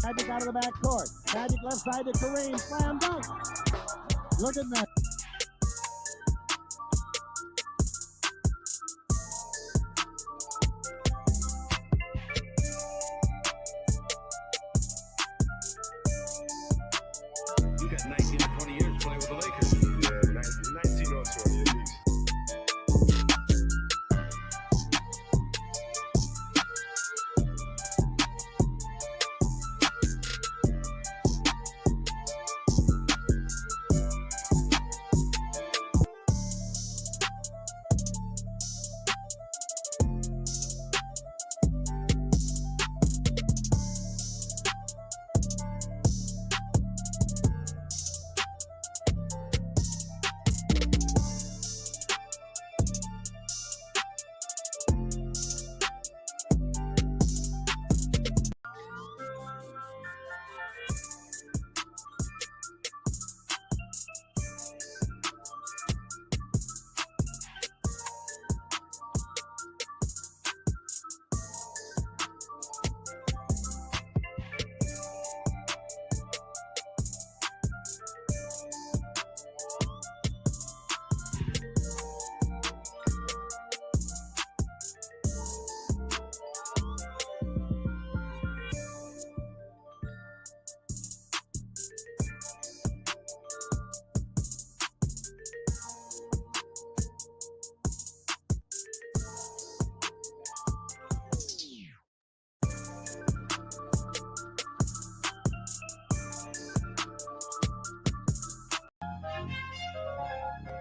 Magic out of the back court. Magic left side to Kareem. Slam dunk. Look at that. You got 19 or 20 years playing with the Lakers. Yeah, 19 or 20 at least.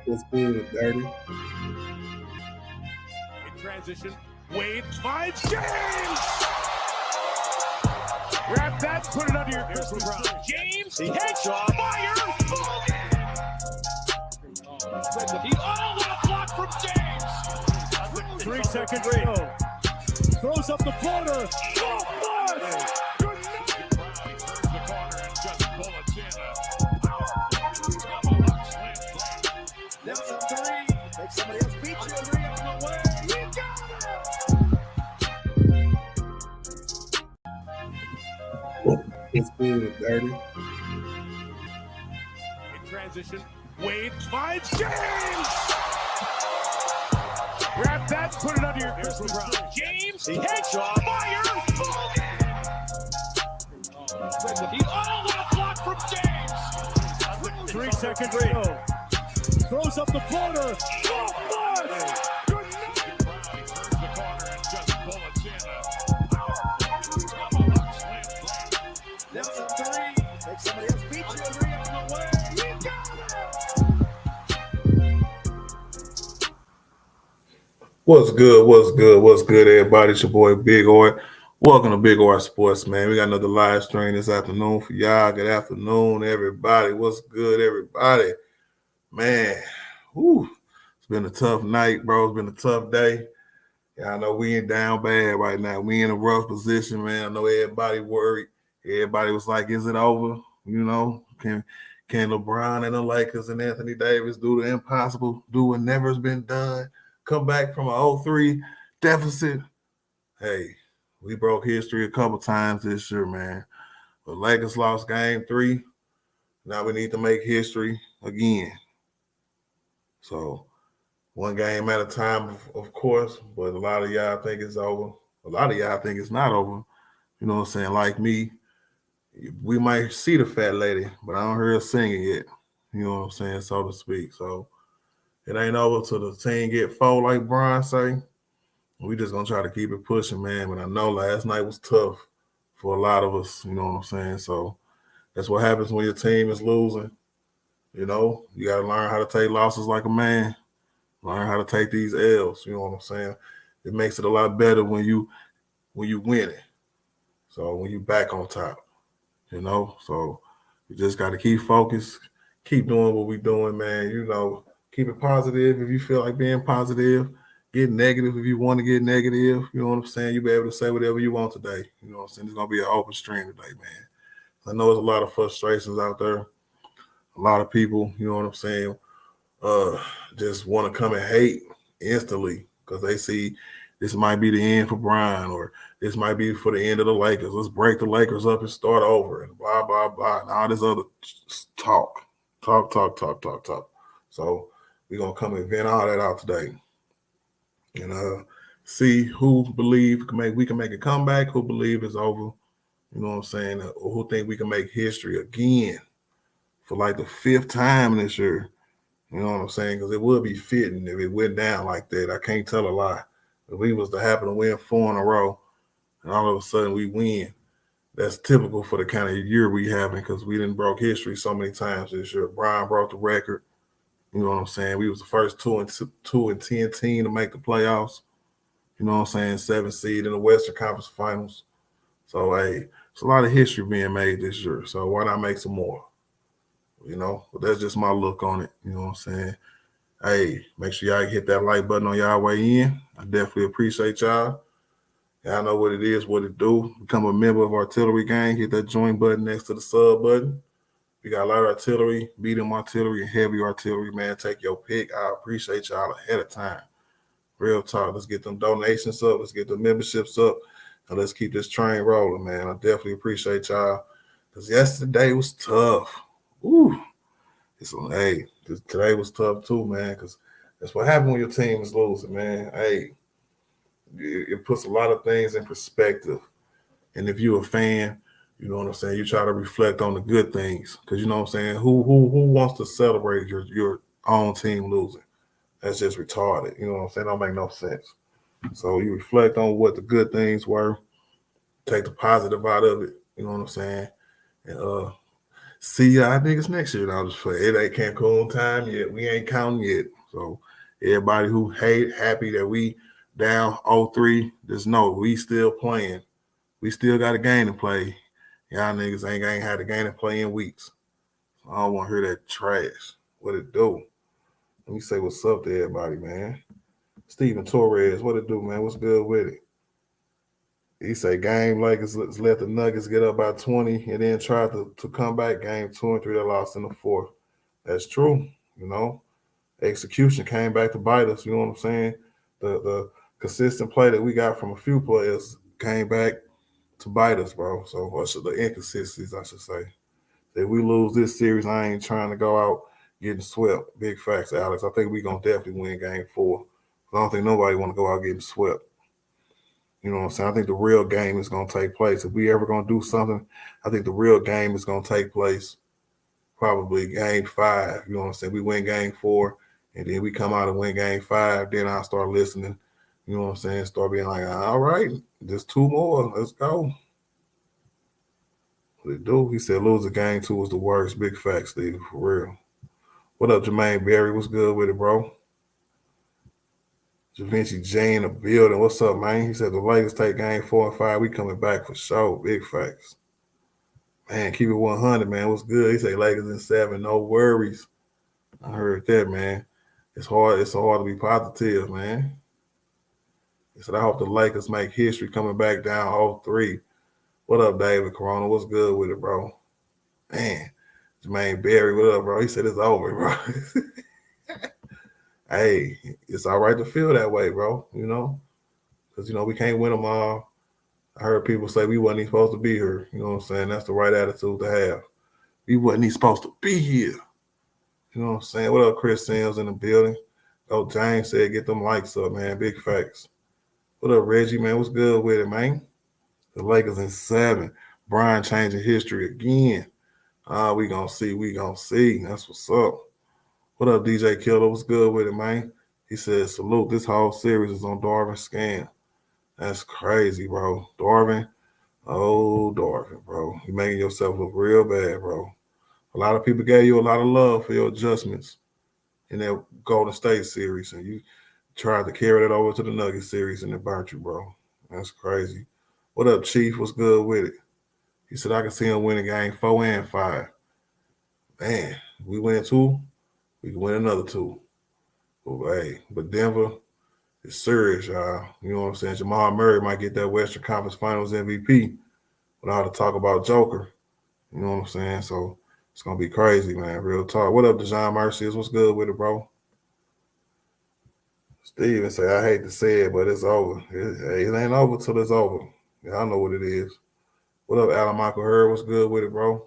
What's good, Dirty? In transition, Wade finds James! Grab that, put it under your Christmas tree. James, catch, fire, what a block from James! 3 second rail. Throws up the floater. Oh, nice. Good night! He turns the corner and just bullets in a Now the three. Make somebody else beat you. Three on the way. You got it. What's good, Dirty? In transition, Wade finds James! Grab that, put it under your Christmas tree. James, catch, fire, what a block from James! 3 second rail. Throws up the floater. Oh, nice. Good night! He turns the corner and just bullets in Now the three. Make somebody else beat you. Three on the way. You got it. What's good? What's good? What's good, everybody? It's your boy Big Oi. Welcome to Big Oi Sports, man. We got another live stream this afternoon for y'all. Good afternoon, everybody. What's good, everybody? Man, it's been a tough night, bro. It's been a tough day. Y'all know we ain't down bad right now. We in a rough position, man. I know everybody worried. Everybody was like, is it over? You know, can LeBron and the Lakers and Anthony Davis do the impossible, do what never's been done, come back from a 0-3 deficit? Hey, we broke history a couple times this year, man. The Lakers lost game 3. Now we need to make history again. So one game at a time, of course, but a lot of y'all think it's over. A lot of y'all think it's not over. You know what I'm saying? Like me, we might see the fat lady, but I don't hear her singing yet. You know what I'm saying, so to speak. So it ain't over till the team get full, like Brian say. We just gonna try to keep it pushing, man. But I know last night was tough for a lot of us. You know what I'm saying? So that's what happens when your team is losing. You know, you got to learn how to take losses like a man. Learn how to take these L's. You know what I'm saying? It makes it a lot better when you win it. So when you back on top, you know. So you just got to keep focused, keep doing what we're doing, man. You know, keep it positive if you feel like being positive. Get negative if you want to get negative. You know what I'm saying? You'll be able to say whatever you want today. You know what I'm saying? It's going to be an open stream today, man. I know there's a lot of frustrations out there. A lot of people, you know what I'm saying, just want to come and hate instantly because they see this might be the end for Brian, or this might be for the end of the Lakers. Let's break the Lakers up and start over, and blah, blah, blah, and all this other talk. So we're going to come and vent all that out today. And see who believe we can make a comeback, who believe it's over, you know what I'm saying, or who think we can make history again for like the 5th time this year. You know what I'm saying? Because it would be fitting if it went down like that. I can't tell a lie. If we was to happen to win 4 in a row and all of a sudden we win, that's typical for the kind of year we having because we didn't broke history so many times this year. Brian broke the record. You know what I'm saying? We was the first 2 and 10 team to make the playoffs. You know what I'm saying? 7th seed in the Western Conference Finals. So, hey, it's a lot of history being made this year. So why not make some more? You know, but that's just my look on it. You know what I'm saying? Hey, make sure y'all hit that like button on y'all way in. I definitely appreciate y'all. Y'all know what it is, what it do. Become a member of Artillery Gang. Hit that join button next to the sub button. We got light artillery, medium artillery, and heavy artillery, man. Take your pick. I appreciate y'all ahead of time. Real talk. Let's get them donations up. Let's get the memberships up. And let's keep this train rolling, man. I definitely appreciate y'all. Because yesterday was tough. Ooh. Today was tough too, man, because that's what happens when your team is losing, man. Hey, it puts a lot of things in perspective. And if you're a fan, you know what I'm saying, you try to reflect on the good things. Because you know what I'm saying, who wants to celebrate your own team losing? That's just retarded. You know what I'm saying? Don't make no sense. So you reflect on what the good things were, take the positive out of it, you know what I'm saying? And see y'all niggas next year. I'll just play. It ain't Cancun time yet. We ain't counting yet. So everybody who happy that we down 0-3, just know we still playing. We still got a game to play. Y'all niggas ain't had a game to play in weeks. So I don't want to hear that trash. What it do? Let me say what's up to everybody, man. Steven Torres, what it do, man? What's good with it? He say game Lakers let the Nuggets get up by 20 and then try to come back. Game 2 and 3, they lost in the 4th. That's true, you know. Execution came back to bite us, you know what I'm saying? The consistent play that we got from a few players came back to bite us, bro. So the inconsistencies, I should say. If we lose this series, I ain't trying to go out getting swept. Big facts, Alex. I think we're going to definitely win game 4. I don't think nobody want to go out getting swept. You know what I'm saying? I think the real game is going to take place. If we ever going to do something, I think the real game is going to take place probably game 5. You know what I'm saying? We win game 4, and then we come out and win game 5. Then I'll start listening. You know what I'm saying? Start being like, all right, just 2 more. Let's go. What it do? He said losing game 2 was the worst. Big facts, Steve, for real. What up, Jermaine Berry? What's good with it, bro? JaVinci J in the building. What's up, man? He said the Lakers take game 4 and 5. We coming back for sure. Big facts. Man, keep it 100, man. What's good? He said Lakers in 7. No worries. I heard that, man. It's hard to be positive, man. He said, I hope the Lakers make history coming back down 0-3. What up, David Corona? What's good with it, bro? Man, Jermaine Berry, what up, bro? He said it's over, bro. Hey, it's all right to feel that way, bro, you know? Because, you know, we can't win them all. I heard people say we wasn't even supposed to be here. You know what I'm saying? That's the right attitude to have. We wasn't even supposed to be here. You know what I'm saying? What up, Chris Sims in the building? Oh, James said get them likes up, man. Big facts. What up, Reggie, man? What's good with it, man? The Lakers in 7. Brian changing history again. We gonna see. We gonna see. That's what's up. What up, DJ Killer? What's good with it, man? He said, salute. This whole series is on Darvin's scam. That's crazy, bro. Darvin, bro. You're making yourself look real bad, bro. A lot of people gave you a lot of love for your adjustments in that Golden State series, and you tried to carry that over to the Nuggets series, and it burnt you, bro. That's crazy. What up, Chief? What's good with it? He said, I can see him winning game 4 and 5. Man, we win 2. We can win another 2. But Denver is serious, y'all. You know what I'm saying? Jamal Murray might get that Western Conference Finals MVP with all the talk about Joker. You know what I'm saying? So it's going to be crazy, man. Real talk. What up, Dejon Mercier? What's good with it, bro? Steven say, I hate to say it, but it's over. It ain't over till it's over. Y'all know what it is. What up, Alan Michael Hurd? What's good with it, bro?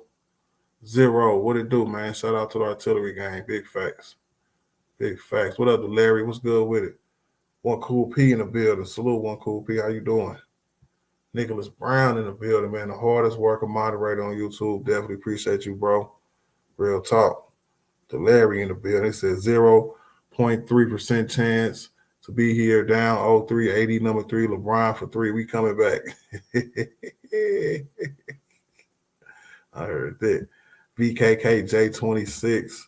Zero. What it do, man? Shout out to the artillery gang. Big facts. Big facts. What up, Larry? What's good with it? One Cool P in the building. Salute, One Cool P. How you doing? Nicholas Brown in the building, man. The hardest worker moderator on YouTube. Definitely appreciate you, bro. Real talk. The Larry in the building. It says 0.3% chance to be here. Down 0-3, 80, number 3. LeBron for 3. We coming back. I heard that. VKKJ26.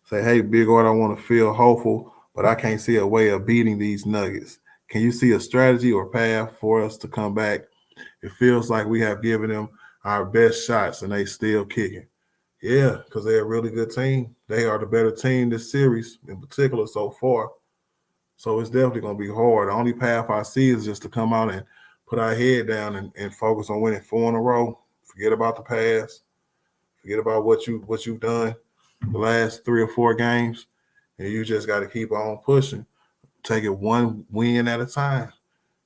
Say, hey, Big Art, I want to feel hopeful, but I can't see a way of beating these Nuggets. Can you see a strategy or path for us to come back? It feels like we have given them our best shots and they still kicking. Yeah, because they're a really good team. They are the better team this series in particular so far. So it's definitely going to be hard. The only path I see is just to come out and put our head down and focus on winning 4 in a row. Forget about the past. Forget about what you've done the last 3 or 4 games. And you just got to keep on pushing. Take it one win at a time.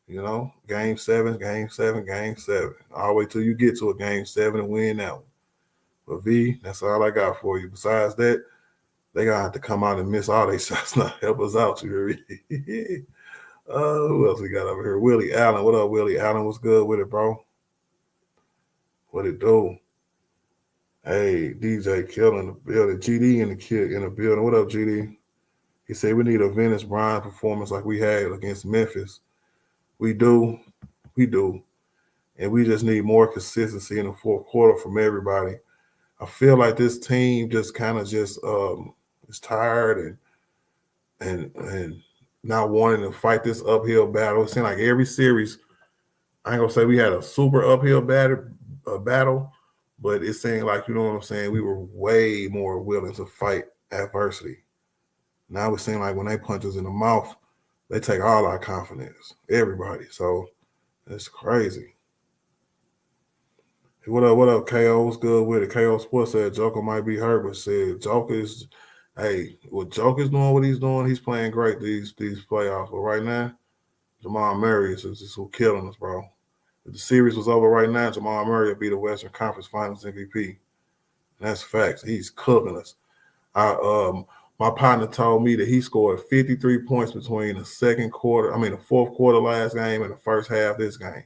You know, game 7, game 7, game 7. All the way till you get to a game 7 and win that one. But V, that's all I got for you. Besides that, they got to have to come out and miss all their shots. Now help us out, you hear me? Who else we got over here? Willie Allen. What up, Willie Allen? What's good with it, bro? What it do? Hey, DJ Kill in the building. GD in the building. What up, GD? He said we need a Venice Bryan performance like we had against Memphis. We do. And we just need more consistency in the fourth quarter from everybody. I feel like this team just kind of is tired and not wanting to fight this uphill battle. It seems like every series, I ain't gonna say we had a super uphill battle, but it seemed like, you know what I'm saying, we were way more willing to fight adversity. Now it seems like when they punch us in the mouth, they take all our confidence, everybody. So it's crazy. What up, KO? What's good with it? KO Sports said Joker might be hurt, but said Joker's, what Joker's doing, what he's doing, he's playing great these playoffs. But right now, Jamal Murray is just killing us, bro. If the series was over right now, Jamal Murray would be the Western Conference Finals MVP. And that's facts. He's cooking us. My partner told me that he scored 53 points between the fourth quarter last game and the first half this game.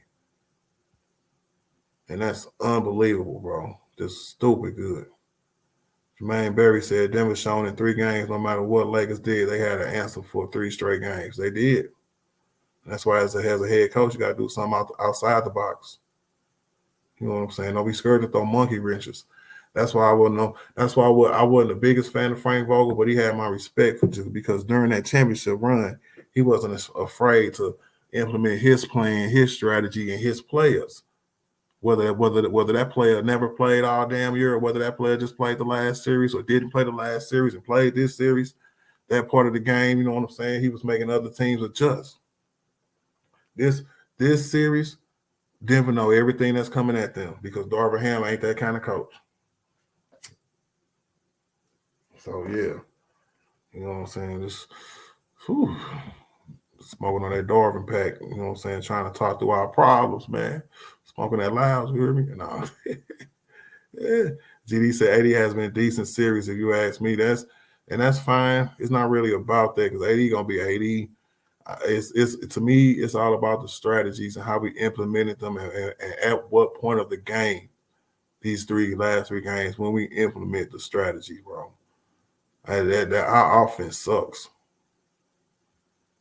And that's unbelievable, bro. Just stupid good. Jermaine Berry said Denver shown in 3 games, no matter what Lakers did, they had an answer for 3 straight games. They did. And that's why as a head coach, you got to do something outside the box. You know what I'm saying? Don't be scared to throw monkey wrenches. That's why I wouldn't know. That's why I wasn't the biggest fan of Frank Vogel, but he had my respect for just because during that championship run, he wasn't afraid to implement his plan, his strategy, and his players. Whether that player never played all damn year or whether that player just played the last series or didn't play the last series and played this series, that part of the game, you know what I'm saying? He was making other teams adjust. This series, Denver know everything that's coming at them because Darvin Ham ain't that kind of coach. So, yeah. You know what I'm saying? Just smoking on that Darvin pack, you know what I'm saying? Trying to talk through our problems, man. Smoking that loud, you hear me? No. Yeah. GD said 80 has been a decent series, if you ask me. That's fine. It's not really about that because 80 gonna be 80. To me, it's all about the strategies and how we implemented them and at what point of the game, these last three games, when we implement the strategy, bro. Our offense sucks.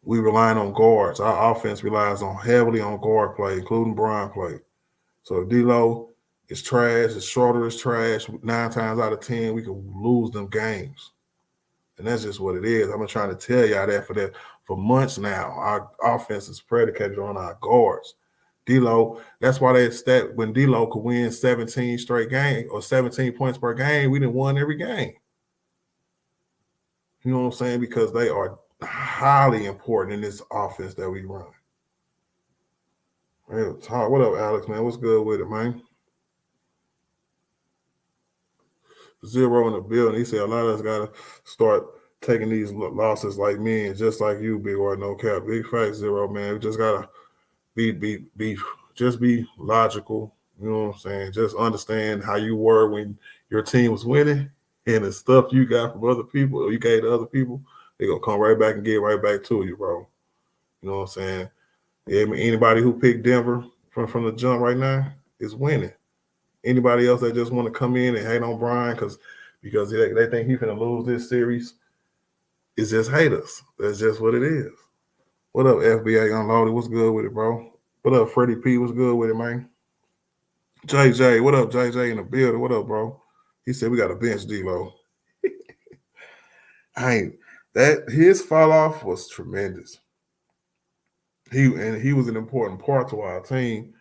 We relying on guards. Our offense relies heavily on guard play, including Bron play. So if D-Lo is trash, if Schroeder is trash, 9 times out of 10, we can lose them games. And that's just what it is. I've been trying to tell y'all that for months now. Our offense is predicated on our guards. D-Lo, that's why when D-Lo could win 17 straight games or 17 points per game, we didn't win every game. You know what I'm saying? Because they are highly important in this offense that we run. Real talk. What up, Alex, man? What's good with it, man? Zero in the building. He said a lot of us got to start taking these losses like me and just like you, big or no cap. Big fact, Zero, man. We just gotta be just be logical. You know what I'm saying? Just understand how you were when your team was winning and the stuff you got from other people or you gave to other people, they're gonna come right back and get right back to you, bro. You know what I'm saying? Yeah, I mean, anybody who picked Denver from the jump right now is winning. Anybody else that just want to come in and hate on Brian because they think he's gonna lose this series is just haters. That's just what it is. What up, FBA Unloaded? What's good with it, bro? What up, Freddie P? What's good with it, man? JJ, what up, JJ in the building? What up, bro? He said we got a bench D-Lo. His fall off was tremendous. He was an important part to our team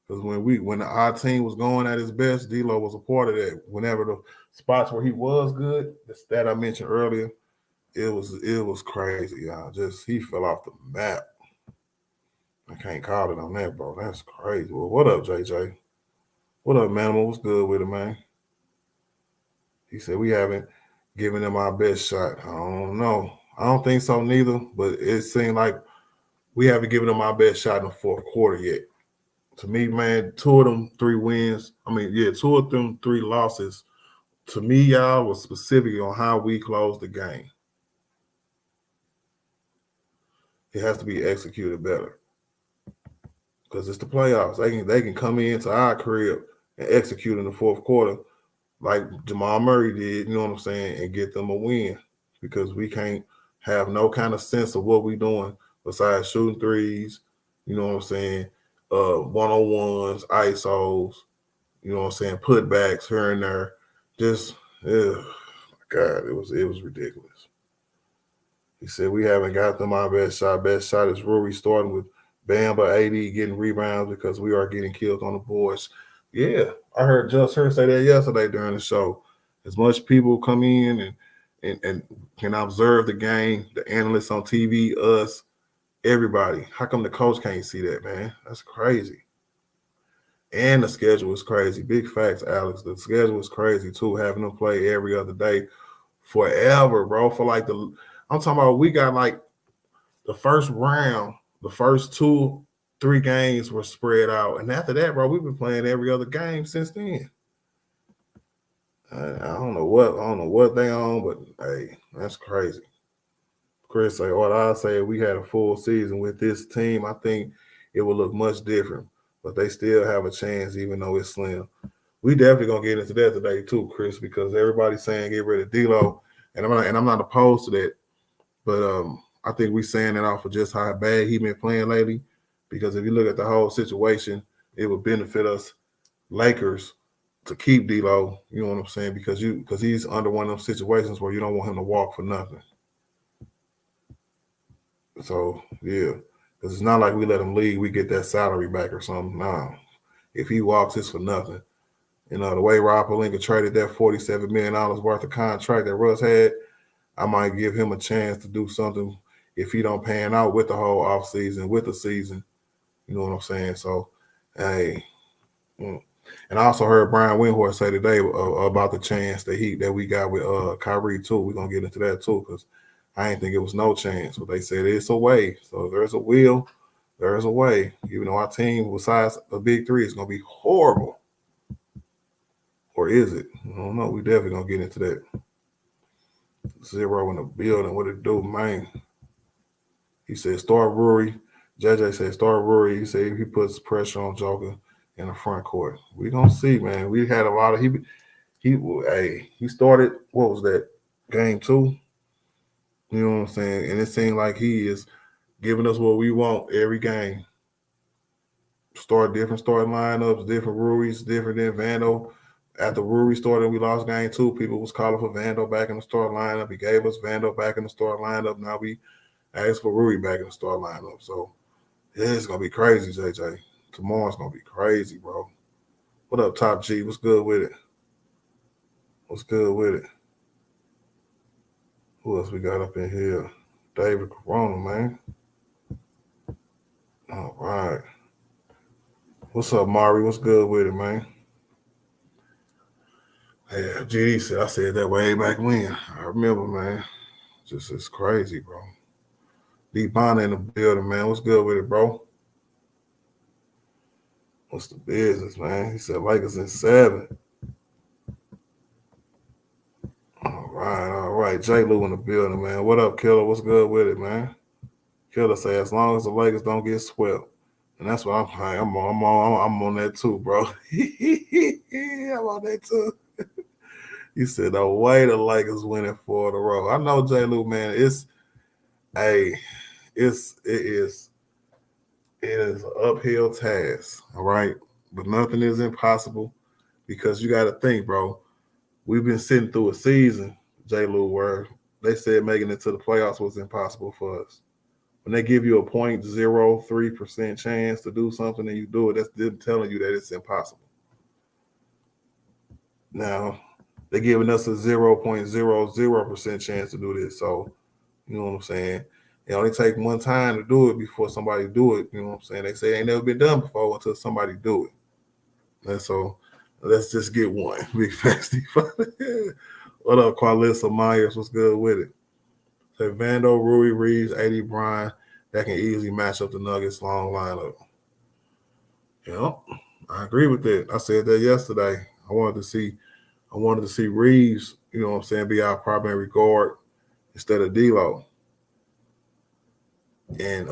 because when our team was going at its best, D-Lo was a part of that. Whenever the spots where he was good, the stat I mentioned earlier, it was crazy, y'all. Just he fell off the map. I can't call it on that, bro. That's crazy. Well, what up, JJ? What up, man? What's good with it, man? He said we haven't given them our best shot. I don't know. I don't think so neither, but it seemed like we haven't given them our best shot in the fourth quarter yet. To me, man, 2 of them 3 wins. 2 of them 3 losses. To me, y'all, was specific on how we closed the game. It has to be executed better because it's the playoffs. They can come into our crib and execute in the fourth quarter like Jamal Murray did, you know what I'm saying, and get them a win because we can't have no kind of sense of what we're doing besides shooting threes, you know what I'm saying, one-on-ones, ISOs, you know what I'm saying, putbacks here and there. Just, God, it was ridiculous. He said we haven't got them our best shot. Best shot is Rory starting with Bamba, AD getting rebounds because we are getting killed on the boards. Yeah, I heard Just Her say that yesterday during the show. As much people come in and can observe the game, the analysts on TV, us, everybody. How come the coach can't see that, man? That's crazy. And the schedule is crazy. Big facts, Alex. The schedule is crazy too, having them play every other day forever, bro. For like I'm talking about we got like the first round, the first 2-3 games were spread out. And after that, bro, we've been playing every other game since then. I don't know what they on, but hey, that's crazy. Chris say, what I say, we had a full season with this team, I think it would look much different. But they still have a chance, even though it's slim. We definitely gonna get into that today too, Chris, because everybody's saying get rid of D-Lo, and I'm not opposed to that. But I think we're saying that off of just how bad he's been playing lately. Because if you look at the whole situation, it would benefit us Lakers to keep D-Lo. You know what I'm saying? Because he's under one of those situations where you don't want him to walk for nothing. So yeah, because it's not like we let him leave, we get that salary back or something. No, if he walks, it's for nothing. You know, the way Rob Pelinka traded that $47 million worth of contract that Russ had, I might give him a chance to do something if he don't pan out with the whole offseason, with the season. You know what I'm saying? So, hey. And I also heard Brian Windhorst say today about the chance that we got with Kyrie too. We're going to get into that too because I didn't think it was no chance. But they said it's a way. So there's a will, there's a way. Even though our team, besides a big 3, is going to be horrible. Or is it? I don't know. We definitely going to get into that. Zero in the building. What it do, man? He said start Rory. JJ said start Rory. He said he puts pressure on Joker in the front court. We gonna see, man. We had a lot of he started, what was that, game 2? You know what I'm saying? And it seemed like he is giving us what we want every game. Different starting lineups, different Ruries, different than Vando. After Ruri started, we lost game 2. People was calling for Vando back in the start lineup. He gave us Vando back in the start lineup. Now we asked for Ruri back in the start lineup. So yeah, it's gonna be crazy, JJ. Tomorrow's gonna be crazy, bro. What up, Top G? What's good with it? What's good with it? Who else we got up in here? David Corona, man. All right. What's up, Mari? What's good with it, man? Yeah, GD said, I said that way back when. I remember, man. Just it's crazy, bro. D Bonner in the building, man. What's good with it, bro? What's the business, man? He said Lakers in 7. All right. J. Lou in the building, man. What up, Killer? What's good with it, man? Killer say as long as the Lakers don't get swept, and that's what I'm on that too, bro. I'm on that too. He said the way the Lakers winning 4 in a row. I know, J. Lou, man. It is an uphill task, all right. But nothing is impossible because you got to think, bro. We've been sitting through a season, J. Lou, where they said making it to the playoffs was impossible for us. When they give you a 0.03% chance to do something and you do it, that's them telling you that it's impossible. Now, they're giving us a 0.00% chance to do this. So, you know what I'm saying? It only take one time to do it before somebody do it. You know what I'm saying? They say it ain't never been done before until somebody do it. And so let's just get one. Big Fasty. What up, Carlissa Myers? What's good with it? Say Vando, Rui, Reeves, AD Bryant, that can easily match up the Nuggets' long lineup. Yeah, I agree with that. I said that yesterday. I wanted to see Reeves, you know what I'm saying, be our primary guard instead of D'Lo. And that's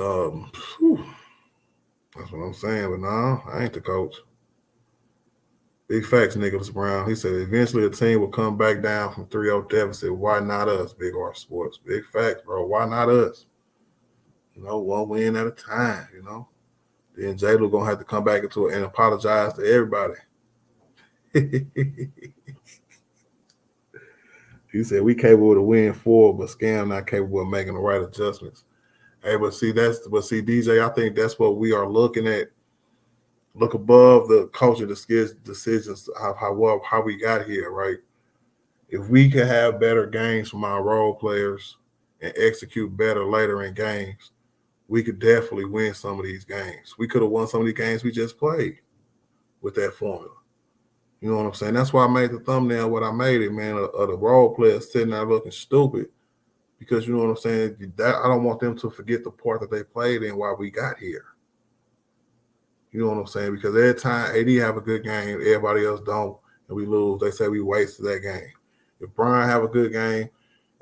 what I'm saying. But no, I ain't the coach. Big facts, Nicholas Brown. He said eventually a team will come back down from 3-0 deficit. Why not us, Big R Sports? Big facts, bro. Why not us? You know, one win at a time, you know. Then Jalen gonna have to come back into it and apologize to everybody. He said we capable to win 4, but Scam not capable of making the right adjustments. Hey, but see, DJ, I think that's what we are looking at. Look above the coaching decisions of how we got here, right? If we can have better games from our role players and execute better later in games, we could definitely win some of these games. We could have won some of these games we just played with that formula. You know what I'm saying? That's why I made the thumbnail what I made it, man, of the role players sitting there looking stupid. Because you know what I'm saying? I don't want them to forget the part that they played in while we got here. You know what I'm saying? Because every time AD have a good game, everybody else don't, and we lose, they say we wasted that game. If Brian have a good game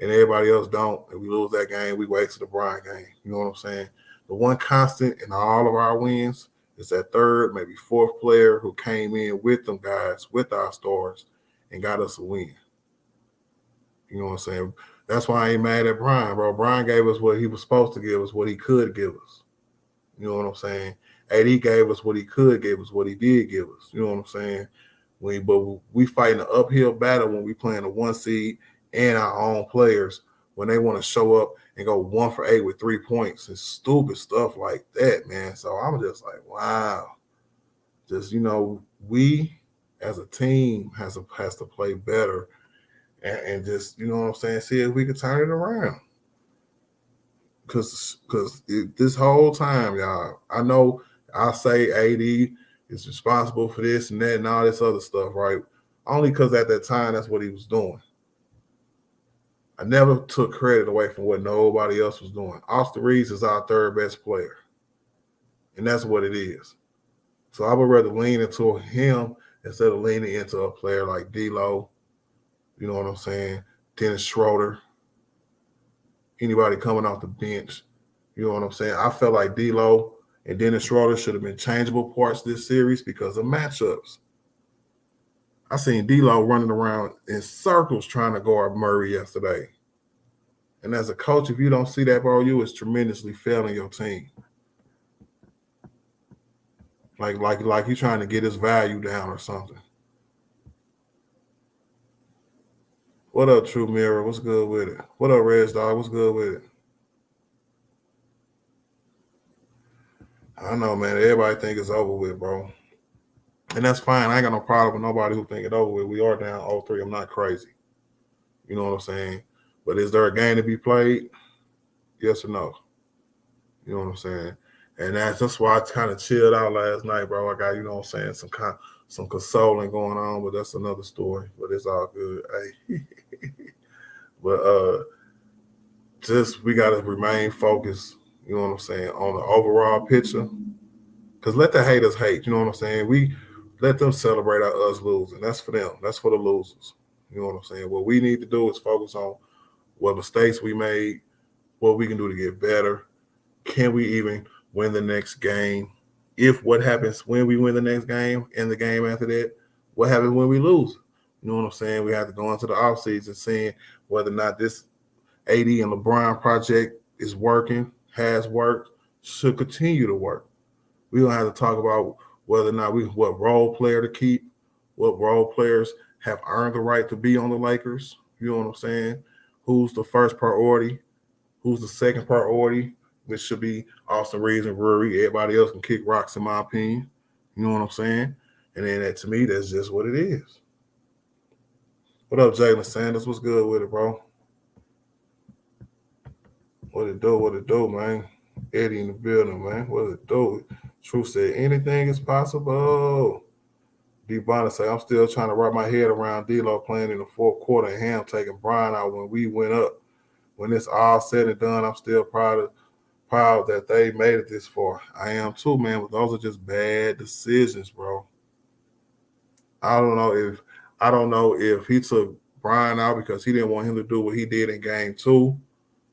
and everybody else don't, and we lose that game, we wasted the Brian game. You know what I'm saying? The one constant in all of our wins is that third, maybe fourth player who came in with them guys, with our stars, and got us a win. You know what I'm saying? That's why I ain't mad at Brian, bro. Brian gave us what he was supposed to give us, what he could give us. You know what I'm saying? AD gave us what he could give us, what he did give us. You know what I'm saying? But we fighting an uphill battle when we playing the 1 seed and our own players when they want to show up and go 1 for 8 with 3 points and stupid stuff like that, man. So I'm just like, wow. Just, you know, we as a team has to play better and just, you know what I'm saying, see if we can turn it around. Because this whole time, y'all, I know I say AD is responsible for this and that and all this other stuff, right? Only because at that time, that's what he was doing. I never took credit away from what nobody else was doing. Austin Reeves is our third best player, and that's what it is. So I would rather lean into him instead of leaning into a player like D'Lo, you know what I'm saying, Dennis Schroeder, anybody coming off the bench. You know what I'm saying? I felt like D'Lo and Dennis Schroeder should have been changeable parts this series because of matchups. I seen D'Lo running around in circles trying to guard Murray yesterday. And as a coach, if you don't see that, bro, you is tremendously failing your team. Like he's trying to get his value down or something. What up, True Mirror? What's good with it? What up, Reds Dog? What's good with it? I know, man. Everybody think it's over with, bro. And that's fine. I ain't got no problem with nobody who think it over with. We are down 0-3. I'm not crazy. You know what I'm saying? But is there a game to be played? Yes or no? You know what I'm saying? And that's why I kind of chilled out last night, bro. I got, you know what I'm saying, some consoling going on, but that's another story. But it's all good. Hey. But just we got to remain focused, you know what I'm saying, on the overall picture. Because let the haters hate, you know what I'm saying? We let them celebrate us losing. That's for them. That's for the losers. You know what I'm saying? What we need to do is focus on what mistakes we made, what we can do to get better. Can we even win the next game? If what happens when we win the next game and the game after that, what happens when we lose? You know what I'm saying? We have to go into the offseason seeing whether or not this AD and LeBron project is working, has worked, should continue to work. We don't have to talk about whether or not what role player to keep, what role players have earned the right to be on the Lakers. You know what I'm saying? Who's the first priority? Who's the second priority? Which should be Austin Reeves and Rory. Everybody else can kick rocks, in my opinion. You know what I'm saying? And then to me, that's just what it is. What up, Jalen Sanders? What's good with it, bro? What it do? What it do, man? Eddie in the building, man. What it do? Truth said anything is possible. D. Bonner say, I'm still trying to wrap my head around D-Lo playing in the fourth quarter and Ham taking Brian out when we went up. When it's all said and done, I'm still proud that they made it this far. I am too, man, but those are just bad decisions, bro. I don't know if he took Brian out because he didn't want him to do what he did in game 2.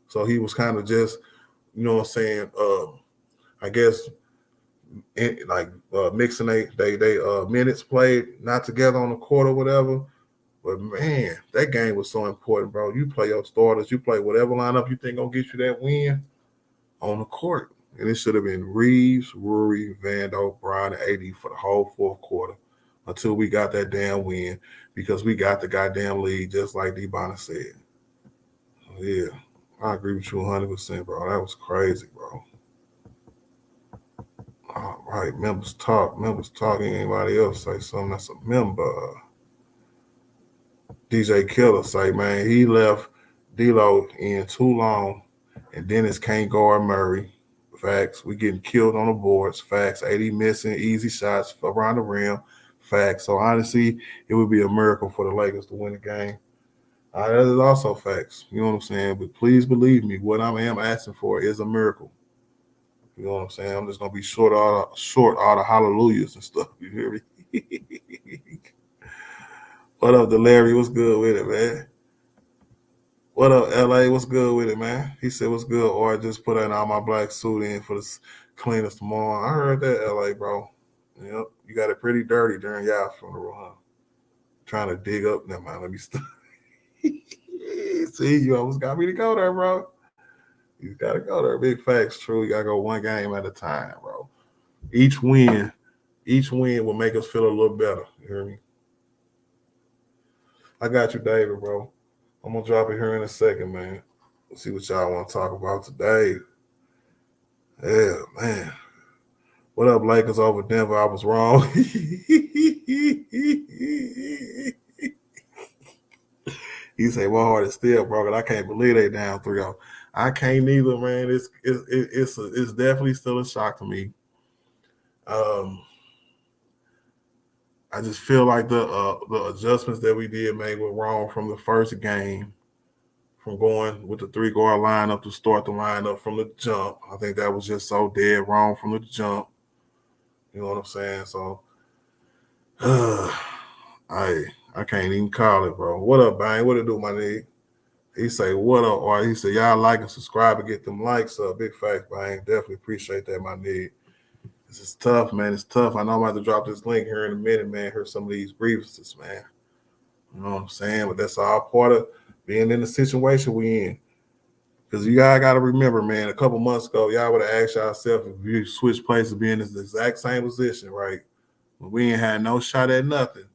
So he was kind of just, you know what I'm saying, I guess mixing they minutes played not together on the court or whatever. But man, that game was so important, bro. You play your starters, you play whatever lineup you think gonna get you that win on the court. And it should have been Reeves, Rory, Vando, Brian, and AD for the whole fourth quarter until we got that damn win because we got the goddamn lead, just like D-Bonner said. Yeah, I agree with you 100%, bro. That was crazy, bro. All right, members talk. Anybody else say something that's a member? DJ Killer say, man, he left D-Lo in too long, and Dennis can't guard Murray. Facts. We getting killed on the boards. Facts. AD missing easy shots around the rim. Facts. So honestly, it would be a miracle for the Lakers to win the game. That is also facts. You know what I'm saying? But please believe me, what I am asking for is a miracle. You know what I'm saying? I'm just gonna be short all the hallelujahs and stuff. You hear me? What up, Larry? What's good with it, man? What up, LA? What's good with it, man? He said, what's good? Or I just put all my black suit in for the cleanest tomorrow. I heard that, LA, bro. Yep. You got it pretty dirty during y'all funeral, huh? Trying to dig up. Never mind. Let me stop. See, you almost got me to go there, bro. You got to go there. Big facts, true. You got to go one game at a time, bro. Each win will make us feel a little better. You hear me? I got you, David, bro. I'm going to drop it here in a second, man. Let's see what y'all want to talk about today. Yeah, man. What up, Lakers over Denver? I was wrong. He said, my heart is still broken. I can't believe they down 3-0. I can't either, man. It's definitely still a shock to me. I just feel like the adjustments that we did make were wrong from the first game, from going with the 3-guard lineup to start the lineup from the jump. I think that was just so dead wrong from the jump. You know what I'm saying? So I can't even call it, bro. What up, Bang? What it do, my nigga? He say, what up? Or he say, y'all like and subscribe and get them likes up. Big facts, Bang. Definitely appreciate that, my nigga. This is tough, man. It's tough. I know I'm about to drop this link here in a minute, man. Hear some of these grievances, man. You know what I'm saying? But that's all part of being in the situation we in. Because you guys got to remember, man, a couple months ago, y'all would have asked yourself if you switch places, be in this exact same position, right? When we ain't had no shot at nothing.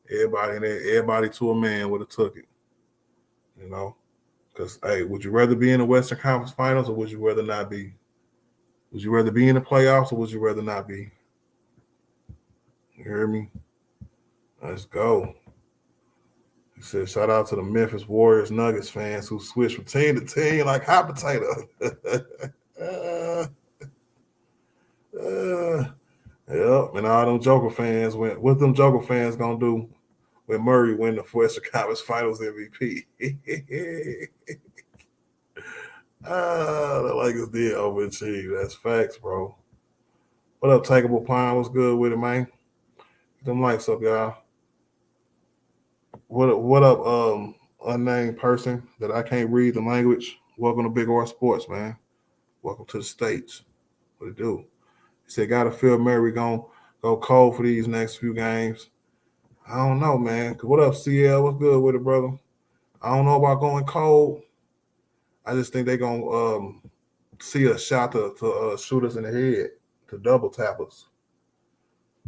Everybody to a man would have took it. You know? Because, hey, would you rather be in the Western Conference Finals or would you rather not be? Would you rather be in the playoffs or would you rather not be? You hear me? Let's go. He said, shout out to the Memphis Warriors Nuggets fans who switch from team to team like hot potato. Yep, and all them Joker fans what them Joker fans gonna do when Murray win the Western Conference Finals MVP? The Lakers did overachieve. That's facts, bro. What up, Takeable Pine? What's good with it, man? Get them lights up, y'all. What up, unnamed person that I can't read the language? Welcome to Big R Sports, man. Welcome to the States. What it do? He said, gotta feel Murray gonna go cold for these next few games. I don't know, man. What up, CL? What's good with it, brother? I don't know about going cold. I just think they're gonna see a shot to shoot us in the head, to double tap us.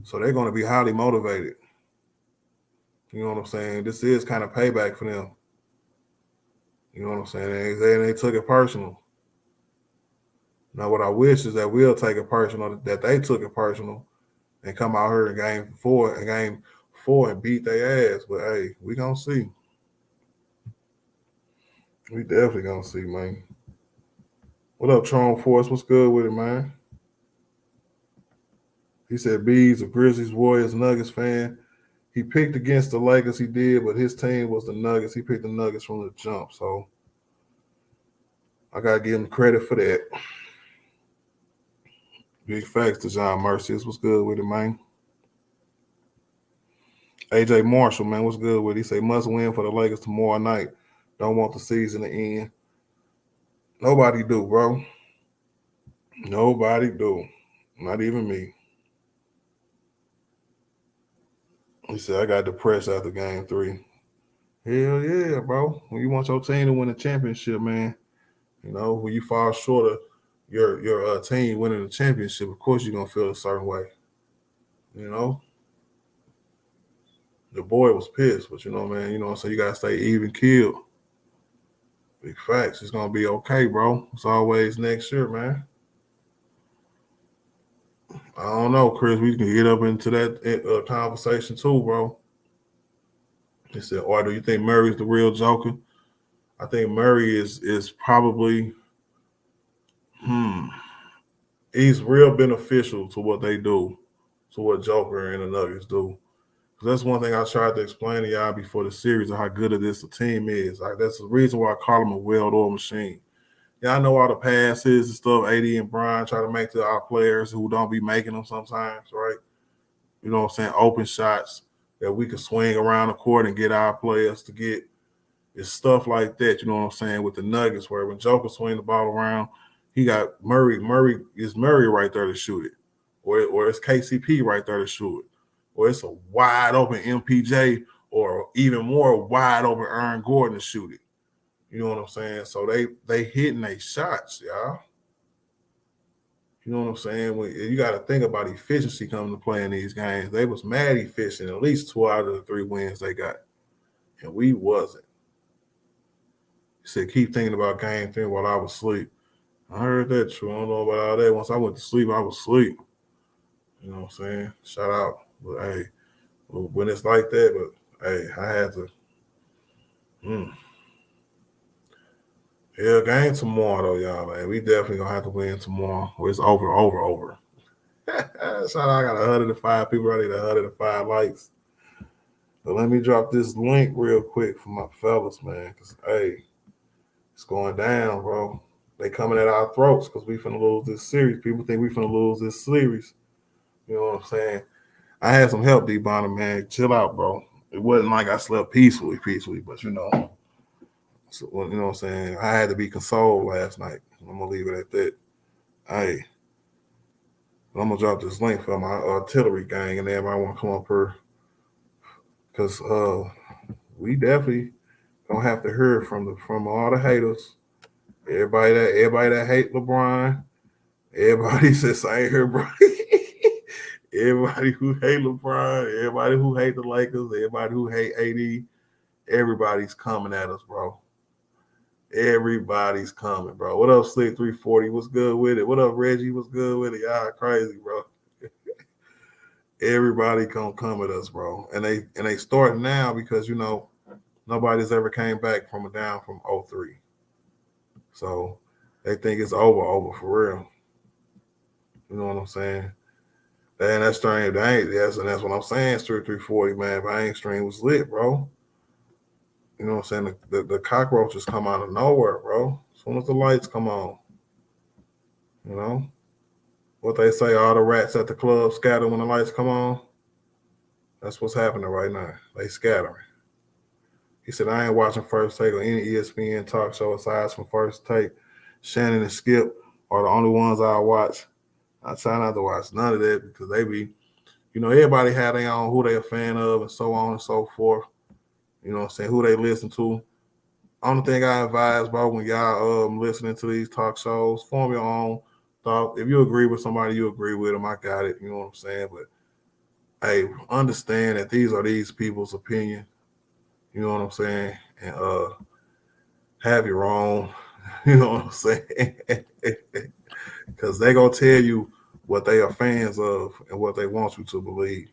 So they're gonna be highly motivated. You know what I'm saying? This is kind of payback for them. You know what I'm saying? They took it personal. Now, what I wish is that we'll take it personal, that they took it personal, and come out here in game four and beat their ass. But hey, we gonna see. We definitely gonna see, man. What up, Tron Force? What's good with it, man? He said B's a Grizzlies, Warriors, Nuggets fan. He picked against the Lakers, he did, but his team was the Nuggets. He picked the Nuggets from the jump, so I gotta give him credit for that. Big facts to John Mercius. What's good with it, man? AJ Marshall, man, what's good with it? He say must win for the Lakers tomorrow night. Don't want the season to end. Nobody do, bro. Nobody do. Not even me. He said, I got depressed after game 3. Hell yeah, bro. When you want your team to win a championship, man, you know, when you fall short of your team winning the championship, of course you're going to feel a certain way. You know? The boy was pissed, but you know, man, you know, so you got to stay even keeled. Big facts. It's going to be okay, bro. It's always next year, man. I don't know, Chris. We can get up into that conversation too, bro. He said, or do you think Murray's the real Joker? I think Murray is probably he's real beneficial to what they do, to what Joker and the Nuggets do. Because that's one thing I tried to explain to y'all before the series of how good of this the team is. Like that's the reason why I call him a well-oiled machine. Yeah, I know all the passes and stuff AD and Brian try to make to our players who don't be making them sometimes, right? You know what I'm saying? Open shots that we can swing around the court and get our players to get. It's stuff like that, you know what I'm saying, with the Nuggets, where when Joker swing the ball around, he got Murray right there to shoot it. Or it's KCP right there to shoot it. Or it's a wide open MPJ or even more wide open Aaron Gordon to shoot it. You know what I'm saying? So they hitting their shots, y'all. You know what I'm saying? You got to think about efficiency coming to play in these games. They was mad efficient, at least 2 out of the 3 wins they got. And we wasn't. He said, keep thinking about game 3 while I was asleep. I heard that true. I don't know about all that. Once I went to sleep, I was asleep. You know what I'm saying? Shout out. But, hey, when it's like that, but, hey, I had to. Yeah, game tomorrow, though, y'all, man. We definitely going to have to win tomorrow. It's over. Shout out, I got 105 people ready to 105 likes. But let me drop this link real quick for my fellas, man, because, hey, it's going down, bro. They coming at our throats because we finna lose this series. People think we finna lose this series. You know what I'm saying? I had some help, D-Bonner, man. Chill out, bro. It wasn't like I slept peacefully, but, you know. So, you know what I'm saying? I had to be consoled last night. I'm going to leave it at that. Hey, I'm going to drop this link for my artillery gang, and everybody want to come up here because we definitely going to have to hear from all the haters. Everybody that hate LeBron, everybody says I ain't here, bro. Everybody who hate LeBron, everybody who hate the Lakers, everybody who hate AD, everybody's coming at us, bro. Everybody's coming, bro. What up, Slick 340? What's good with it? What up, Reggie? What's good with it? Y'all crazy, bro. Everybody come at us, bro. And they start now because, you know, nobody's ever came back from a down from 0-3. So they think it's over for real. You know what I'm saying? And that stream, and that's what I'm saying, Street 340, man. But I ain't stream was lit, bro. You know what I'm saying? The cockroaches come out of nowhere, bro. As soon as the lights come on. You know? What they say, all the rats at the club scatter when the lights come on. That's what's happening right now. They scattering. He said, I ain't watching First Take or any ESPN talk show aside from First Take. Shannon and Skip are the only ones I watch. I try not to watch none of that because they be, you know, everybody have their own who they a fan of and so on and so forth. You know what I'm saying? Who they listen to. Only thing I advise, bro, when y'all listening to these talk shows, form your own thought. If you agree with somebody, you agree with them. I got it. You know what I'm saying? But, hey, understand that these are these people's opinion. You know what I'm saying? And have your own. You know what I'm saying? Because they going to tell you what they are fans of and what they want you to believe.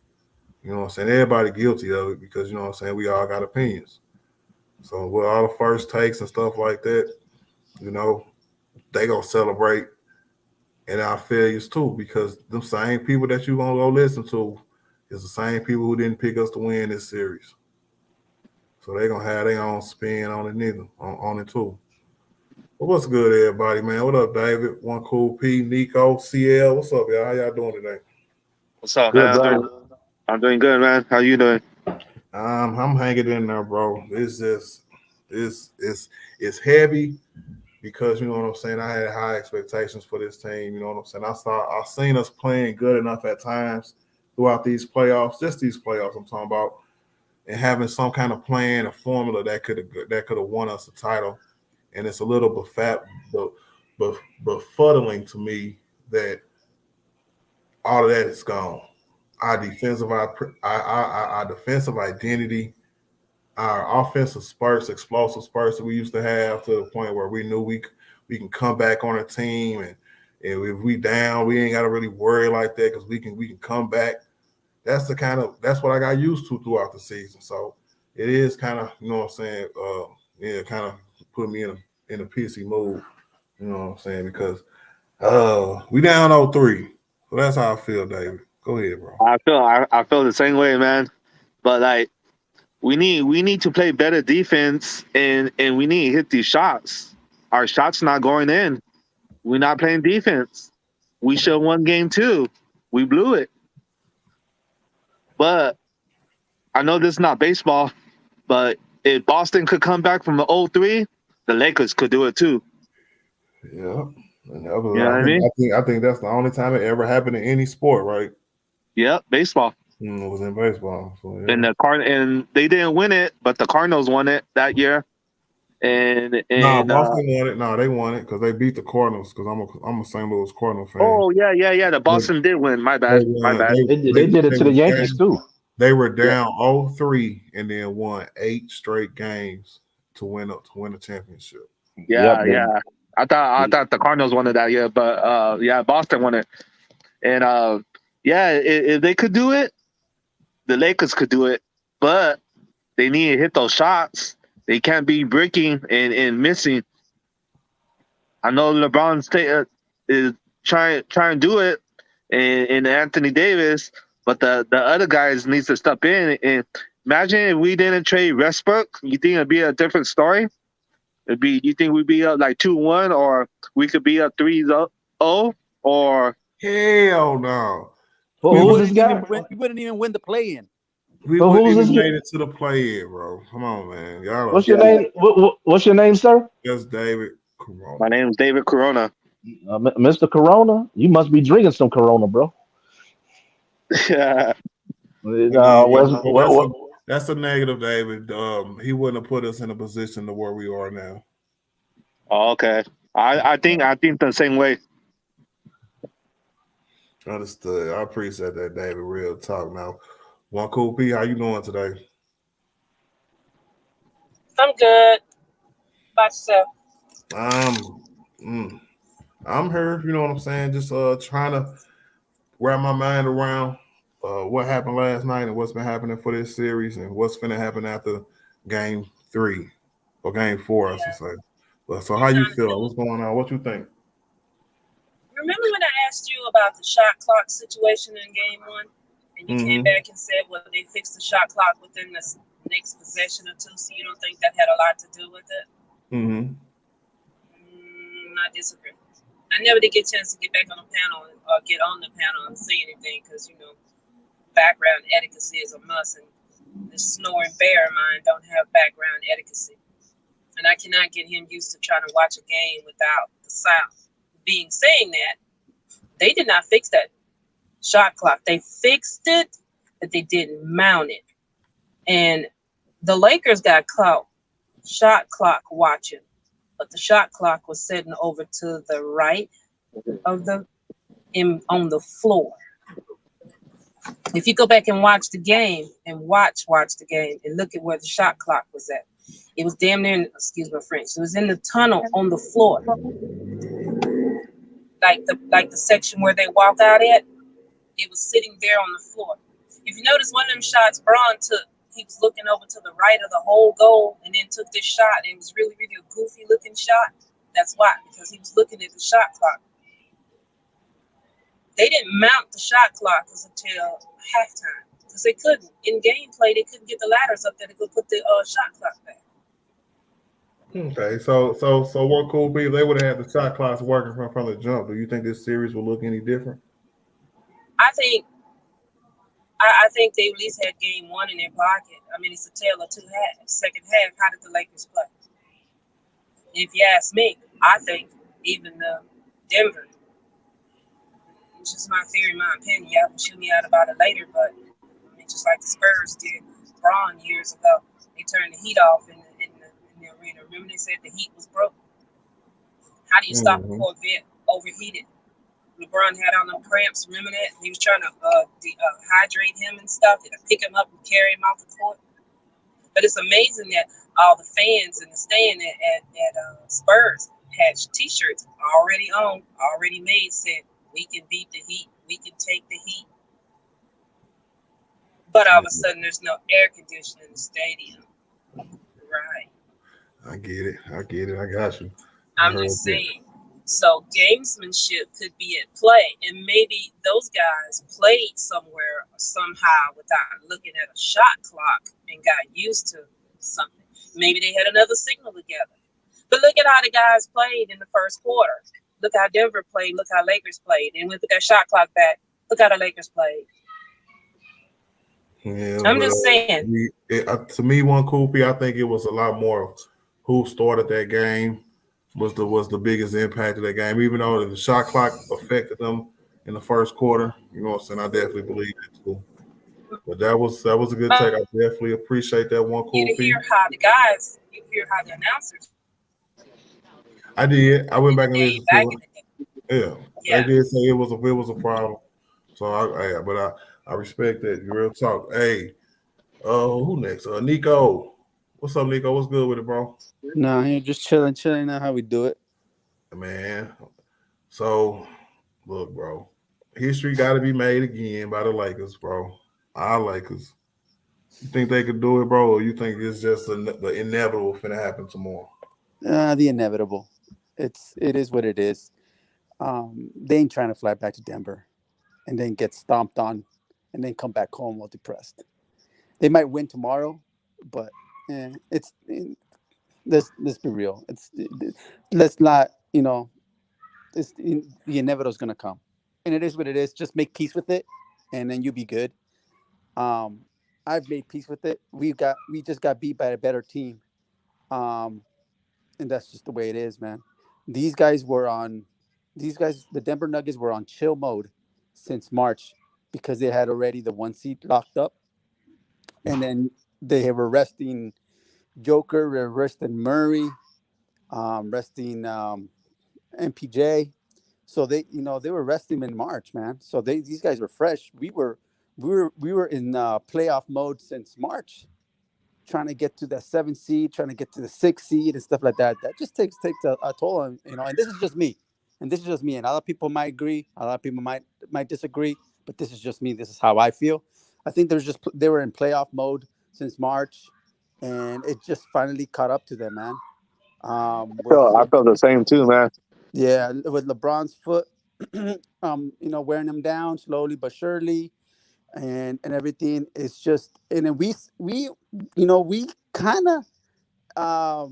You know what I'm saying? Everybody guilty of it because, you know what I'm saying, we all got opinions. So with all the first takes and stuff like that, you know, they going to celebrate and our failures too because them same people that you going to go listen to is the same people who didn't pick us to win this series. So they going to have their own spin on it on it too. But what's good, everybody, man? What up, David? One Cool P, Nico, CL. What's up, y'all? How y'all doing today? What's up, Good, man? I'm doing good, man. How you doing? I'm hanging in there, bro. It's just it's heavy because you know what I'm saying. I had high expectations for this team. You know what I'm saying. I seen us playing good enough at times throughout these playoffs, just these playoffs I'm talking about, and having some kind of plan, a formula that could have won us a title. And it's a little befuddling to me that all of that is gone. Our defensive identity, our offensive spurts, explosive spurts that we used to have to the point where we knew we can come back on a team and if we down, we ain't got to really worry like that because we can come back. That's what I got used to throughout the season. So it is kind of, you know what I'm saying, kind of put me in a pissy mood, you know what I'm saying, because we down 0-3. So that's how I feel, David. Go ahead, bro. I feel the same way, man. But like we need to play better defense and we need to hit these shots. Our shots not going in. We're not playing defense. We should have won game 2. We blew it. But I know this is not baseball, but if Boston could come back from the 0-3, the Lakers could do it too. Yeah. You know what I mean? I think that's the only time it ever happened in any sport, right? Yep, baseball. It was in baseball. So, yeah. And they didn't win it, but the Cardinals won it that year. And Boston won it. No, they won it because they beat the Cardinals. Because I'm a St. Louis Cardinal fan. Oh yeah. The Boston did win. My bad. They did it to the Yankees too. They were down 0-3 and then won 8 straight games to win a championship. Yeah. I thought the Cardinals won it that year, but Boston won it. And if they could do it, the Lakers could do it, but they need to hit those shots. They can't be breaking and missing. I know LeBron is trying to do it, and Anthony Davis, but the other guys needs to step in. And imagine if we didn't trade Westbrook, you think it'd be a different story? You think we'd be up like 2-1, or we could be up 3-0, or hell no. Well, who's this guy? We wouldn't even win the play-in. We wouldn't even made it to the play-in, bro. Come on, man. Y'all what's your name? What's your name, sir? That's David Corona. My name is David Corona. Mr. Corona, you must be drinking some Corona, bro. Yeah. That's a negative, David. He wouldn't have put us in a position to where we are now. Oh, okay. I think the same way. Understood. I appreciate that, David. Real talk. Now, One Cool P, how you doing today? I'm good. About yourself? I'm here. You know what I'm saying? Just trying to wrap my mind around what happened last night and what's been happening for this series and what's going to happen after game 3 or game 4, I should say. But so, how you feel? What's going on? What you think? Remember when I asked you about the shot clock situation in game 1? And you came back and said, well, they fixed the shot clock within next possession or two, so you don't think that had a lot to do with it? Mm-hmm. I disagree. I never did get a chance to get back on the panel or get on the panel and say anything because, background etiquette is a must, and the snoring bear of mine don't have background etiquette. And I cannot get him used to trying to watch a game without the sound. Saying that, they did not fix that shot clock. They fixed it, but they didn't mount it. And the Lakers got caught shot clock watching, but the shot clock was sitting over to the right of on the floor. If you go back and watch the game and watch the game and look at where the shot clock was at, it was damn near, excuse my French, it was in the tunnel on the floor. Like the section where they walk out at, it was sitting there on the floor. If you notice one of them shots Braun took, he was looking over to the right of the whole goal and then took this shot, and it was really, really a goofy looking shot. That's why, because he was looking at the shot clock. They didn't mount the shot clock until halftime because they couldn't. In gameplay, they couldn't get the ladders up there to go put the shot clock back. Okay, so what cool be if they would have had the shot clocks working from the jump? Do you think this series will look any different? I think they at least had game one in their pocket. I mean, it's a tale of two halves. Second half, how did the Lakers play? If you ask me, I think even Denver, it's just my theory, my opinion. Y'all can shoot me out about it later, but I mean, just like the Spurs did Braun years ago, they turned the heat off in the arena. Remember they said the heat was broken. How do you stop a Corvette overheated? LeBron had on them cramps. Remember that? He was trying to hydrate him and stuff. They pick him up and carry him off the court. But it's amazing that all the fans in the stand at Spurs had T-shirts already made, said, "We can beat the Heat. We can take the Heat." But all of a sudden, there's no air conditioning in the stadium. Right. I get it. I got you. I'm just saying. So gamesmanship could be at play, and maybe those guys played somewhere or somehow without looking at a shot clock and got used to something. Maybe they had another signal together. But look at how the guys played in the first quarter. Look how Denver played. Look how Lakers played. And with that shot clock back, look how the Lakers played. Yeah, I'm just saying. To me, one Koopy, I think it was a lot more who started that game was the biggest impact of that game. Even though the shot clock affected them in the first quarter, you know what I'm saying? I definitely believe it too. But that was a good take. I definitely appreciate that one Koopy. You hear how the announcers. I did. I went back and listened to it. Yeah, they did say it was a problem. So I respect that. Real talk. Hey, who next? Nico. What's up, Nico? What's good with it, bro? No, you're just chilling. Now how we do it, man. So, look, bro. History got to be made again by the Lakers, bro. Our Lakers. You think they could do it, bro, or you think it's just the inevitable finna happen tomorrow? The inevitable. It is what it is. They ain't trying to fly back to Denver and then get stomped on and then come back home all depressed. They might win tomorrow, but let's be real. Let's not, the inevitable is gonna come, and it is what it is. Just make peace with it, and then you'll be good. I've made peace with it. We just got beat by a better team, and that's just the way it is, man. The Denver Nuggets were on chill mode since March because they had already the 1 seed locked up, and then they were resting Joker, resting Murray, resting MPJ. So they were resting in March, man. So these guys were fresh. We were in playoff mode since March, trying to get to that 7th seed, trying to get to the 6th seed and stuff like that. That just takes a toll on, and this is just me. And a lot of people might agree, a lot of people might disagree, but this is just me. This is how I feel. I think they were in playoff mode since March, and it just finally caught up to them, man. I felt the same too, man. Yeah, with LeBron's foot, wearing him down slowly but surely. and everything. It's just, and then we we kind of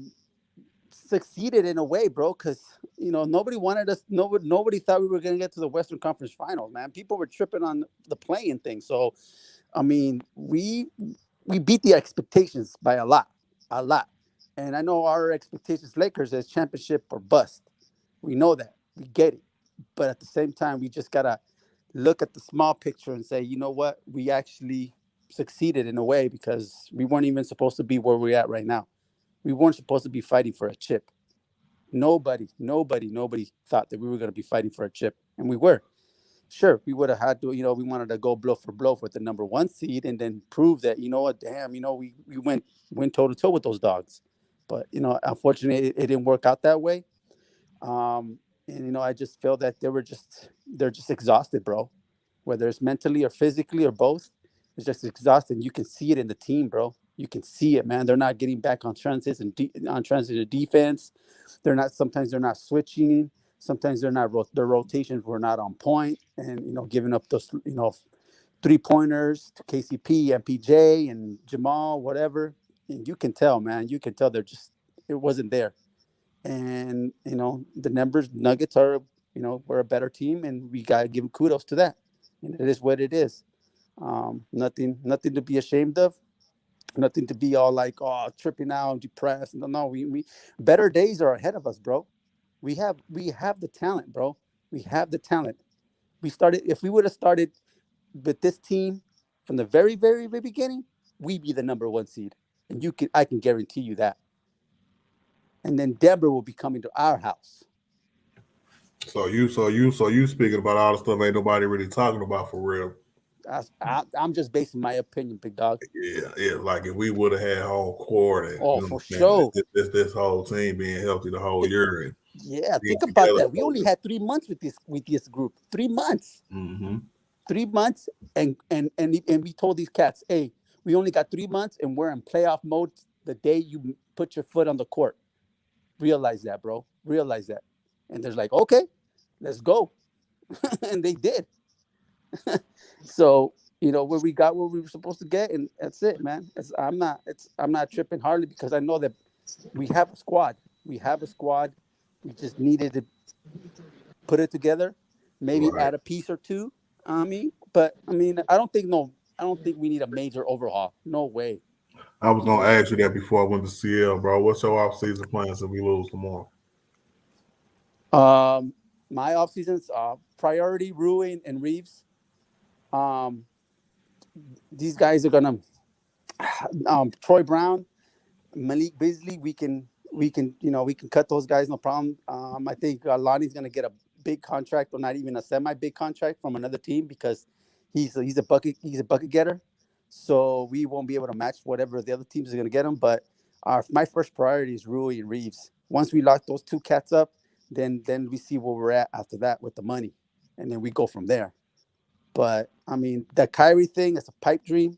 succeeded in a way, bro, because nobody wanted us. Nobody thought we were gonna get to the Western Conference Finals, man. People were tripping on the playing thing. So, I mean, we beat the expectations by a lot, a lot. And I know our expectations, Lakers, is championship or bust. We know that. We get it. But at the same time, we just gotta look at the small picture and say, you know what, we actually succeeded in a way because we weren't even supposed to be where we're at right now. We weren't supposed to be fighting for a chip. Nobody thought that we were going to be fighting for a chip, and we were. Sure, we would have had to, we wanted to go blow for blow with the number 1 seed and then prove that, damn, we went toe to toe with those dogs. But, unfortunately, it didn't work out that way. And, I just feel that they're just exhausted, bro. Whether it's mentally or physically or both, it's just exhausted. You can see it in the team, bro. You can see it, man. They're not getting back on transit on transitive defense. Sometimes they're not switching. Sometimes they're not. Their rotations were not on point, and giving up those 3-pointers to KCP, MPJ, and Jamal, whatever. And you can tell, man. You can tell it wasn't there. And the Nuggets are we're a better team, and we gotta give them kudos to that. And it is what it is. Nothing to be ashamed of. Nothing to be all like, tripping out, depressed. No, we better days are ahead of us, bro. We have the talent, bro. We have the talent. If we would have started with this team from the very, very, very beginning, we'd be the number 1 seed. And I can guarantee you that. And then Denver will be coming to our house. So you speaking about all the stuff ain't nobody really talking about for real. I'm just basing my opinion, big dog. Yeah. Like if we would have had home court and for sure, this whole team being healthy the whole year. And think about that. We only had 3 months with this group. 3 months. Mm-hmm. 3 months, and we told these cats, hey, we only got 3 months, and we're in playoff mode the day you put your foot on the court. Realize that, bro. Realize that. And they're like, okay, let's go. And they did. So, where we got what we were supposed to get, and that's it, man. I'm not tripping hardly because I know that we have a squad. We have a squad. We just needed to put it together, maybe add a piece or two. I don't think we need a major overhaul. No way. I was gonna ask you that before I went to CL, bro. What's your off-season plans if we lose tomorrow? My off-season's priority, Rui and Reeves. These guys are gonna Troy Brown, Malik Beasley. We can cut those guys, no problem. I think Lonnie's gonna get a big contract, or not even a semi-big contract from another team because he's a bucket getter. So we won't be able to match whatever the other teams are gonna get him. But my first priority is Rui and Reeves. Once we lock those 2 cats up, then we see where we're at after that with the money, and then we go from there. But the Kyrie thing is a pipe dream.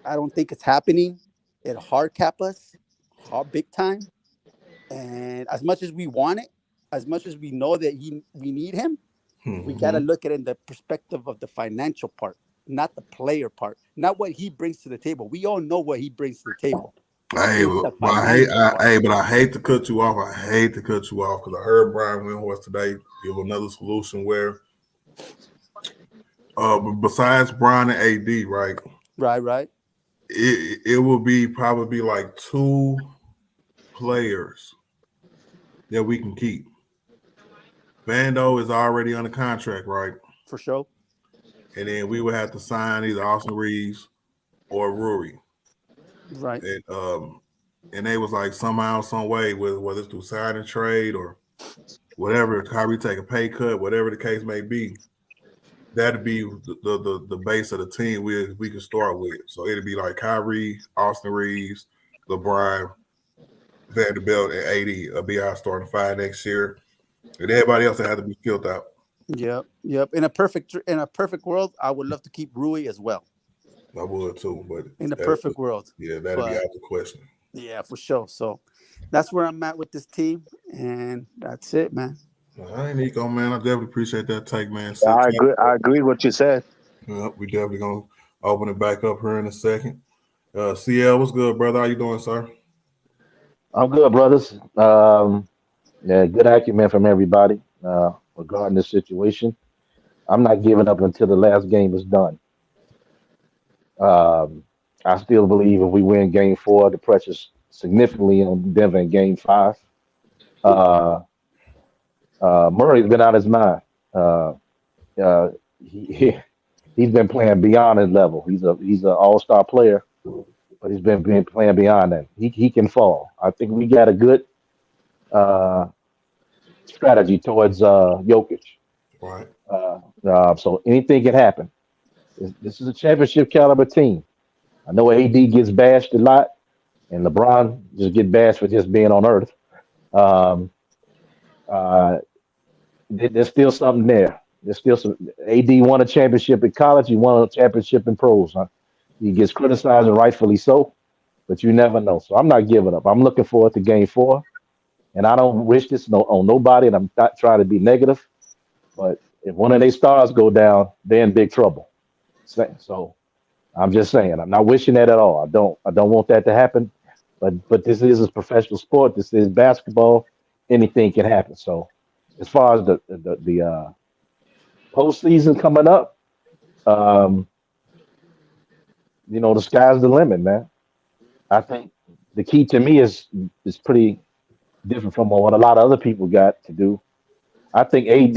I don't think it's happening. It hard cap us, big time. And as much as we want it, as much as we know that we need him, we got to look at it in the perspective of the financial part, not the player part, not what he brings to the table. We all know what he brings to the table. But I hate to cut you off. I hate to cut you off because I heard Brian Windhorst today give another solution where, besides Brian and AD, right? Right. It will be probably like 2 players that we can keep. Vando is already under contract, right? For sure. And then we would have to sign either Austin Reeves or Rui. Right. And they was like somehow, some way, whether it's through sign and trade or whatever, Kyrie take a pay cut, whatever the case may be, that'd be the base of the team we can start with. So it'd be like Kyrie, Austin Reeves, LeBron, Vanderbilt, and AD will be our starting 5 next year. And everybody else will have to be skilled out. Yep. In a perfect world, I would love to keep Rui as well. I would too, but in a perfect world. Yeah, that'd be out the question. Yeah, for sure. So that's where I'm at with this team, and that's it, man. All right, Nico, man. I definitely appreciate that take, man. I agree with what you said. Yep, we definitely gonna open it back up here in a second. CL, what's good, brother? How you doing, sir? I'm good, brothers. Yeah, good acumen from everybody regarding this situation. I'm not giving up until the last game is done. Um, I still believe if we win Game 4, the pressure's significantly on Denver in Game 5. Uh, Murray's been out of his mind. Uh, uh, he he's been playing beyond his level. He's an all-star player, but he's been playing beyond that. He can fall. I think we got a good uh, strategy towards Jokic. Right. So anything can happen. This is a championship caliber team. I know AD gets bashed a lot, and LeBron just get bashed for just being on Earth. Um, uh, there's still something there. There's still some. AD won a championship in college. He won a championship in pros. Huh? He gets criticized, and rightfully so, but you never know. So I'm not giving up. I'm looking forward to Game 4, and I don't wish this on nobody, and I'm not trying to be negative, but if one of their stars go down, they're in big trouble. So I'm just saying, I'm not wishing that at all. I don't want that to happen. But this is a professional sport. This is basketball. Anything can happen. So as far as the postseason coming up, um, the sky's the limit, man. I think the key to me is pretty different from what a lot of other people got to do. I think AD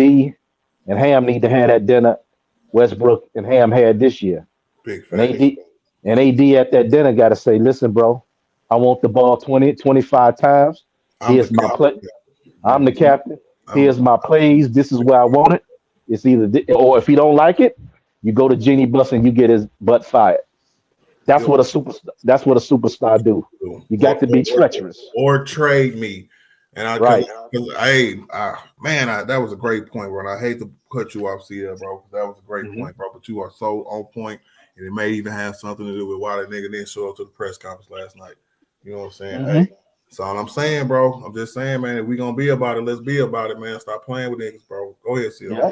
and Ham need to have that dinner Westbrook and Ham had this year. Big And fact. AD at that dinner got to say, listen, bro, I want the ball 20, 25 times. Here's my play. I'm the captain. Here's my plays. This is where I want it. It's either or if he don't like it, you go to Genie Bus and you get his butt fired. That's what a superstar do. You got to be treacherous. Or trade me. And Right. Man, that was a great point, bro. And I hate to cut you off, CL, bro, because that was a great point, bro. But you are so on point, and it may even have something to do with why that nigga didn't show up to the press conference last night. You know what I'm saying? Hey, that's all I'm saying, bro. I'm just saying, man, if we gonna be about it, let's be about it, man. Stop playing with niggas, bro. Go ahead, CL. Yeah.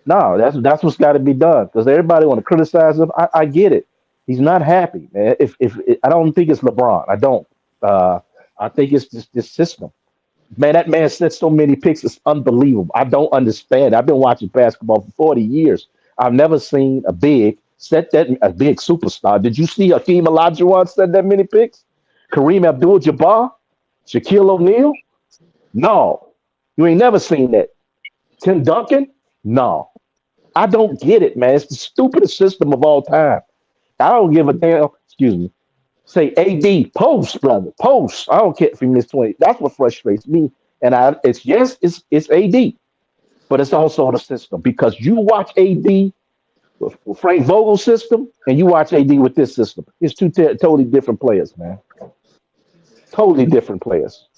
No, that's what's got to be done because everybody want to criticize him. I get it. He's not happy, man. If I don't think it's LeBron. I don't. I think it's just this system. Man, that man set so many picks. It's unbelievable. I don't understand. I've been watching basketball for 40 years. I've never seen a big superstar. Did you see Hakeem Olajuwon set that many picks? Kareem Abdul-Jabbar? Shaquille O'Neal? No. You ain't never seen that. Tim Duncan? No. I don't get it, man. It's the stupidest system of all time. I don't give a damn. Excuse me. Say AD post, brother. Post. I don't care if he missed 20. That's what frustrates me. And it's AD, but it's also the system because you watch AD with Frank Vogel's system and you watch AD with this system. It's two totally different players, man. Totally different players.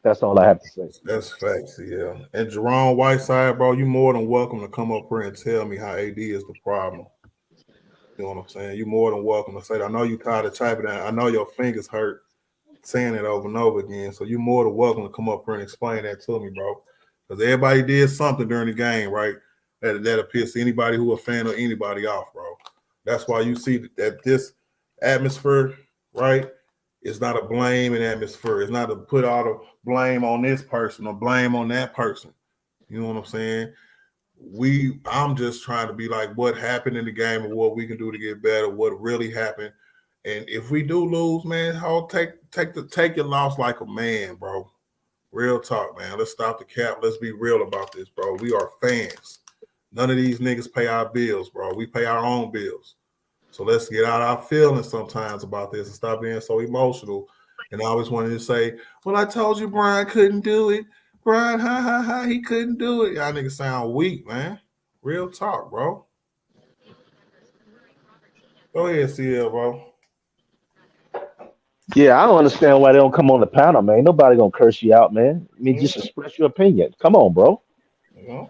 That's all I have to say. That's facts, yeah. And Jerome Whiteside, bro, you more than welcome to come up here and tell me how AD is the problem. You know what I'm saying? You're more than welcome to say that. I know you tired of typing that. I know your fingers hurt saying it over and over again. So you're more than welcome to come up here and explain that to me, bro. Because everybody did something during the game, right? That'll piss anybody who a fan of anybody off, bro. That's why you see that this atmosphere, right, is not a blaming atmosphere. It's not to put all the blame on this person or blame on that person. You know what I'm saying? I'm just trying to be like what happened in the game and what we can do to get better, what really happened. And if we do lose, man, take your loss like a man, bro. Real talk, man. Let's stop the cap. Let's be real about this, bro. We are fans. None of these niggas pay our bills, bro. We pay our own bills. So let's get out our feelings sometimes about this and stop being so emotional. And I always wanted to say, well, I told you Brian couldn't do it. Brian, he couldn't do it. Y'all niggas sound weak, man. Real talk, bro. Go ahead, CL, bro. Yeah, I don't understand why they don't come on the panel, man. Ain't nobody gonna curse you out, man. I mean, just express your opinion. Come on, bro. Yeah.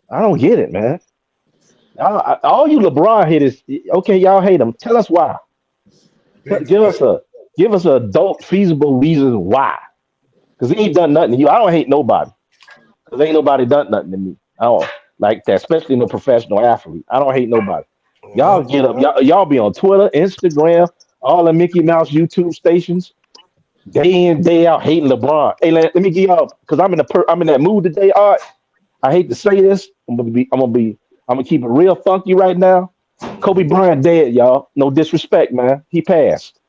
I don't get it, man. All you LeBron haters, okay, y'all hate him. Tell us why. Give us an adult, feasible reason why. Because he ain't done nothing to you. I don't hate nobody. Because ain't nobody done nothing to me. like that, especially in a professional athlete. I don't hate nobody. Y'all Uh-huh. get up, y'all be on Twitter, Instagram, all the Mickey Mouse YouTube stations, day in, day out, hating LeBron. Hey, let me give y'all because I'm in that mood today. All right, I hate to say this. I'm gonna keep it real funky right now. Kobe Bryant dead, y'all. No disrespect, man. He passed.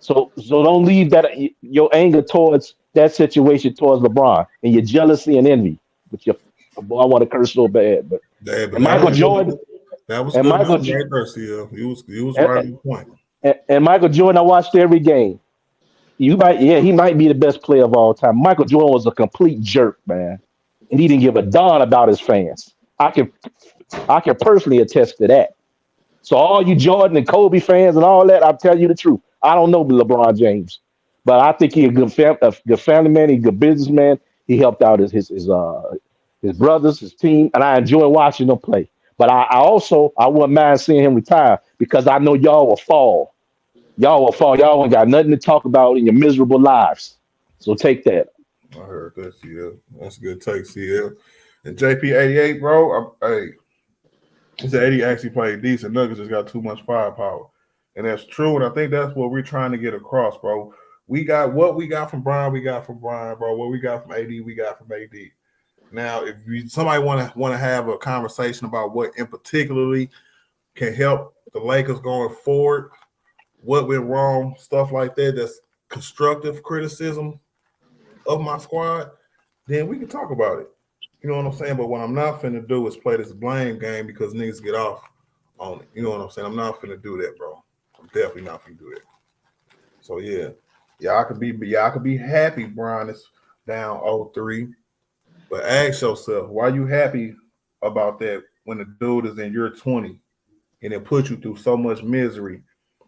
So don't leave that your anger towards that situation towards LeBron and your jealousy and envy. But your boy, I want to curse so bad. But Yeah, but and Michael that was Jordan good. That was and good Michael enough Jo- right there, CL. He was and, right on the point. and Michael Jordan, I watched every game. He might be the best player of all time. Michael Jordan was a complete jerk, man, and he didn't give a darn about his fans. I can personally attest to that. So all you Jordan and Kobe fans and all that, I'll tell you the truth. I don't know LeBron James, but I think he's a good family man. He's a good businessman. He helped out his brothers, his team, and I enjoy watching them play. But I wouldn't mind seeing him retire because I know y'all will fall. Y'all will fall. Y'all ain't got nothing to talk about in your miserable lives. So take that. I heard that, CL. That's a good take, CL. And JP88, bro. Hey, he said 80 actually played decent. Nuggets just got too much firepower. And that's true. And I think that's what we're trying to get across, bro. We got what we got from Brian, bro. What we got from AD, we got from AD. Now, if somebody want to have a conversation about what in particularly can help the Lakers going forward, what went wrong, stuff like that, that's constructive criticism of my squad, then we can talk about it. You know what I'm saying? But what I'm not finna do is play this blame game because niggas get off on it. You know what I'm saying? I'm not finna do that, bro. I'm definitely not finna do that. So yeah. Y'all could be happy Brian is down 0-3. But ask yourself, why you happy about that when the dude is in your 20 and it puts you through so much misery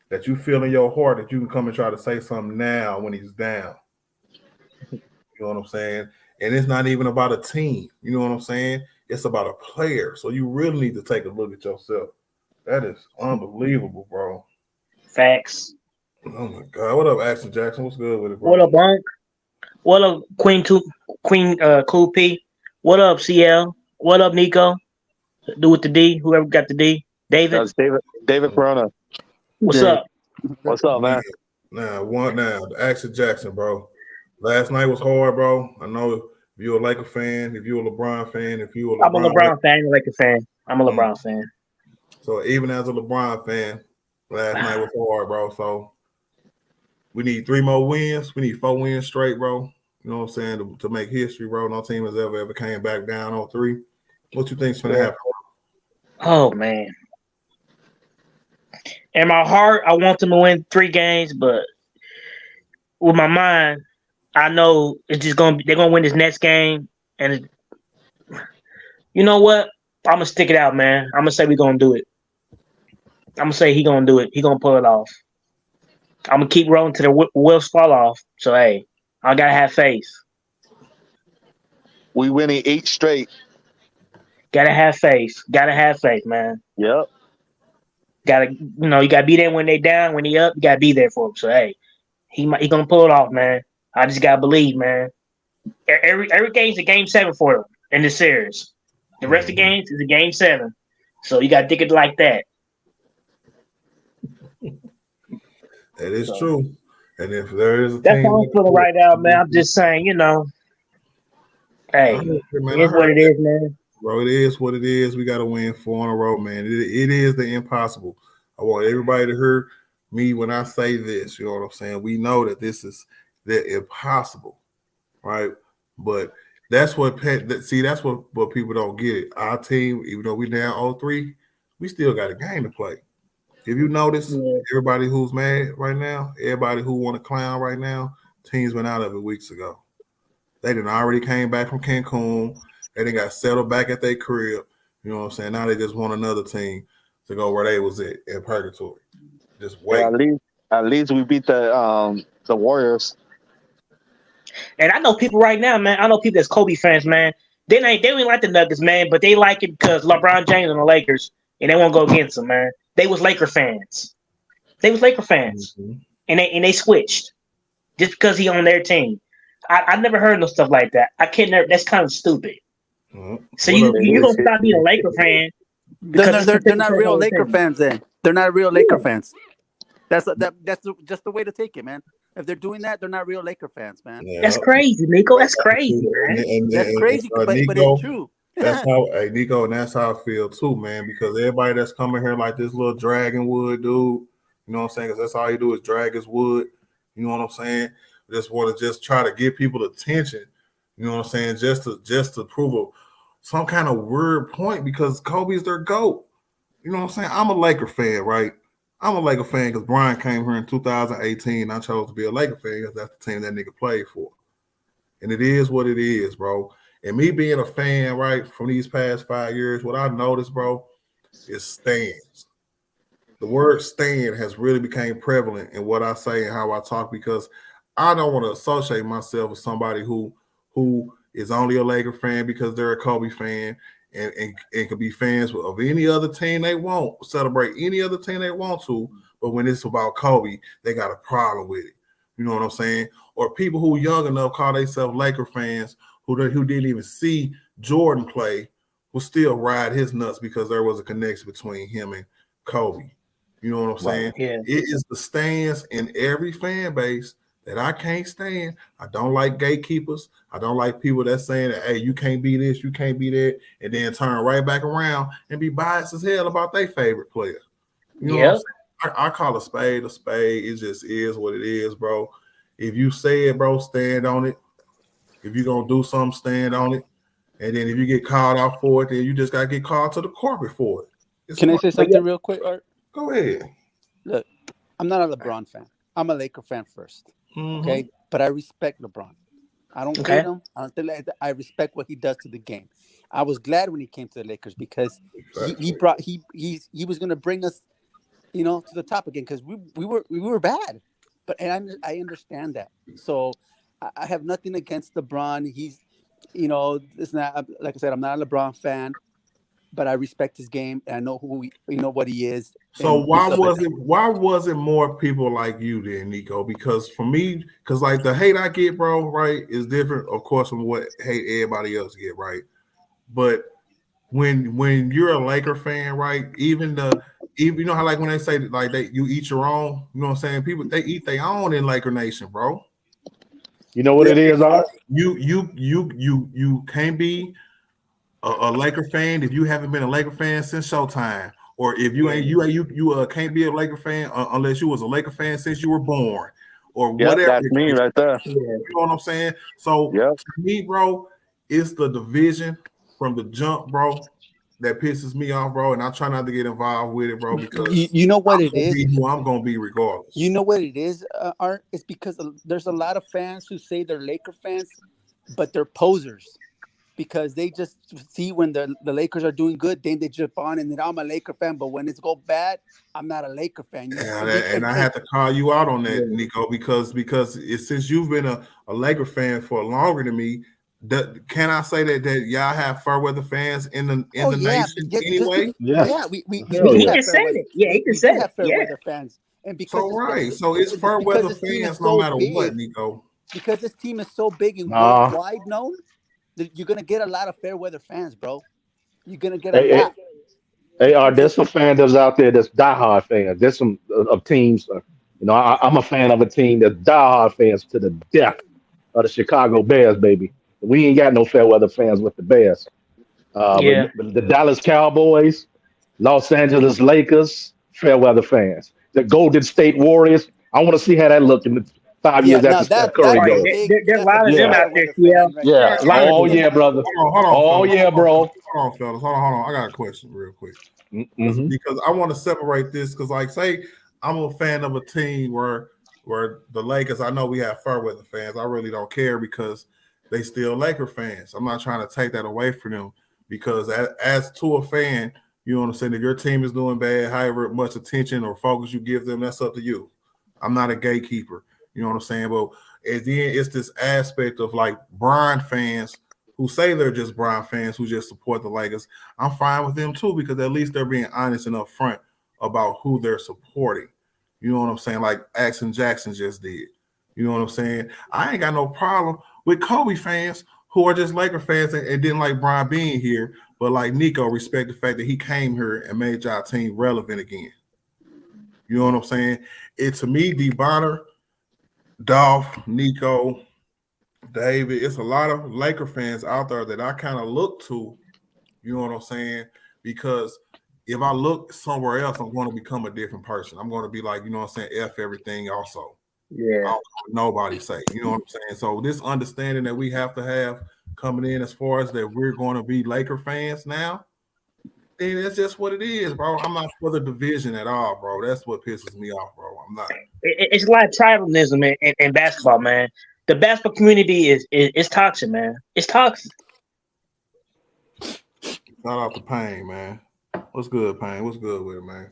that you feel in your heart that you can come and try to say something now when he's down? You know what I'm saying? And it's not even about a team. You know what I'm saying? It's about a player. So you really need to take a look at yourself. That is unbelievable, bro. Facts. Oh my God. What up, Action Jackson? What's good with it, bro? What up, Bonk? What up, Queen Cool P? What up, CL? What up, Nico? Do with the D, whoever got the D. David? That's David Corona. What's Yeah. up? What's up, man? Now, the Action Jackson, bro. Last night was hard, bro. I know if you're a Laker fan, if you're a LeBron fan, if you're a I'm a LeBron fan, like a fan. I'm a LeBron fan. So even as a LeBron fan, last night was hard, bro. So we need 3 more wins. We need 4 wins straight, bro. You know what I'm saying? To make history, bro. No team has ever came back down on 3. What you think's gonna happen? Oh man. In my heart, I want them to win 3 games, but with my mind, I know it's just they're gonna win this next game. And you know what? I'm gonna stick it out, man. I'm gonna say we're gonna do it. I'm gonna say he gonna do it. He gonna pull it off. I'm gonna keep rolling till the wheels fall off. So hey, I gotta have faith. We winning 8 straight. Gotta have faith. Gotta have faith, man. Yep. You gotta be there when they down, when he up. You gotta be there for him. So hey, he gonna pull it off, man. I just gotta believe, man. Every game's a game 7 for him in the series. The rest of the games is a game 7. So you gotta think it like that. That is true. And if there is a That's team, how I'm feeling right now, man. I'm just saying, hey, it is what it is, man. Bro, it is what it is. We got to win 4 in a row, man. It is the impossible. I want everybody to hear me when I say this. You know what I'm saying? We know that this is the impossible, right? But that's what that's what people don't get it. Our team, even though we down 0-3, we still got a game to play. If you notice, everybody who's mad right now, everybody who want to clown right now, teams went out of it weeks ago. They done already came back from Cancun. They done got settled back at their crib. You know what I'm saying? Now they just want another team to go where they was at in purgatory. Just wait. Yeah, at least we beat the Warriors. And I know people right now, man. I know people that's Kobe fans, man. They don't like the Nuggets, man, but they like it because LeBron James and the Lakers, and they won't go against them, man. They was Laker fans. Mm-hmm. And they switched just because he on their team. I never heard no stuff like that. I can't never. That's kind of stupid. So you gonna stop being a Laker fan? They're not real Laker fans. Then they're not real Laker fans. That's just the way to take it, man. If they're doing that, they're not real Laker fans, man. Yeah. That's crazy, Nico. That's crazy, man. That's crazy, but Nico, it's true. That's how, hey Nico, and that's how I feel too, man. Because everybody that's coming here like this little dragon wood dude, you know what I'm saying? Because that's all he do is drag his wood. You know what I'm saying? Just want to just try to get people attention. You know what I'm saying? Just to prove some kind of weird point because Kobe's their GOAT. You know what I'm saying? I'm a Laker fan, right? I'm a Laker fan because Brian came here in 2018. I chose to be a Laker fan because that's the team that nigga played for. And it is what it is, bro. And me being a fan, right, from these past 5 years, what I noticed, bro, is stands. The word stand has really become prevalent in what I say and how I talk because I don't want to associate myself with somebody who is only a Laker fan because they're a Kobe fan and can be fans of any other team they want, celebrate any other team they want to, but when it's about Kobe, they got a problem with it. You know what I'm saying? Or people who young enough call themselves Laker fans who didn't even see Jordan play will still ride his nuts because there was a connection between him and Kobe. You know what I'm saying? Yeah. It is the stands in every fan base that I can't stand. I don't like gatekeepers. I don't like people that saying that, hey, you can't be this, you can't be that, and then turn right back around and be biased as hell about their favorite player. You know what I'm saying? I call a spade a spade. It just is what it is, bro. If you say it, bro, stand on it. If you're going to do something, stand on it. And then if you get called out for it, then you just got to get called to the carpet for it. Can I say something real quick, Art? Go ahead. Look, I'm not a LeBron fan. I'm a Laker fan first. Okay, but I respect LeBron. I don't hate him. I respect what he does to the game. I was glad when he came to the Lakers because he was going to bring us, to the top again because we were bad. But I understand that. So I have nothing against LeBron. He's, it's not like I said. I'm not a LeBron fan, but I respect his game and I know what he is. So why wasn't more people like you then, Nico? Because for me, like the hate I get, bro, right, is different, of course, from what hate everybody else get, right? But when you're a Laker fan, right, even you know how like when they say like you eat your own, you know what I'm saying? People they eat their own in Laker Nation, bro. You know what it is, Art? You can't be a Laker fan if you haven't been a Laker fan since Showtime. Or if you can't be a Laker fan unless you was a Laker fan since you were born, or whatever. That's me right there. You know what I'm saying? So to me, bro, it's the division from the jump, bro, that pisses me off, bro. And I try not to get involved with it, bro, because you know what it is. Who I'm gonna be regardless. You know what it is, Art? It's because there's a lot of fans who say they're Laker fans, but they're posers. Because they just see when the Lakers are doing good, then they jump on and then I'm a Laker fan. But when it's go bad, I'm not a Laker fan. And I have to call you out on that, Nico, because since you've been a Laker fan for longer than me, can I say that y'all have fair weather fans in the nation anyway? He can say it. Yeah, he can say it. Fair weather fans, and because so it's fair weather fans no matter what, Nico. Because this team is so big and worldwide known. You're gonna get a lot of fair weather fans, bro. You're gonna get a lot. There's some fandoms out there that's diehard fans. There's some of teams. I'm a fan of a team that's diehard fans to the death of the Chicago Bears, baby. We ain't got no fair weather fans with the Bears. But the Dallas Cowboys, Los Angeles Lakers, fair weather fans. The Golden State Warriors. I want to see how that looked in the 5 years after Steph Curry goes. There's a lot of them out there, Yeah. Oh, yeah, brother. Hold on, yeah, bro. Hold on, fellas. Hold on. I got a question real quick. Because I want to separate this because, like, say I'm a fan of a team where the Lakers, I know we have fair weather fans. I really don't care because they still Laker fans. I'm not trying to take that away from them because as to a fan, you know what I'm saying, if your team is doing bad, however much attention or focus you give them, that's up to you. I'm not a gatekeeper. You know what I'm saying? But and then it's this aspect of like Brian fans who say they're just Brian fans who just support the Lakers. I'm fine with them too because at least they're being honest and upfront about who they're supporting. You know what I'm saying? Like Action Jackson just did. You know what I'm saying? I ain't got no problem with Kobe fans who are just Laker fans and didn't like Brian being here, but like Nico, respect the fact that he came here and made y'all team relevant again. You know what I'm saying? It to me, D. Bonner, Dolph, Nico, David, it's a lot of Laker fans out there that I kind of look to, you know what I'm saying? Because if I look somewhere else, I'm going to become a different person. I'm going to be like, you know what I'm saying, F everything also. Yeah. I don't know what nobody say, you know what I'm saying? So this understanding that we have to have coming in as far as that we're going to be Laker fans now, and it's just what it is, bro. I'm not for the division at all, bro. That's what pisses me off, bro. I'm not. It's a lot of tribalism in basketball, man. The basketball community is toxic, man. It's toxic. Shout out to Payne, man. What's good, Payne? What's good with it, man?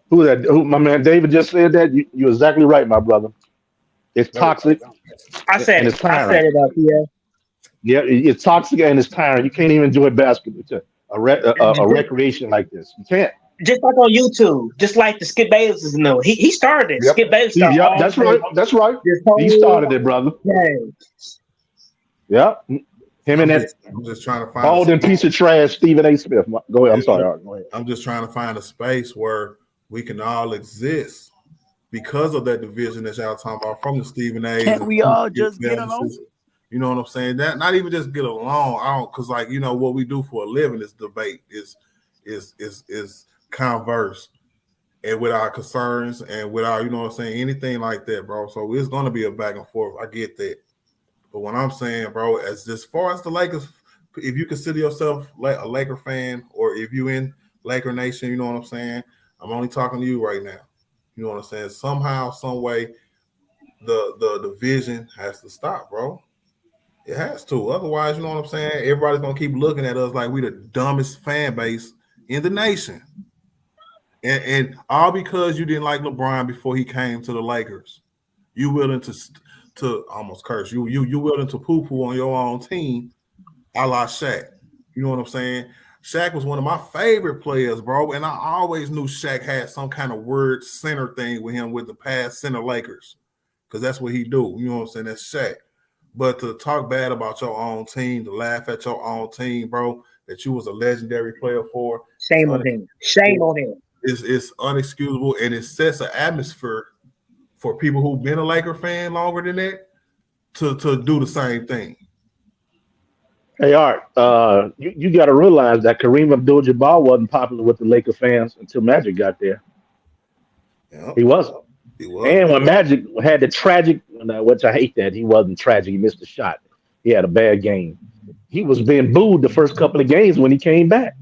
Who that? Who, my man David just said that. You're exactly right, my brother. It's toxic. I said and it's tiring. I set it up, yeah. Yeah, it's toxic and it's tiring. You can't even enjoy basketball, a recreation like this. You can't. Just like on YouTube, just like the Skip Bayless is new. He started it. Yep. Skip Bayless started Yep, that's right. That's right. He started it, brother. Yep. Him and that I'm just trying to find Alden piece of trash, Stephen A. Smith. Go ahead. I'm sorry. All right, go ahead. I'm just trying to find a space where we can all exist because of that division that y'all talking about from the Stephen A. Can't we all just get along? You know what I'm saying? That not even just get along. I don't, because like, you know, what we do for a living is debate, is converse, and with our concerns and with our, you know what I'm saying, anything like that, bro. So it's gonna be a back and forth. I get that. But what I'm saying, bro, as far as the Lakers, if you consider yourself a Laker fan, or if you in Laker Nation, you know what I'm saying, I'm only talking to you right now. You know what I'm saying? Somehow, some way, the division has to stop, bro. It has to. Otherwise, you know what I'm saying, everybody's gonna keep looking at us like we the dumbest fan base in the nation. And all because you didn't like LeBron before he came to the Lakers. You willing to almost curse. You willing to poo-poo on your own team, a la Shaq. You know what I'm saying? Shaq was one of my favorite players, bro. And I always knew Shaq had some kind of word center thing with him with the past center Lakers. Because that's what he do. You know what I'm saying? That's Shaq. But to talk bad about your own team, to laugh at your own team, bro, that you was a legendary player for. Shame on him. Shame on him. It's unexcusable, and it sets an atmosphere for people who've been a Laker fan longer than that to do the same thing. Hey, Art, you got to realize that Kareem Abdul-Jabbar wasn't popular with the Laker fans until Magic got there. Yep. He wasn't. And when Magic had the tragic, which I hate that he wasn't tragic, he missed a shot. He had a bad game. He was being booed the first couple of games when he came back.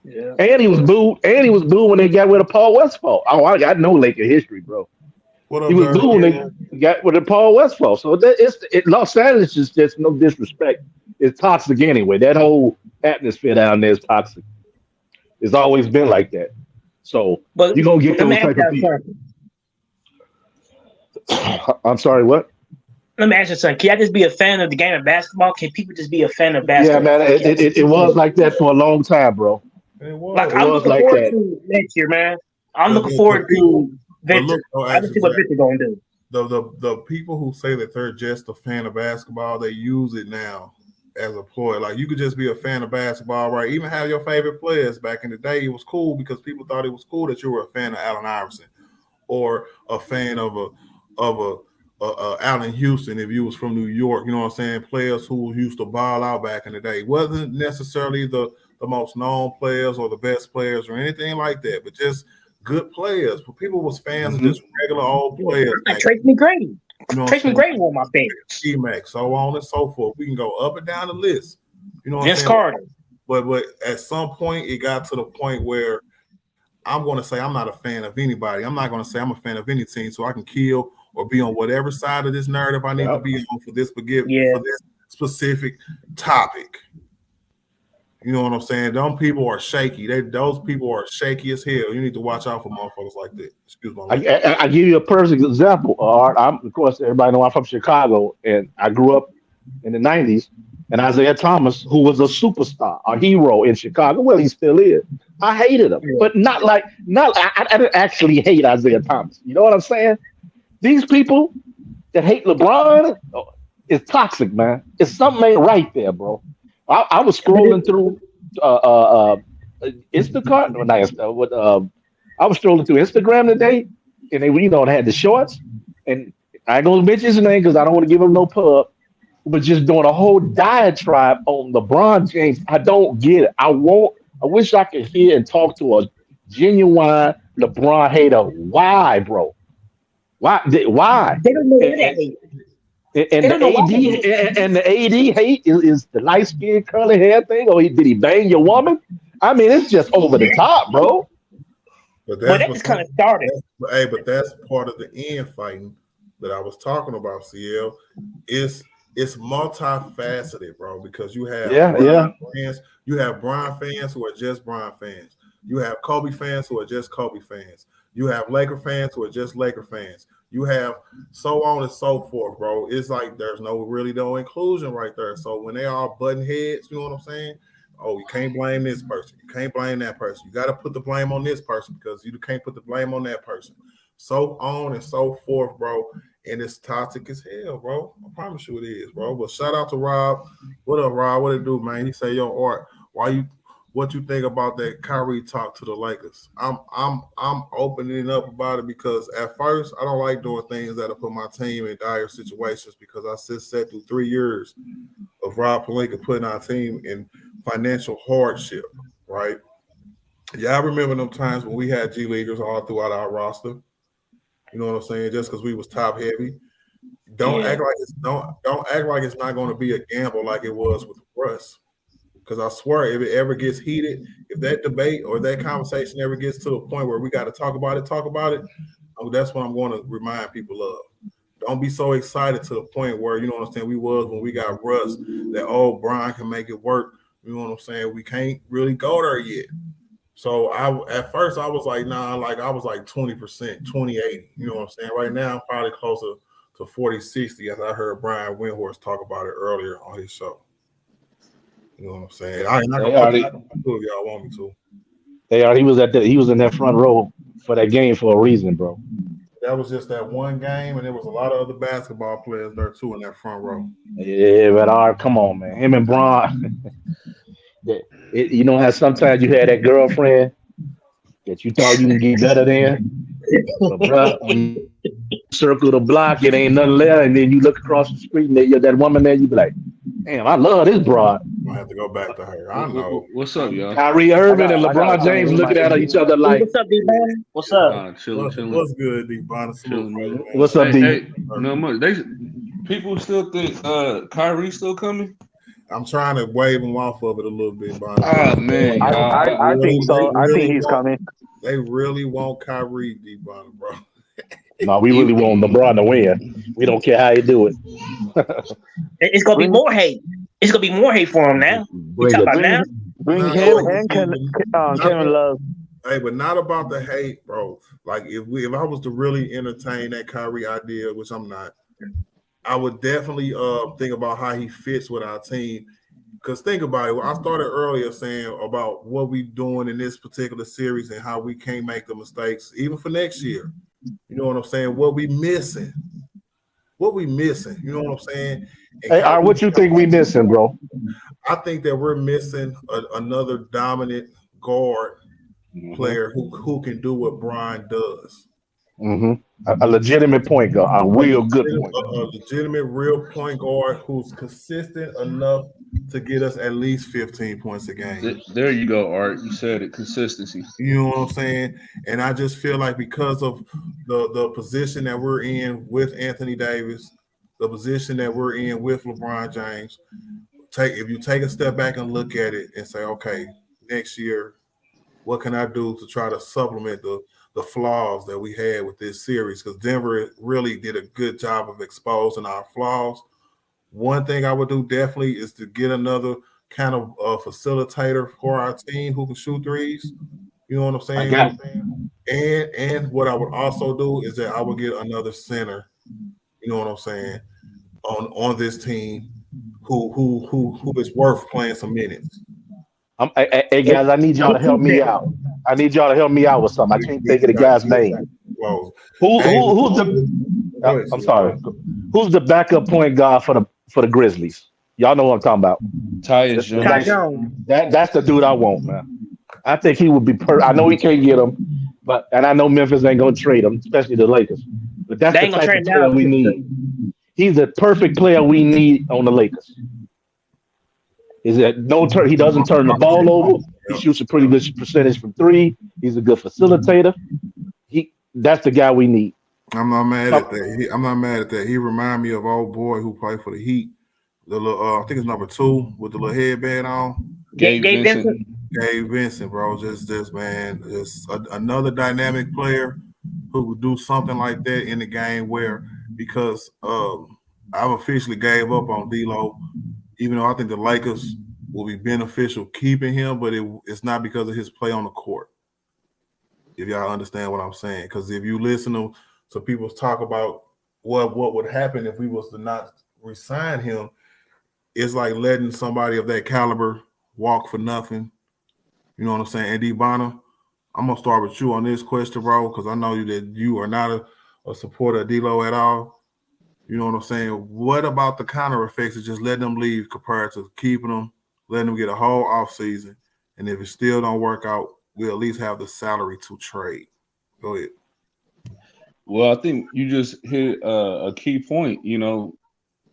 Yeah. And he was booed. And he was booed when they got rid of Paul Westphal. Oh, I got no Laker history, bro. He was booed when they got rid of Paul Westphal. So Los Angeles is just no disrespect. It's toxic anyway. That whole atmosphere down there is toxic. It's always been like that. So you're gonna get those type of people. I'm sorry, what? Let me ask you something. Can I just be a fan of the game of basketball? Can people just be a fan of basketball? Yeah, man. It was like that for a long time, bro. I'm looking forward to next year, man. I'm looking forward to Victor. I just see what Victor gonna do. The people who say that they're just a fan of basketball, they use it now as a ploy. Like, you could just be a fan of basketball, right? Even have your favorite players. Back in the day, it was cool because people thought it was cool that you were a fan of Allen Iverson or a fan of Allen Houston if you was from New York. You know what I'm saying? Players who used to ball out back in the day. Wasn't necessarily the most known players or the best players or anything like that, but just good players. But people was fans of just regular old players. Like Tracy McGrady. You know, Tracy McGrady was my favorite. T-Mac, so on and so forth. We can go up and down the list. You know what Vince I'm saying? Carter. But at some point, it got to the point where I'm going to say I'm not a fan of anybody. I'm not going to say I'm a fan of any team, so I can kill or be on whatever side of this narrative I need to be on for this specific topic. You know what I'm saying? Those people are shaky. Those people are shaky as hell. You need to watch out for motherfuckers like that. Excuse me. I give you a perfect example. Of course, everybody know I'm from Chicago, and I grew up in the 90s. And Isaiah Thomas, who was a superstar, a hero in Chicago, well, he still is. I hated him, but I didn't actually hate Isaiah Thomas. You know what I'm saying? These people that hate LeBron, It's toxic, man. It's something ain't right there, bro. I was scrolling through Instacart. No, not I was strolling through Instagram today, and they they had the shorts, and I ain't gonna mention his name because I don't want to give him no pub. But just doing a whole diatribe on LeBron James. I don't get it. I wish I could hear and talk to a genuine LeBron hater. Why, bro? Why? Why? They don't know where that hate. And the AD hate is the light skinned curly hair thing, or did he bang your woman? I mean, it's just over the top, bro. But Well, that just kind of started. But that's part of the infighting that I was talking about, CL. It's multifaceted, bro, because you have fans, you have Bron fans who are just Bron fans. You have Kobe fans who are just Kobe fans. You have Laker fans who are just Laker fans. You have so on and so forth, bro. It's like there's no inclusion right there. So when they all button heads, you know what I'm saying? Oh, you can't blame this person. You can't blame that person. You got to put the blame on this person because you can't put the blame on that person. So on and so forth, bro. And it's toxic as hell, bro. I promise you it is, bro. But shout out to Rob. What up, Rob? What it do, man? He say, yo, Art, what you think about that Kyrie talk to the Lakers? I'm opening up about it because at first I don't like doing things that'll put my team in dire situations because I just sat through 3 years of Rob Pelinka putting our team in financial hardship, right? Yeah, I remember them times when we had G Leaguers all throughout our roster. You know what I'm saying? Just because we was top heavy. Don't act like it's not going to be a gamble like it was with Russ. Because I swear, if it ever gets heated, if that debate or that conversation ever gets to the point where we got to talk about it, that's what I'm going to remind people of. Don't be so excited to the point where, you know what I'm saying, we was when we got Russ, that, oh, Brian can make it work. You know what I'm saying? We can't really go there yet. So at first I was like, nah, like I was like 20%, 20-80. You know what I'm saying? Right now I'm probably closer to 40-60 as I heard Brian Windhorst talk about it earlier on his show. You know what I'm saying? I ain't not gonna put it if y'all want me to. He was in that front row for that game for a reason, bro. That was just that one game, and there was a lot of other basketball players there too in that front row. Yeah, but come on, man. Him and Bron. You know how sometimes you had that girlfriend that you thought you can get better than, but bro, when you circle the block, it ain't nothing there, and then you look across the street and that woman there, you be like, damn, I love this broad. I have to go back to her. I know. What's up, y'all? Kyrie Irving and LeBron James looking at each other like, what's up, D-Man? What's up? Chilling. What's good, D-Bon? What's up, D? Hey, no much. People still think Kyrie's still coming. I'm trying to wave him off of it a little bit, Bon. Oh man, I think so. I think he's coming. They really want Kyrie, D-Bon, bro. No, we really want LeBron to win. We don't care how you do it. It's gonna be more hate. It's gonna be more hate for him now. We talk about now. Bring him and Kevin Love. Hey, but not about the hate, bro. Like if I was to really entertain that Kyrie idea, which I'm not, I would definitely think about how he fits with our team. Because think about it. I started earlier saying about what we doing in this particular series and how we can't make the mistakes, even for next year. You know what I'm saying? What we missing? You know what I'm saying? Hey, what you think we missing, bro? I think that we're missing another dominant guard player who can do what Brian does. Mm-hmm. A legitimate point guard, a real good point. A legitimate, real point guard who's consistent enough to get us at least 15 points a game. There you go, Art. You said it. Consistency. You know what I'm saying? And I just feel like because of the position that we're in with Anthony Davis, the position that we're in with LeBron James, if you take a step back and look at it and say, okay, next year, what can I do to try to supplement the flaws that we had with this series? Because Denver really did a good job of exposing our flaws. One thing I would do definitely is to get another kind of facilitator for our team who can shoot threes. You know what I'm saying? And what I would also do is that I would get another center. You know what I'm saying? On this team who is worth playing some minutes. Hey guys, I need y'all to help me out. I need y'all to help me out with something. I can't think of the guy's name. Who's the? I'm sorry. Who's the backup point guard for for the Grizzlies. Y'all know what I'm talking about. Tyus Jones. Ty Jones. That's the dude I want, man. I think he would be I know he can't get him, and I know Memphis ain't gonna trade him, especially the Lakers. But that's They the ain't gonna type of trade player now. we need. He's the perfect player we need on the Lakers. Is that he doesn't turn the ball over. He shoots a pretty good percentage from three. He's a good facilitator. That's the guy we need. I'm not mad at that. I'm not mad at that. He remind me of old boy who played for the Heat. The little, I think it's number 2 with the little headband on. Gabe Vincent. Gabe Vincent, bro. Just man, just another dynamic player who would do something like that in the game. Because I've officially gave up on D'Lo, even though I think the Lakers will be beneficial keeping him, but it's not because of his play on the court. If y'all understand what I'm saying, because if you listen to people talk about what would happen if we was to not re-sign him, it's like letting somebody of that caliber walk for nothing. You know what I'm saying? And D-Bonner, I'm gonna start with you on this question, bro, because I know that you are not a supporter of D'Lo at all. You know what I'm saying? What about the counter effects of just letting them leave compared to keeping them, letting them get a whole offseason, and if it still don't work out, we'll at least have the salary to trade? Go ahead. Well, I think you just hit a key point,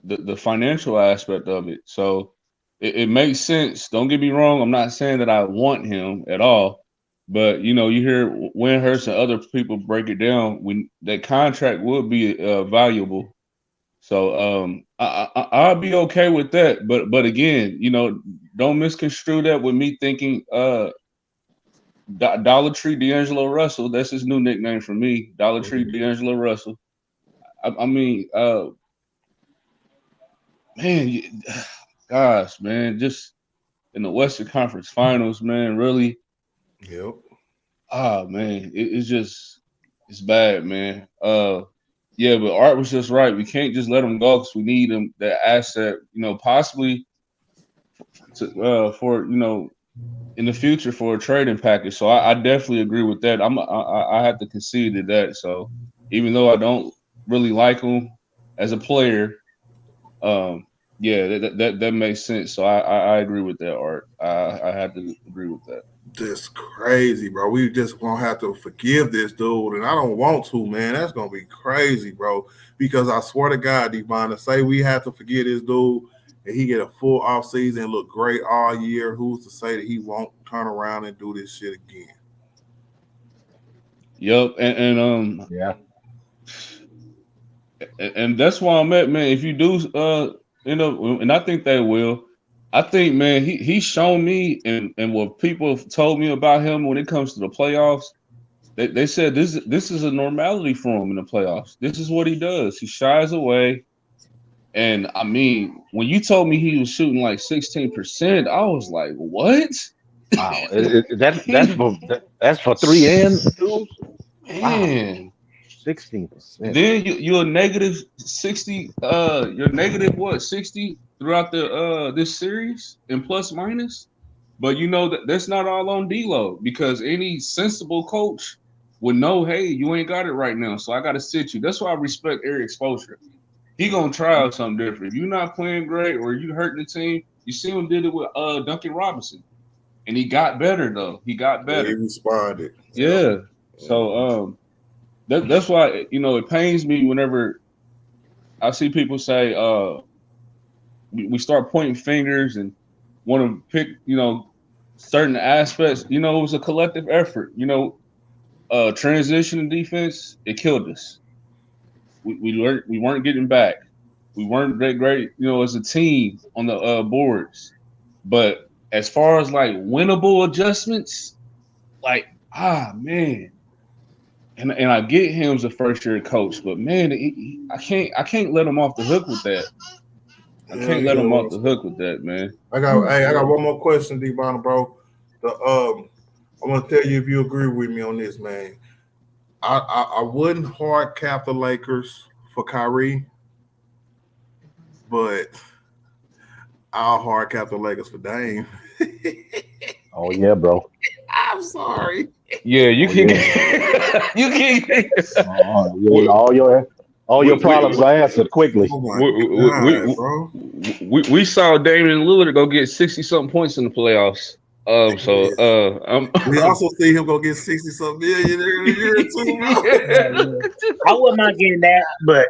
the financial aspect of it. So it makes sense. Don't get me wrong. I'm not saying that I want him at all, but, you hear Windhurst and other people break it down when that contract would be valuable. So I'll be okay with that. But again, don't misconstrue that with me thinking Dollar Tree D'Angelo Russell. That's his new nickname for me. Dollar Tree D'Angelo Russell. I mean, man, gosh, man, just in the Western Conference Finals, man, really. Yep. Man, it's bad, man. Yeah, but Art was just right. We can't just let him go because we need him, that asset, possibly for in the future for a trading package. So I definitely agree with that. I have to concede to that. So even though I don't really like him as a player, yeah, that makes sense. So I agree with that, Art. I had to agree with that. Just crazy, bro. We just gonna have to forgive this dude, and I don't want to, man. That's gonna be crazy, bro. Because I swear to God, Devon, say we have to forgive this dude and he get a full off season and look great all year. Who's to say that he won't turn around and do this shit again? Yep, and yeah, and that's why I'm at, man. If you do end up, and I think they will. I think, man, he's shown me and what people have told me about him when it comes to the playoffs. They said this is a normality for him in the playoffs. This is what he does. He shies away. And I mean, when you told me he was shooting like 16%, I was like, what? Wow, that's for 3 and 2. Man, 16%. Then you're negative 60. You're negative what 60 throughout the this series in plus minus. But that's not all on D'Lo, because any sensible coach would know, hey, you ain't got it right now, so I got to sit you. That's why I respect Eric Spoelstra. He gonna try out something different. If you're not playing great or you hurting the team, you see him did it with Duncan Robinson, and he got better though. He got better. He responded. Yeah. So that's why it pains me whenever I see people say we start pointing fingers and want to pick certain aspects. It was a collective effort. Transition and defense, it killed us. We weren't getting back. We weren't that great, as a team on the boards. But as far as like winnable adjustments, like man, and I get him as a first year coach, but man, I can't let him off the hook with that. I can't let him off the hook with that, man. I got one more question, D-Bonner, bro. I'm gonna tell you if you agree with me on this, man. I wouldn't hard cap the Lakers for Kyrie, but I'll hard cap the Lakers for Dame. Oh yeah, bro. I'm sorry. Yeah, you can. You can. All your All your problems are answered quickly. Oh my God, bro. We saw Damian Lillard go get 60-something points in the playoffs. We also see him go get 60-something million in a year too, bro. I wouldn't mind getting that, but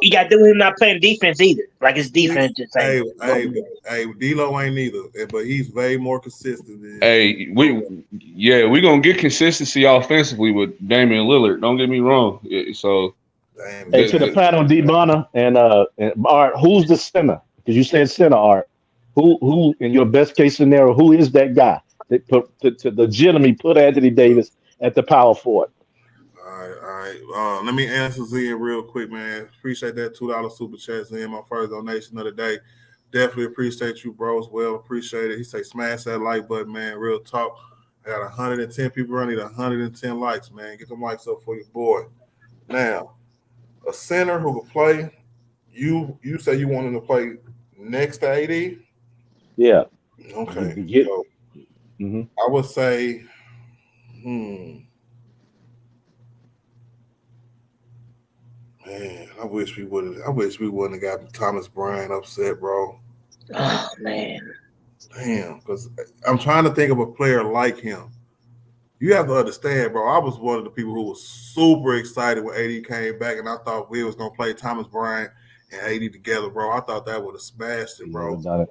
you got to do him not playing defense either. Like his defense just ain't. Hey, D-Lo ain't either, but he's way more consistent. We gonna get consistency offensively with Damian Lillard. Don't get me wrong. So, hey, to the panel, D. Bonner and Art, who's the center? Because you said center, Art. Who in your best case scenario, who is that guy that to legitimately put Anthony Davis at the power forward? All right. Let me answer Zen real quick, man. Appreciate that $2 super chat, Zen. My first donation of the day. Definitely appreciate you, bro, as well. Appreciate it. He say smash that like button, man. Real talk. I got 110 people. I need 110 likes, man. Get them likes up for your boy. Now, a center who can play. You say you want him to play next to AD? Yeah. Okay. So, I would say, man, I wish we wouldn't have got Thomas Bryant upset, bro. Oh man. Damn, because I'm trying to think of a player like him. You have to understand, bro. I was one of the people who was super excited when AD came back, and I thought we was gonna play Thomas Bryant and AD together, bro. I thought that would have smashed it, bro.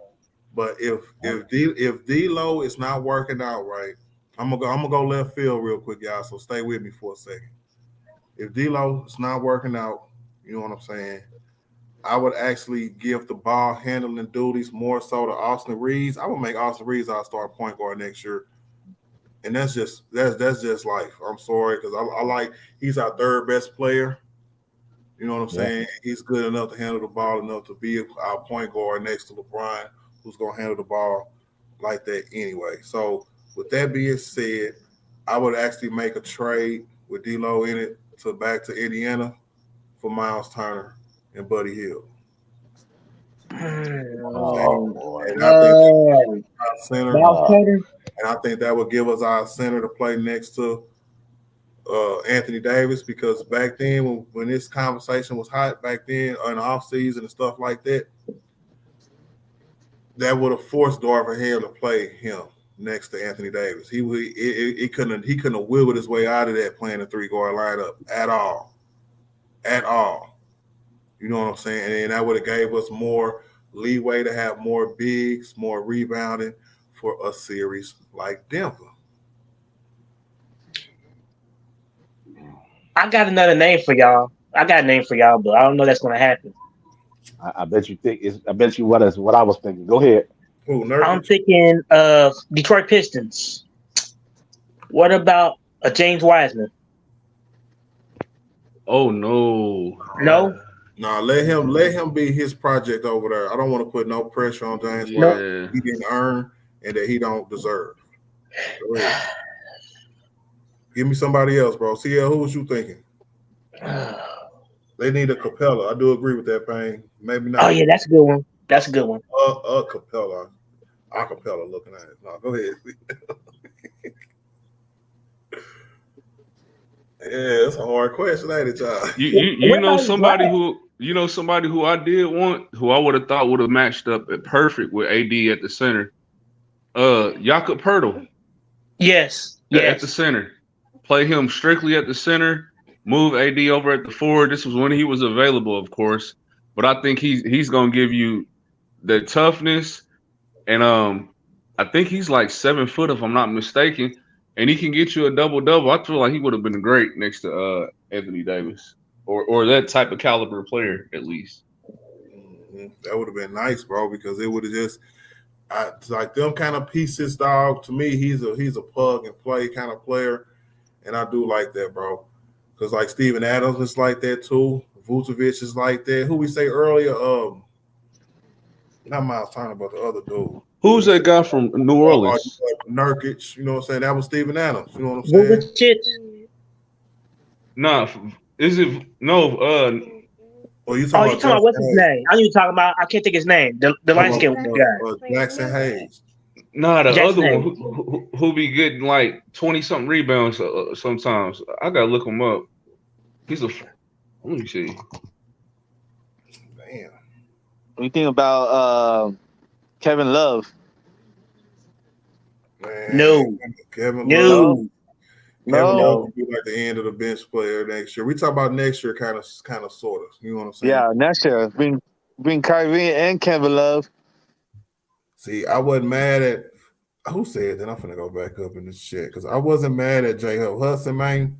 But if D-Lo is not working out right, I'm gonna go left field real quick, y'all. So stay with me for a second. If D-Lo is not working out, you know what I'm saying, I would actually give the ball handling duties more so to Austin Reeves. I would make Austin Reeves our starting point guard next year. And that's just life. I'm sorry, because I like he's our third best player. You know what I'm saying? He's good enough to handle the ball enough to be our point guard next to LeBron, who's gonna handle the ball like that anyway. So with that being said, I would actually make a trade with D-Lo in it to back to Indiana for Miles Turner and Buddy Hield. And I think that would give us our center to play next to Anthony Davis, because back then when this conversation was hot back then in the offseason and stuff like that, that would have forced Darvin Ham to play him next to Anthony Davis. He couldn't have wiggled his way out of that playing a 3-guard lineup at all. You know what I'm saying? And that would have gave us more leeway to have more bigs, more rebounding for a series like Denver. I got another name for y'all. but I don't know that's going to happen. I bet you think I bet you what I was thinking. Go ahead. I'm thinking of Detroit Pistons. What about a James Wiseman? Oh no. No? No, let him be his project over there. I don't want to put no pressure on James Wiseman. He didn't earn and that he don't deserve. Go ahead. Give me somebody else, bro. CL, who was you thinking? They need a Capella. I do agree with that, Payne. Maybe not. Oh, yeah, that's a good one. Capella. Acapella looking at it. No, go ahead. Yeah, it's a hard question, ain't it, y'all? You know somebody who I did want, who I would have thought would have matched up perfect with AD at the center. Jakob Poeltl. Yes. At the center. Play him strictly at the center. Move AD over at the forward. This was when he was available, of course. But I think he's gonna give you the toughness, and I think he's like 7 foot if I'm not mistaken, and he can get you a double-double. I feel like he would have been great next to Anthony Davis or that type of caliber player at least. That would have been nice, bro, because it would have just like them kind of pieces, dog. To me, he's a plug and play kind of player, and I do like that, bro. Because like Steven Adams is like that too. Vucevic is like that. Who we say earlier? Not Miles Turner, but the other dude. Who's that guy from New Orleans? Nurkic. You know what I'm saying? That was Steven Adams. You know what I'm saying? Nah, is it no? Oh, you talking about what's his name? I can't think his name. The light skinned guy. Jackson Hayes. Nah, the other one who be getting like 20-something rebounds sometimes. I gotta look him up. Let me see. Damn. What do you think about Kevin Love? Man, No, Kevin Love. no, Kevin Love No. will be like the end of the bench player next year. We talk about next year, kind of, sort of. You know what I'm saying? Yeah, next year. Bring Kyrie and Kevin Love. See, I wasn't mad at who said that. I'm finna go back up in this shit because I wasn't mad at J Huff Hudson, man.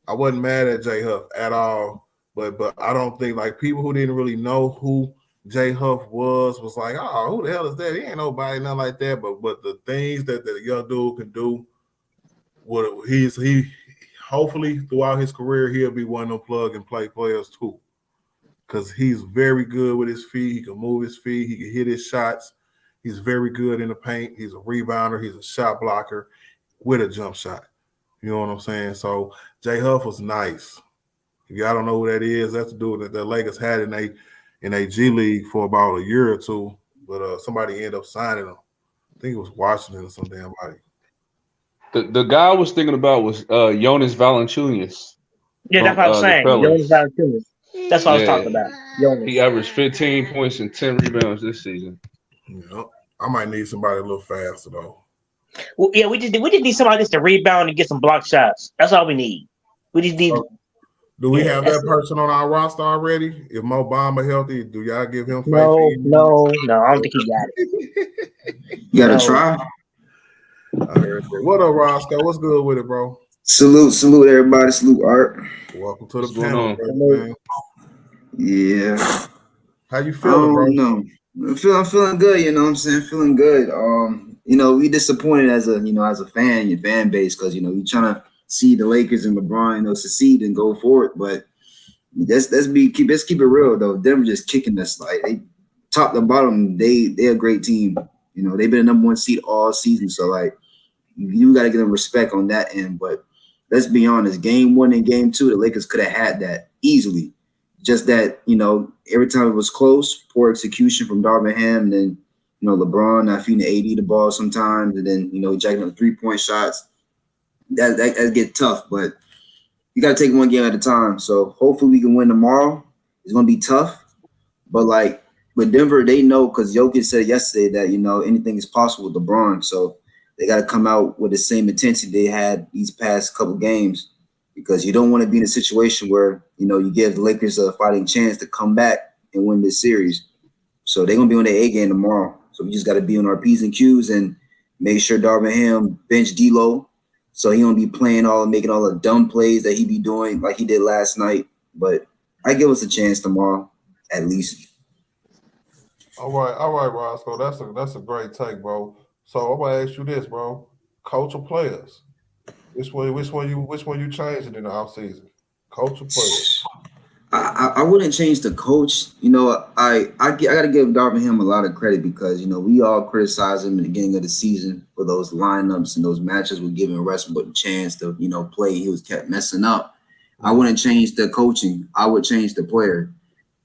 I wasn't mad at J Huff at all. But I don't think like people who didn't really know who J Huff was like, oh, who the hell is that? He ain't nobody, nothing like that. But the things that the young dude can do, he hopefully throughout his career he'll be one of them plug and play players too. Because he's very good with his feet. He can move his feet. He can hit his shots. He's very good in the paint. He's a rebounder. He's a shot blocker with a jump shot. You know what I'm saying? So J Huff was nice. If y'all don't know who that is, that's the dude that the Lakers had in a G League for about a year or two. But somebody ended up signing him. I think it was Washington or some damn body. The guy I was thinking about was Jonas Valanciunas. Yeah, that's what I was saying. Jonas Valanciunas. That's what I was talking about. Jonas. He averaged 15 points and 10 rebounds this season. Yeah, I might need somebody a little faster though. Well, yeah, we just need somebody just to rebound and get some block shots. That's all we need. We just need. Do we have that person on our roster already? If Mo Bamba healthy, do y'all give him faith? No. I don't think he got it. You gotta try. What up, Roscoe? What's good with it, bro? Salute everybody. Salute Art. Welcome to the panel, man. Yeah. How you feeling, bro? No. I'm feeling good, you know what I'm saying? Feeling good. We disappointed as a fan base, because we trying to see the Lakers and LeBron, succeed and go forward. But let's keep it real though. Denver just kicking us, like they top to bottom, they're a great team. They've been the number one seed all season. So like you gotta give them respect on that end. But let's be honest, game 1 and game 2, the Lakers could have had that easily. Just that, every time it was close, poor execution from Darvin Ham, and then, LeBron not feeding AD the ball sometimes, and then, jacking up 3-point shots. That get tough, but you got to take one game at a time. So hopefully we can win tomorrow. It's going to be tough, but with Denver, they know, because Jokic said yesterday that, anything is possible with LeBron. So they got to come out with the same intensity they had these past couple games, because you don't want to be in a situation where, you give the Lakers a fighting chance to come back and win this series. So they're going to be on their A game tomorrow. So we just got to be on our P's and Q's and make sure Darvin Ham bench D-Lo, so he don't be making all the dumb plays that he be doing like he did last night. But I give us a chance tomorrow, at least. All right, Roscoe. That's a great take, bro. So I'm gonna ask you this, bro. Coach or players? Which one you changing in the offseason? Coach or players? I wouldn't change the coach. I got to give Darvin Ham a lot of credit, because we all criticized him in the beginning of the season for those lineups and those matches with giving Westbrook a chance to play. He was kept messing up. I wouldn't change the coaching. I would change the player.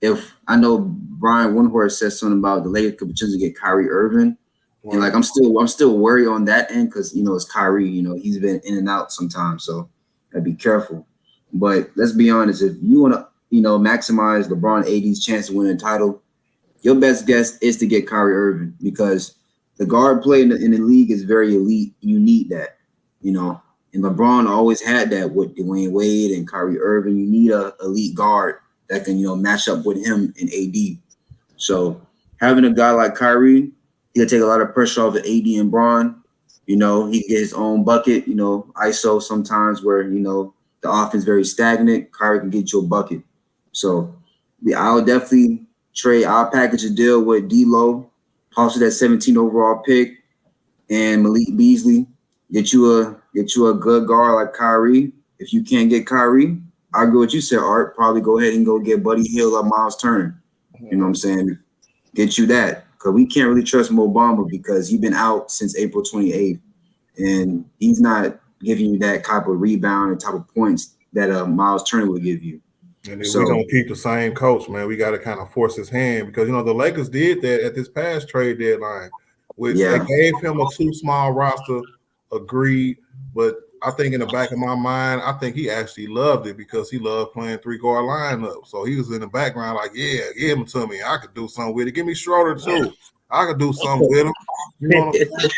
If I know Brian Windhorst said something about the Lakers could potentially get Kyrie Irving, and I'm still worried on that end, because it's Kyrie. He's been in and out sometimes, so gotta be careful. But let's be honest, if you want to maximize LeBron AD's chance to win a title, your best guess is to get Kyrie Irving, because the guard play in the league is very elite. You need that, and LeBron always had that with Dwayne Wade and Kyrie Irving. You need a elite guard that can, match up with him and AD. So having a guy like Kyrie, he'll take a lot of pressure off of AD and Bron. He can get his own bucket, ISO sometimes where, the offense is very stagnant. Kyrie can get you a bucket. So I'll definitely I'll package a deal with D-Lo, possibly that 17 overall pick, and Malik Beasley. Get you a good guard like Kyrie. If you can't get Kyrie, I agree with what you said, Art. Probably go ahead and go get Buddy Hield or Miles Turner. You know what I'm saying? Get you that. Because we can't really trust Mo Bamba, because he's been out since April 28th. And he's not giving you that type of rebound and type of points that Miles Turner will give you. And if we don't keep the same coach, man, we got to kind of force his hand, because, the Lakers did that at this past trade deadline. They gave him a too small roster, agreed, but I think in the back of my mind, I think he actually loved it because he loved playing 3-guard lineup. So he was in the background like, yeah, give him to me. I could do something with it. Give me Schroeder too. I could do something with him. You know what I'm saying?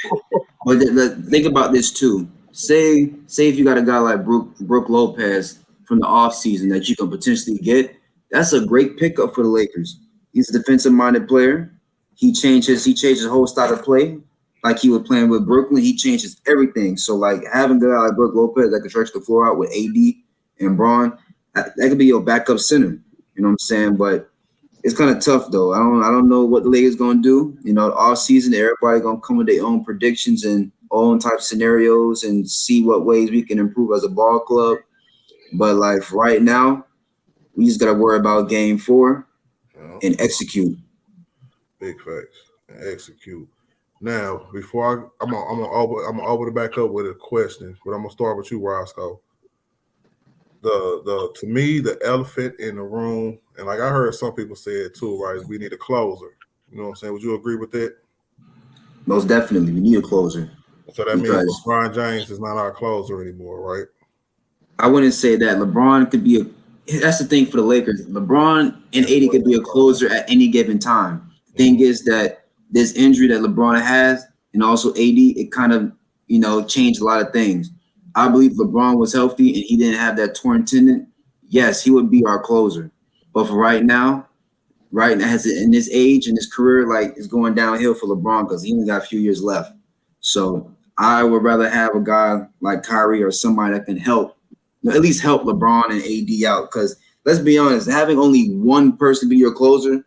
But think about this too. Say if you got a guy like Brook Lopez from the offseason that you can potentially get, that's a great pickup for the Lakers. He's a defensive-minded player. He changed his whole style of play. Like he was playing with Brooklyn, he changes everything. So like having a guy like Brook Lopez that can stretch the floor out with AD and Braun, that could be your backup center. You know what I'm saying? But it's kind of tough though. I don't know what the Lakers gonna do. You know, all season everybody gonna come with their own predictions and own type scenarios and see what ways we can improve as a ball club. But like for right now, we just gotta worry about game 4 and execute. Big facts. And execute. Now, before I'm gonna open it back up with a question, but I'm gonna start with you, Roscoe. To me, the elephant in the room, and like I heard some people say it too, right? We need a closer. You know what I'm saying? Would you agree with that? Most definitely, we need a closer. So that means LeBron James is not our closer anymore, right? I wouldn't say that. LeBron could be that's the thing for the Lakers. LeBron and AD could be a closer at any given time. The thing is that this injury that LeBron has and also AD, it kind of, changed a lot of things. I believe LeBron was healthy and he didn't have that torn tendon. Yes, he would be our closer. But for right now, in this age and his career, like it's going downhill for LeBron because he only got a few years left. So I would rather have a guy like Kyrie or somebody that can help, at least help LeBron and AD out. Because let's be honest, having only one person be your closer,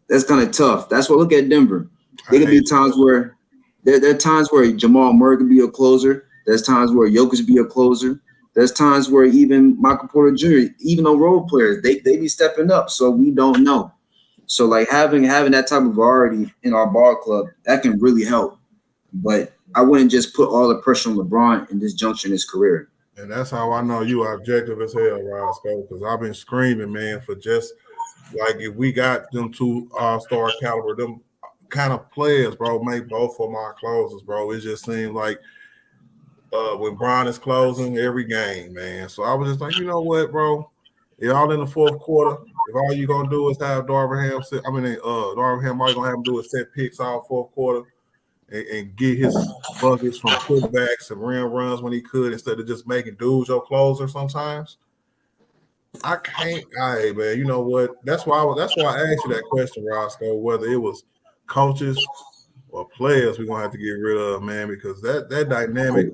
that's kind of tough. That's what look at Denver. There could be times where there are times where Jamal Murray could be a closer. There's times where Jokic be a closer. There's times where even Michael Porter Jr., even though role players, they be stepping up. So we don't know. So like having that type of variety in our ball club, that can really help. But I wouldn't just put all the pressure on LeBron in this juncture in his career. And that's how I know you are objective as hell, Roscoe, because I've been screaming, man, for just like if we got them 2 all-star caliber, them kind of players, bro, make both of my closers, bro. It just seemed like when Bron is closing every game, man. So I was just like, you know what, bro? Y'all in the fourth quarter. If all you gonna do is have Darvin Ham, Darvin Ham, all you gonna have him do is set picks all fourth quarter and get his buckets from putbacks and rim runs when he could instead of just making dudes your closer sometimes. I can't. Hey, man, you know what? That's why I asked you that question, Roscoe, whether it was coaches or players we're gonna have to get rid of, man, because that dynamic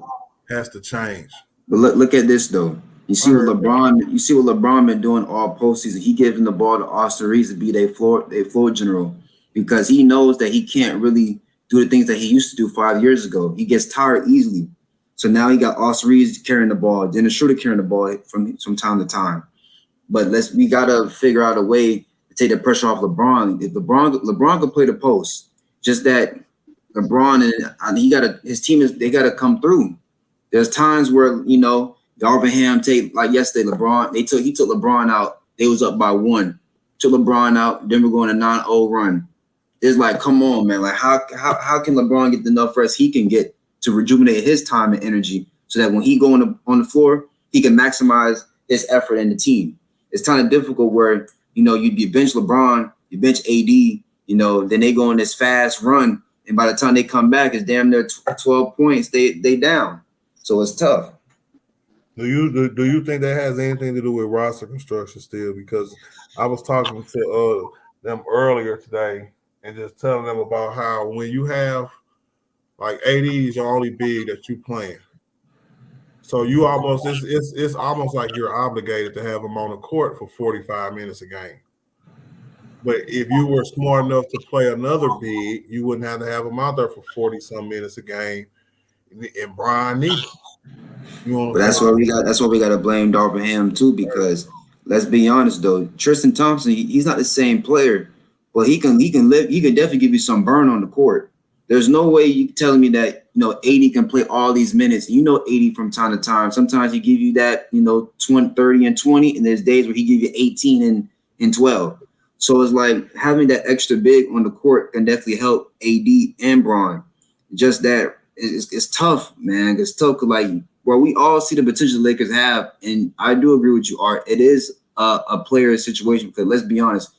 has to change. But look at this though. You see what LeBron been doing all postseason. He giving the ball to Austin Reeves to be their floor general because he knows that he can't really do the things that he used to do 5 years ago. He gets tired easily. So now he got Austin Reeves carrying the ball, Dennis Schroeder carrying the ball from time to time. But we gotta figure out a way to take the pressure off LeBron. If LeBron could play the post, just that LeBron and his team they gotta come through. There's times where Darvin Ham like yesterday, he took LeBron out. They was up by 1. Took LeBron out, then we're going a 9-0 run. It's like, come on, man. Like how can LeBron get enough rest he can get to rejuvenate his time and energy so that when he go on the floor, he can maximize his effort and the team. It's kind of difficult where, you bench LeBron, you bench AD, then they go on this fast run. And by the time they come back, it's damn near 12 points. They down. So it's tough. Do you think that has anything to do with roster construction still? Because I was talking to them earlier today and just telling them about how when you have like AD is your only big that you playing. So you almost it's almost like you're obligated to have him on the court for 45 minutes a game. But if you were smart enough to play another big, you wouldn't have to have him out there for 40-some minutes a game. And Brian neither. But that's why we got to blame Darvin Ham too, because let's be honest though, Tristan Thompson, he's not the same player, but he can definitely give you some burn on the court. There's no way you telling me that AD can play all these minutes. AD from time to time. Sometimes he give you that 20, 30 and 20, and there's days where he give you 18 and 12. So it's like having that extra big on the court can definitely help AD and Bron. Just that it's tough, man. It's tough because like where we all see the potential the Lakers have, and I do agree with you, Art. It is a player situation because let's be honest,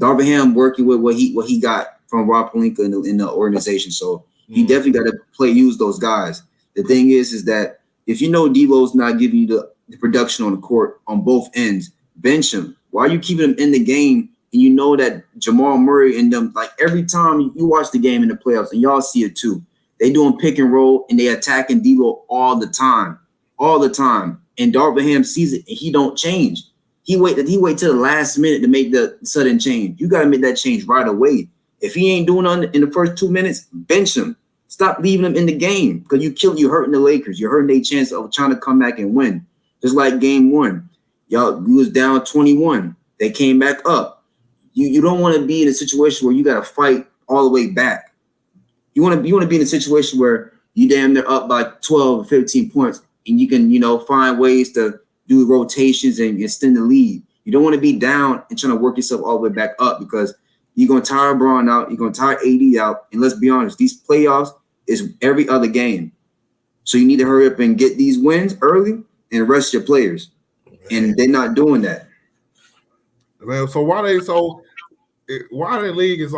Darvin Ham working with what he got from Rob Pelinka in the organization, so he definitely got to use those guys. The thing is that if you know Devo's not giving you the production on the court on both ends, bench him. Why are you keeping him in the game? And you know that Jamal Murray and them, like every time you watch the game in the playoffs, and y'all see it too, they doing pick and roll and they attacking Devo all the time. And Darvin Ham sees it and he don't change. He wait till the last minute to make the sudden change. You got to make that change right away. If he ain't doing it in the first 2 minutes, bench him. Stop leaving him in the game because you hurting the Lakers. You're hurting their chance of trying to come back and win. Just like game one, y'all was down 21. They came back up. You don't want to be in a situation where you got to fight all the way back. You want to be in a situation where you damn near up by 12 or 15 points and you can find ways to do rotations and extend the lead. You don't want to be down and trying to work yourself all the way back up because you're going to tire Braun out. You're going to tire AD out. And let's be honest, these playoffs is every other game. So you need to hurry up and get these wins early and rest your players. And they're not doing that. So why the league is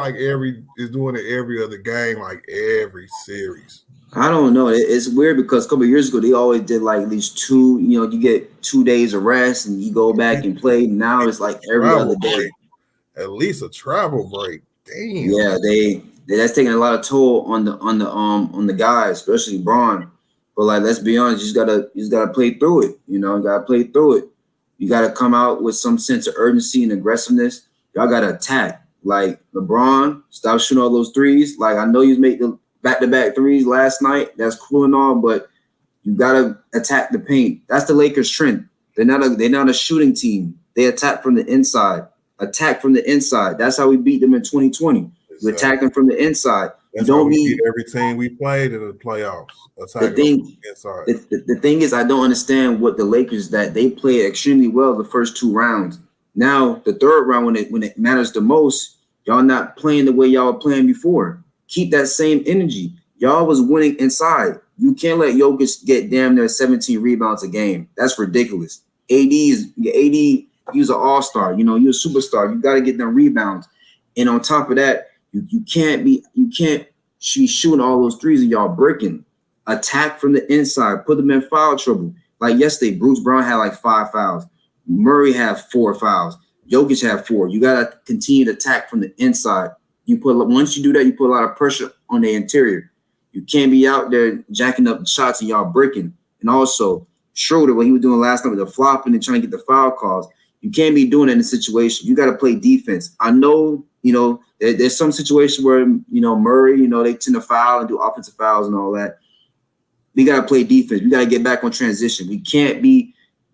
doing it every other game, like every series? I don't know. It's weird because a couple of years ago they always did like at least two. You get 2 days of rest and you go back and play. Now it's like every other day. At least a travel break. Damn. Yeah, that's taking a lot of toll on the guys, especially Braun. But like, let's be honest, you just gotta play through it. You gotta play through it. You gotta come out with some sense of urgency and aggressiveness. Y'all gotta attack. Like LeBron, stop shooting all those threes. Like I know you made the back-to-back threes last night. That's cool and all, but you gotta attack the paint. That's the Lakers' strength. They're not a shooting team. They attack from the inside. Attack from the inside. That's how we beat them in 2020. You attack them from the inside. That's how we beat every team we played in the playoffs. The thing is, I don't understand what the Lakers that they played extremely well the first 2 rounds. Now the third round, when it matters the most, y'all not playing the way y'all were playing before. Keep that same energy. Y'all was winning inside. You can't let Jokic get damn near 17 rebounds a game. That's ridiculous. AD, you's an all-star. You're a superstar. You got to get them rebounds. And on top of that, you can't be shooting all those threes and y'all breaking. Attack from the inside. Put them in foul trouble. Like yesterday, Bruce Brown had like 5 fouls. Murray had 4 fouls. Jokic had 4. You got to continue to attack from the inside. Once you do that, you put a lot of pressure on the interior. You can't be out there jacking up shots and y'all breaking. And also, Schroeder, what he was doing last night with the flopping and trying to get the foul calls, you can't be doing that in a situation. You got to play defense. I know, there's some situation where, Murray, they tend to foul and do offensive fouls and all that. We got to play defense. We got to get back on transition. We can't be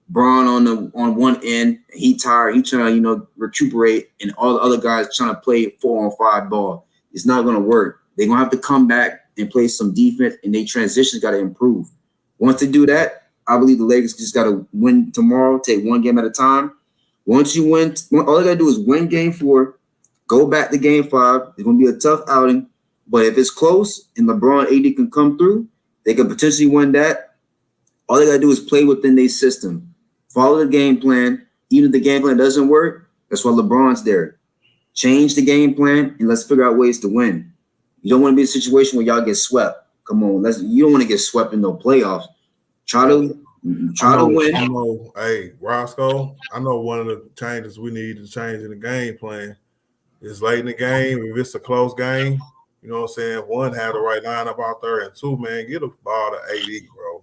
Braun on one end. He tired. He trying to, recuperate, and all the other guys trying to play 4-on-5 ball. It's not going to work. They're going to have to come back and play some defense, and their transitions got to improve. Once they do that, I believe the Lakers just got to win tomorrow, take one game at a time. Once you win, all they got to do is win game 4, go back to game 5. It's going to be a tough outing, but if it's close and LeBron AD can come through, they could potentially win that. All they got to do is play within their system. Follow the game plan. Even if the game plan doesn't work, that's why LeBron's there. Change the game plan and let's figure out ways to win. You don't want to be in a situation where y'all get swept. Come on, you don't want to get swept in no playoffs. Try to win. Hey, Roscoe, I know one of the changes we need to change in the game plan is late in the game. If it's a close game, you know what I'm saying? One, have the right lineup out there, and 2, man, get a ball to AD, bro.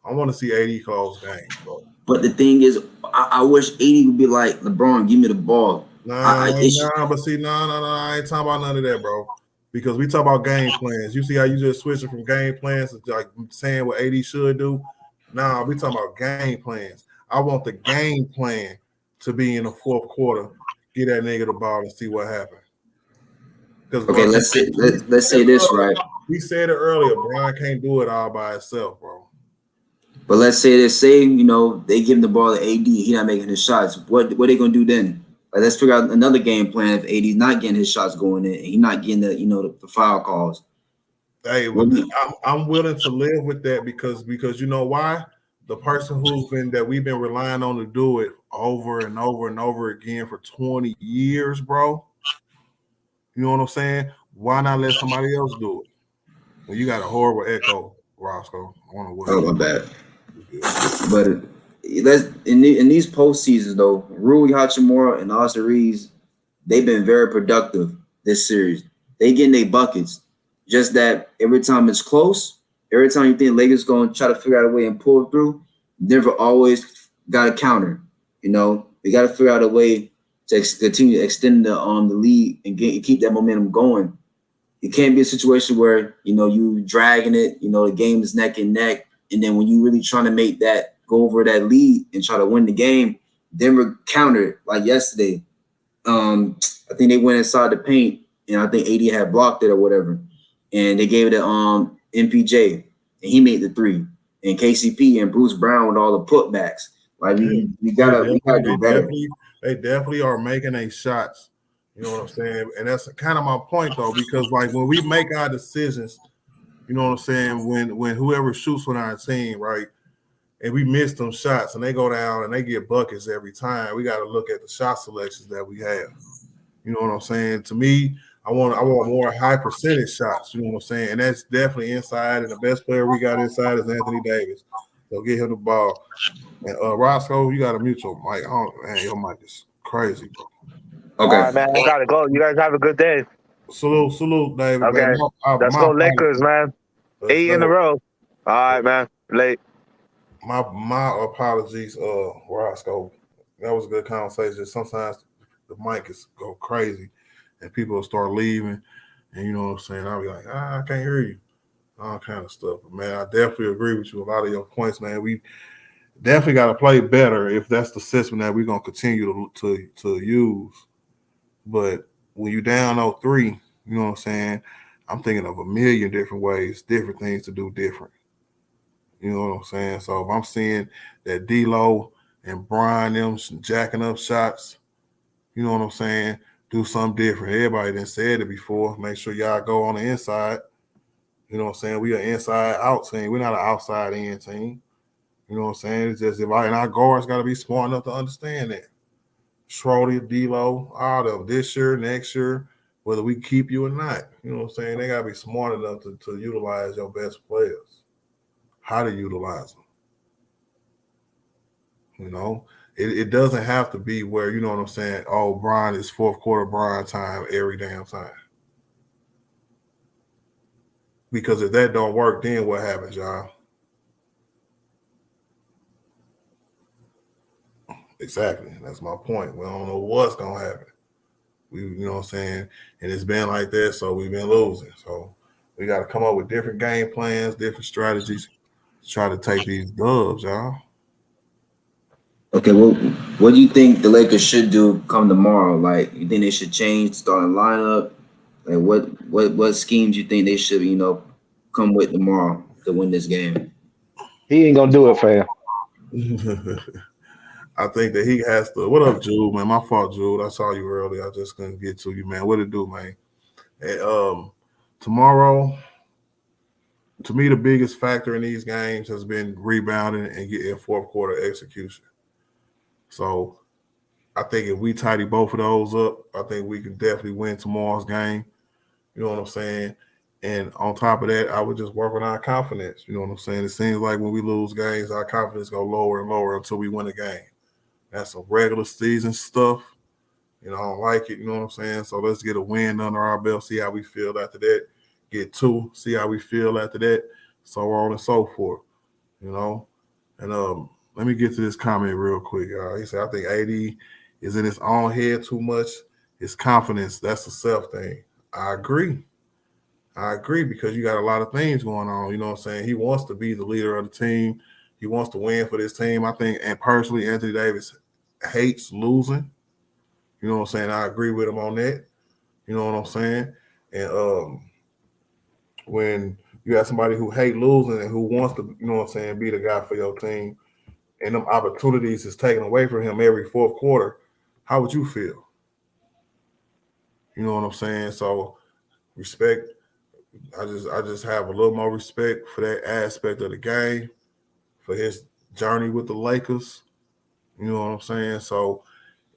I want to see AD close games, bro. But the thing is, I wish AD would be like, LeBron, give me the ball. I ain't talking about none of that, bro. Because we talk about game plans. You see how you just switching from game plans to like saying what AD should do? Nah, we talking about game plans. I want the game plan to be in the 4th quarter. Get that nigga the ball and see what happens. Okay, let's say this, right? We said it earlier. Brian can't do it all by himself, bro. But let's say they give him the ball to AD, he not making his shots. What are they gonna do then? Like, let's figure out another game plan if AD's not getting his shots going in and he's not getting the foul calls. Hey, I'm willing to live with that because you know why? The person we've been relying on to do it over and over and over again for 20 years, bro. You know what I'm saying? Why not let somebody else do it? Well, you got a horrible echo, Roscoe. I don't know what. Oh, my bad. But let's in these postseasons though, Rui Hachimura and Austin Reeves, they've been very productive this series. They getting their buckets. Just that every time it's close, every time you think Lakers going to try to figure out a way and pull through, Denver always got a counter. You know, they got to figure out a way to continue to extend the lead and keep that momentum going. It can't be a situation where, you know, you dragging it, you know, the game is neck and neck. And then when you really trying to make that go over that lead and try to win the game, Denver countered like yesterday. I think they went inside the paint and I think AD had blocked it or whatever. And they gave it to MPJ and he made the three. And KCP and Bruce Brown with all the putbacks. Like we gotta do better. They definitely are making their shots. You know what I'm saying? And that's kind of my point though, because like when we make our decisions, you know what I'm saying, when whoever shoots on our team, right, and we miss them shots and they go down and they get buckets every time, we got to look at the shot selections that we have. You know what I'm saying? To me, I want more high percentage shots. You know what I'm saying? And that's definitely inside. And the best player we got inside is Anthony Davis. So get him the ball. And Roscoe, you got to mute your mic. Oh man, your mic is crazy, bro. Okay. All right, man. I gotta go. You guys have a good day. Salute, David. Okay. Let's go Lakers, man. 8 in a row. All right, man. Late. My apologies, Roscoe. That was a good conversation. Sometimes the mic is go crazy and people will start leaving. And you know what I'm saying? I'll be like, I can't hear you. All kind of stuff. But man, I definitely agree with you. A lot of your points, man. We definitely got to play better if that's the system that we're going to continue to use. But when you down 0-3, you know what I'm saying? I'm thinking of a million different ways, different things to do different. You know what I'm saying? So if I'm seeing that D-Lo and Brian them jacking up shots, you know what I'm saying? Do something different. Everybody done said it before. Make sure y'all go on the inside. You know what I'm saying? We are inside out team. We're not an outside in team. You know what I'm saying? It's just and our guards got to be smart enough to understand that. Schroeder, D-Lo, all of them this year, next year, whether we keep you or not. You know what I'm saying? They got to be smart enough to utilize your best players. How to utilize them. You know, it doesn't have to be where, you know what I'm saying, oh, Brian is fourth quarter Brian time every damn time. Because if that don't work, then what happens, y'all? Exactly. That's my point. We don't know what's going to happen. You know what I'm saying? And it's been like that, so we've been losing. So we got to come up with different game plans, different strategies to try to take these dubs, y'all. Okay, well, what do you think the Lakers should do come tomorrow? Like, you think they should change the starting lineup? Like, what schemes you think they should, you know, come with tomorrow to win this game? He ain't gonna do it, fam. I think that he has to. What up, Jude, man? My fault, Jude. I saw you earlier. I just couldn't get to you, man. What it do, man? And, tomorrow, to me, the biggest factor in these games has been rebounding and getting fourth quarter execution. So I think if we tidy both of those up, I think we can definitely win tomorrow's game. You know what I'm saying? And on top of that, I would just work on our confidence. You know what I'm saying? It seems like when we lose games, our confidence go lower and lower until we win a game. That's some regular season stuff. You know, I don't like it. You know what I'm saying? So let's get a win under our belt, see how we feel after that. Get two, see how we feel after that. So on and so forth. You know? And let me get to this comment real quick, y'all. He said, I think AD is in his own head too much. His confidence, that's a self thing. I agree because you got a lot of things going on. You know what I'm saying? He wants to be the leader of the team. He wants to win for this team. I think, and personally, Anthony Davis hates losing. You know what I'm saying? I agree with him on that. You know what I'm saying? And when you got somebody who hates losing and who wants to, you know what I'm saying, be the guy for your team, and them opportunities is taken away from him every fourth quarter, how would you feel? You know what I'm saying? So respect I just have a little more respect for that aspect of the game, for his journey with the Lakers. You know what I'm saying? So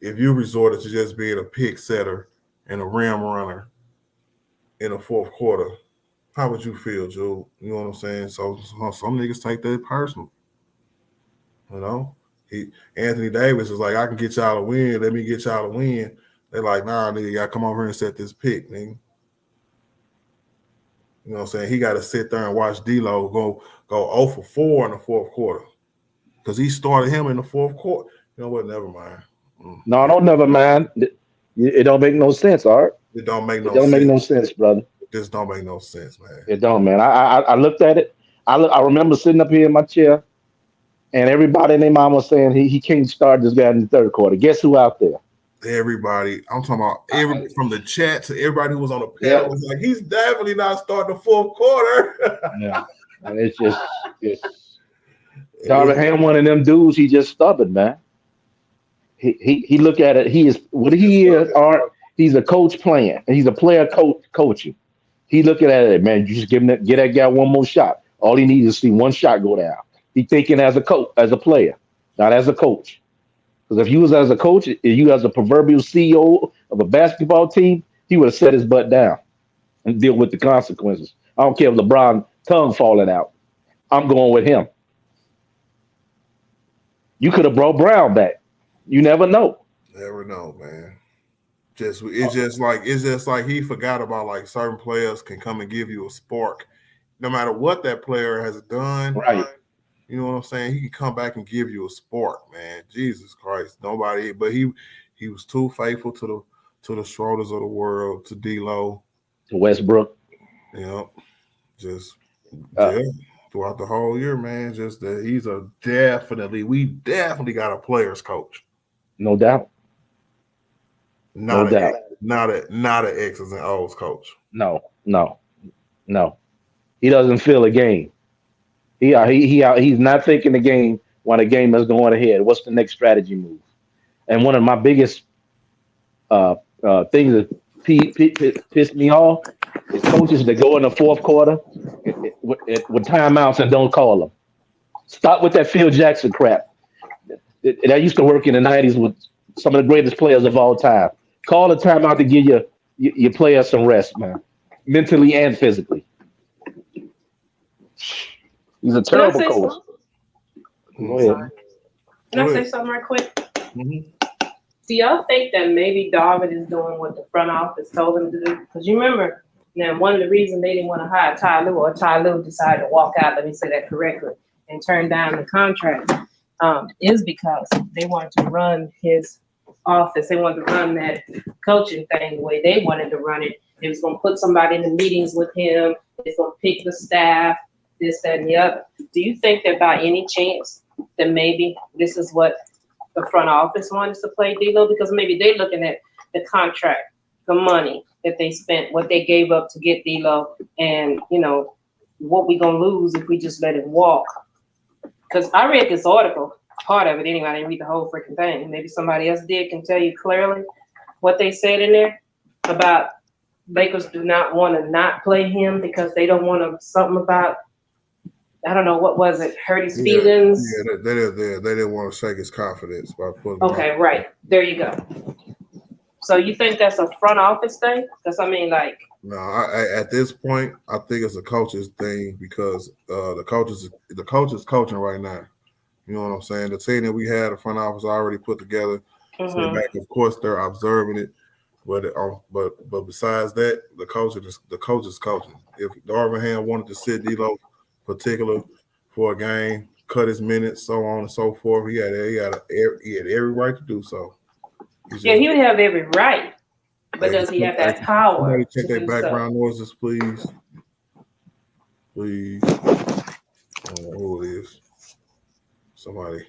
if you resorted to just being a pick setter and a rim runner in the fourth quarter, how would you feel, Joe? You know what I'm saying? So some niggas take that personal. You know? Anthony Davis is like, I can get y'all a win. Let me get y'all a win. They're like, nah, nigga, you gotta come over here and set this pick, nigga. You know what I'm saying? He got to sit there and watch D-Lo go 0 for 4 in the fourth quarter because he started him in the fourth quarter. You know what? Never mind. No, don't never mind. It don't make no sense, Art. It don't make It no don't sense. make no sense, brother. It just don't make no sense, man. It don't, man. I looked at it. I remember sitting up here in my chair, and everybody and their mama was saying he can't start this guy in the third quarter. Guess who out there? Everybody, I'm talking about everybody from the chat to everybody who was on the panel Yep. was like, he's definitely not starting the fourth quarter. Yeah. And it's Darvin Ham, one of them dudes. He just stubborn, man. He look at it. He is what he is. Art. He's a coach playing, and he's a player coaching. He looking at it, man. You just get that guy one more shot. All he needs is to see one shot go down. He thinking as a coach, as a player, not as a coach. Because if you was as a coach, if you as a proverbial CEO of a basketball team, he would have set his butt down and deal with the consequences. I don't care if LeBron tongue falling out. I'm going with him. You could have brought Brown back. You never know. Never know, man. It's just like he forgot about like certain players can come and give you a spark, no matter what that player has done. Right. You know what I'm saying? He can come back and give you a spark, man. Jesus Christ, nobody. But he was too faithful to the Schroeders of the world, to D-Lo, to Westbrook. You know, throughout the whole year, man. Just that we definitely got a players coach. No doubt. Not an X's and O's coach. No. He doesn't feel a game. He's not thinking the game while the game is going ahead. What's the next strategy move? And one of my biggest things that pissed me off is coaches that go in the fourth quarter with timeouts and don't call them. Stop with that Phil Jackson crap. That used to work in the 90s with some of the greatest players of all time. Call a timeout to give your players some rest, man, mentally and physically. He's a terrible coach. Go ahead. Can I say something right quick? Mm-hmm. Do y'all think that maybe Darvin is doing what the front office told him to do? Because you remember, now one of the reasons they didn't want to hire Ty Lue, or Ty Lue decided to walk out, let me say that correctly, and turn down the contract, is because they wanted to run his office. They wanted to run that coaching thing the way they wanted to run it. They was going to put somebody in the meetings with him. They're going to pick the staff, this, that, and the other. Do you think that by any chance that maybe this is what the front office wants to play D-Lo? Because maybe they're looking at the contract, the money that they spent, what they gave up to get D-Lo, and, you know, what we going to lose if we just let him walk. Because I read this article, part of it anyway. I didn't read the whole freaking thing. Maybe somebody else did, can tell you clearly what they said in there about Lakers do not want to not play him because they don't want to, something about, I don't know, what was it? Hurt his feelings? Yeah, they didn't want to shake his confidence by putting him Okay, right. There you go. So you think that's a front office thing? Because I mean, like. No, at this point, I think it's a coach's thing because the coach is coaching right now. You know what I'm saying? The team that we had, the front office already put together. So back, of course, they're observing it. But besides that, the coach is coaching. If Darvin Ham wanted to sit D-Lo particular for a game, cut his minutes, so on and so forth, he had every right to do so. He would have every right, but does he have that power? Somebody check their background noises, please. Please. I don't know who it is. Somebody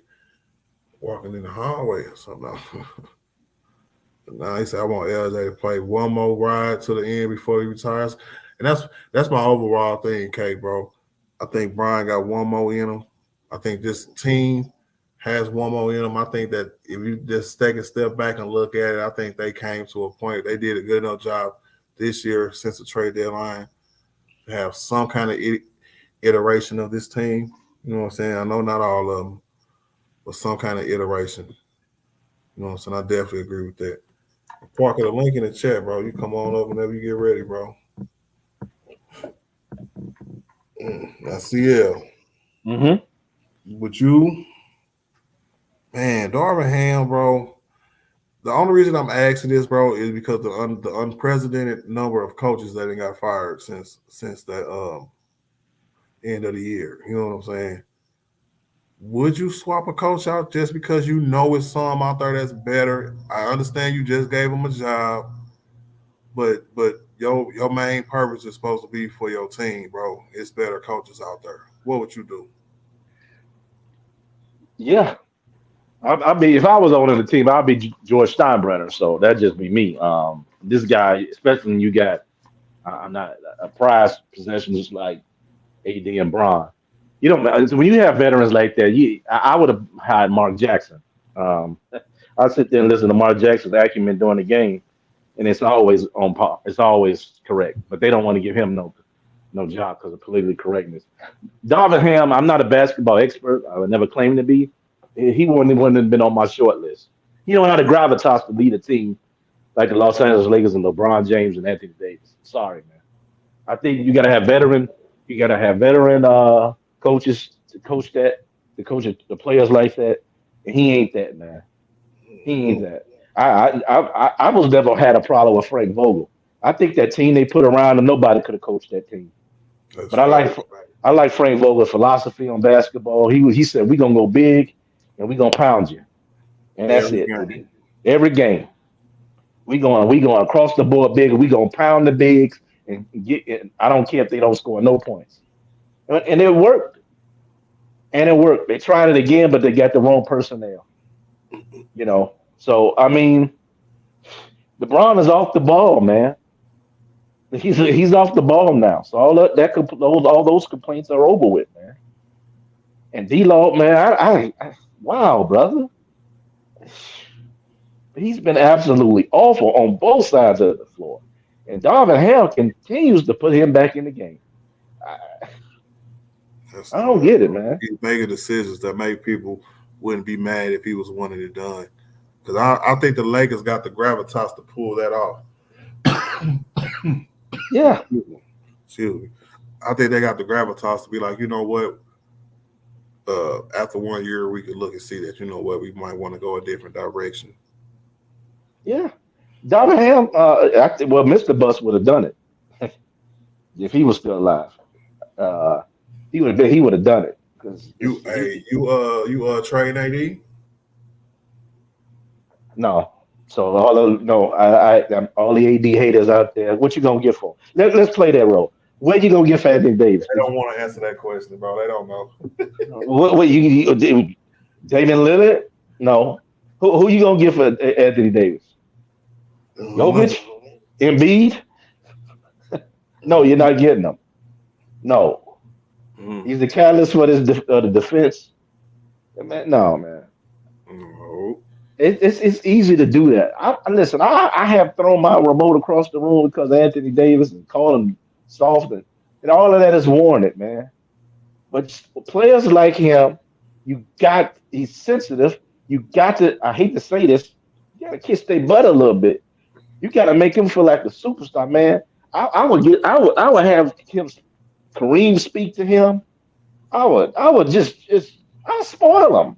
walking in the hallway or something. Now he said, I want LJ to play one more ride to the end before he retires. And that's my overall thing, K, bro. I think Brian got one more in him. I think this team has one more in them. I think that if you just take a step back and look at it, I think they came to a point. They did a good enough job this year since the trade deadline have some kind of iteration of this team. You know what I'm saying? I know not all of them, but some kind of iteration. You know what I'm saying? I definitely agree with that. Parker, the link in the chat, bro. You come on up whenever you get ready, bro. That's CL. Would you, man, Darvin Ham, bro? The only reason I'm asking this, bro, is because the unprecedented number of coaches that got fired since that end of the year. You know what I'm saying? Would you swap a coach out just because you know it's some out there that's better? I understand you just gave him a job, but your main purpose is supposed to be for your team, bro. It's better coaches out there. What would you do? Yeah. I mean, if I was owning the team, I'd be George Steinbrenner. So that'd just be me. This guy, especially when you got I'm not a prized possession just like AD and Bron. You don't when you have veterans like that. I would have hired Mark Jackson. I sit there and listen to Mark Jackson's acumen during the game, and it's always on par. It's always correct, but they don't want to give him no job because of politically correctness. Darvin Ham, I'm not a basketball expert. I would never claim to be. He wouldn't have been on my short list. He don't know how to gravitas to lead a team like the Los Angeles Lakers and LeBron James and Anthony Davis. Sorry, man. I think you got to have veteran. You got to have veteran coaches to coach that, to coach the players like that. And he ain't that, man. He ain't that. I was never had a problem with Frank Vogel. I think that team they put around him, nobody could have coached that team. That's But I like Frank Vogel's philosophy on basketball. He said we're gonna go big and we're gonna pound you, and that's every it. game. Every game we going across the board big, and we gonna pound the bigs and get. And I don't care if they don't score no points, and it worked. And it worked. They tried it again, but they got the wrong personnel. You know. So I mean, LeBron is off the ball, man. He's off the ball now. So all those complaints are over with, man. And D-Law, man, I wow, brother. He's been absolutely awful on both sides of the floor. And Darvin Ham continues to put him back in the game. I don't get it, man. He's making decisions that make people wouldn't be mad if he was wanting it done. Because I think the Lakers got the gravitas to pull that off. Yeah. Excuse me. I think they got the gravitas to be like, you know what? After 1 year, we could look and see that, you know what, we might want to go a different direction. Yeah. Darvin Ham, Mr. Bus would have done it if he was still alive. He would have done it. You train AD? No. So all the AD haters out there, what you gonna get for? Let's play that role. What you gonna get for Anthony Davis? They don't want to answer that question, bro. They don't know. What you David Lillard? No. Who you gonna get for Anthony Davis? Jokic? Embiid? No, you're not getting them. No. He's the catalyst for this the defense. Man, no, man. No. It's easy to do that. Listen, I have thrown my remote across the room because of Anthony Davis and called him soft, and all of that is warranted, man. But players like him, he's sensitive. You got to, I hate to say this, you got to kiss their butt a little bit. You got to make him feel like a superstar, man. I would have him, Kareem speak to him. I would just I'll spoil him.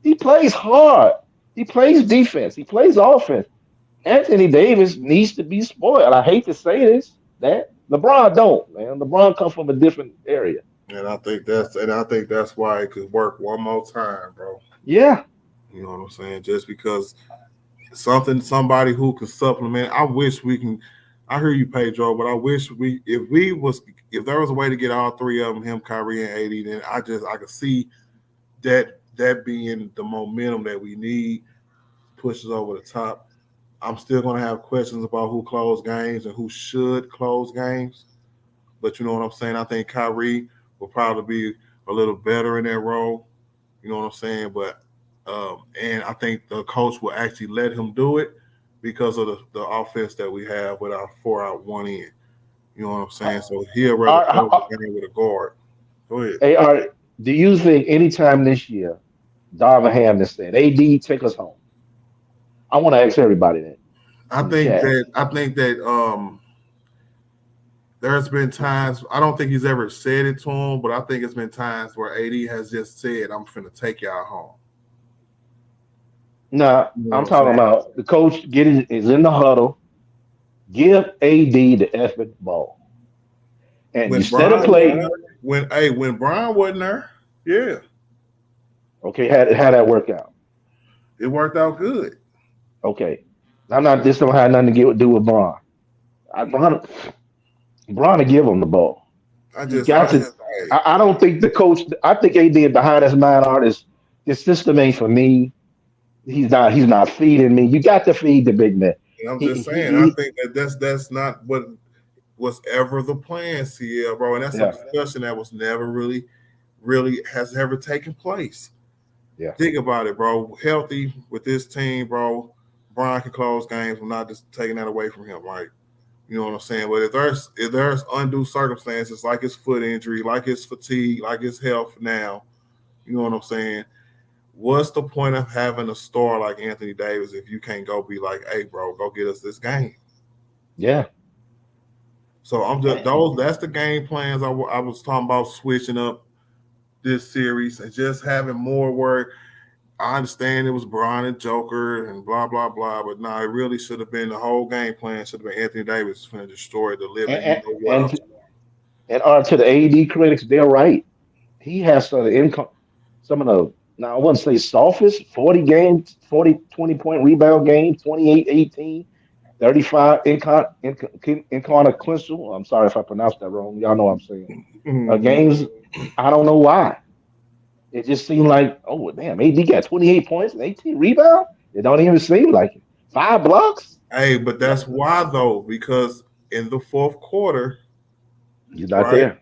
He plays hard. He plays defense. He plays offense. Anthony Davis needs to be spoiled. I hate to say this, that LeBron don't, man. LeBron comes from a different area. And I think that's why it could work one more time, bro. Yeah. You know what I'm saying? Just because somebody who can supplement. I wish we can. I hear you, Pedro, but I wish if there was a way to get all three of them, him, Kyrie, and AD, then I could see that being the momentum that we need, pushes over the top. I'm still going to have questions about who closed games and who should close games. But you know what I'm saying? I think Kyrie will probably be a little better in that role. You know what I'm saying? But and I think the coach will actually let him do it because of the offense that we have with our 4-out, 1 in. You You know what I'm saying? So he'll rather close the game with a guard. Go ahead. Hey, all right. Do you think anytime this year, Darvin Ham has said, "AD, take us home"? I want to ask everybody that I in the think chat. that there's been times, I don't think he's ever said it to him, but I think it's been times where AD has just said, "I'm finna take y'all home." No, You know I'm what I'm talking saying? about the coach is in the huddle. Give AD the effing ball, and you When set a Brian wasn't play. there, when Brian wasn't there, yeah, Okay, how that work out? it worked out good. Okay, I'm not. This don't have nothing to do with Braun. Braun to give him the ball. I You just, got to. hey, I don't think the coach. I think AD behind his mind art is this system ain't for me. He's not feeding me. You got to feed the big man. I'm He, just he, saying, I he, think that's not what was ever the plan, CL, bro. And that's a yeah, discussion that was never really has ever taken place. yeah. Think about it, bro. Healthy with this team, bro. Brian can close games. I'm not just taking that away from him, right? You know what I'm saying? But if there's undue circumstances like his foot injury, like his fatigue, like his health now, you know what I'm saying? What's the point of having a star like Anthony Davis if you can't go be like, hey, bro, go get us this game? Yeah. So I'm just that's the game plans I was talking about, switching up this series and just having more where I understand it was Brian and Joker and blah, blah, blah, but no, it really should have been the whole game plan should have been Anthony Davis going to destroy the living. You And know what and and on to the AD critics, they're right. He has some of the income, some of the now I wouldn't say softest 40 games, 20 point rebound game, 28-18, 35 inconsequential. I'm sorry if I pronounced that wrong. Y'all know what I'm saying. Mhm. Games, I don't know why. It just seemed like, oh damn, AD got 28 points and 18 rebounds. It don't even seem like it. 5 blocks. Hey, but that's why though, because in the fourth quarter, He's not right, there.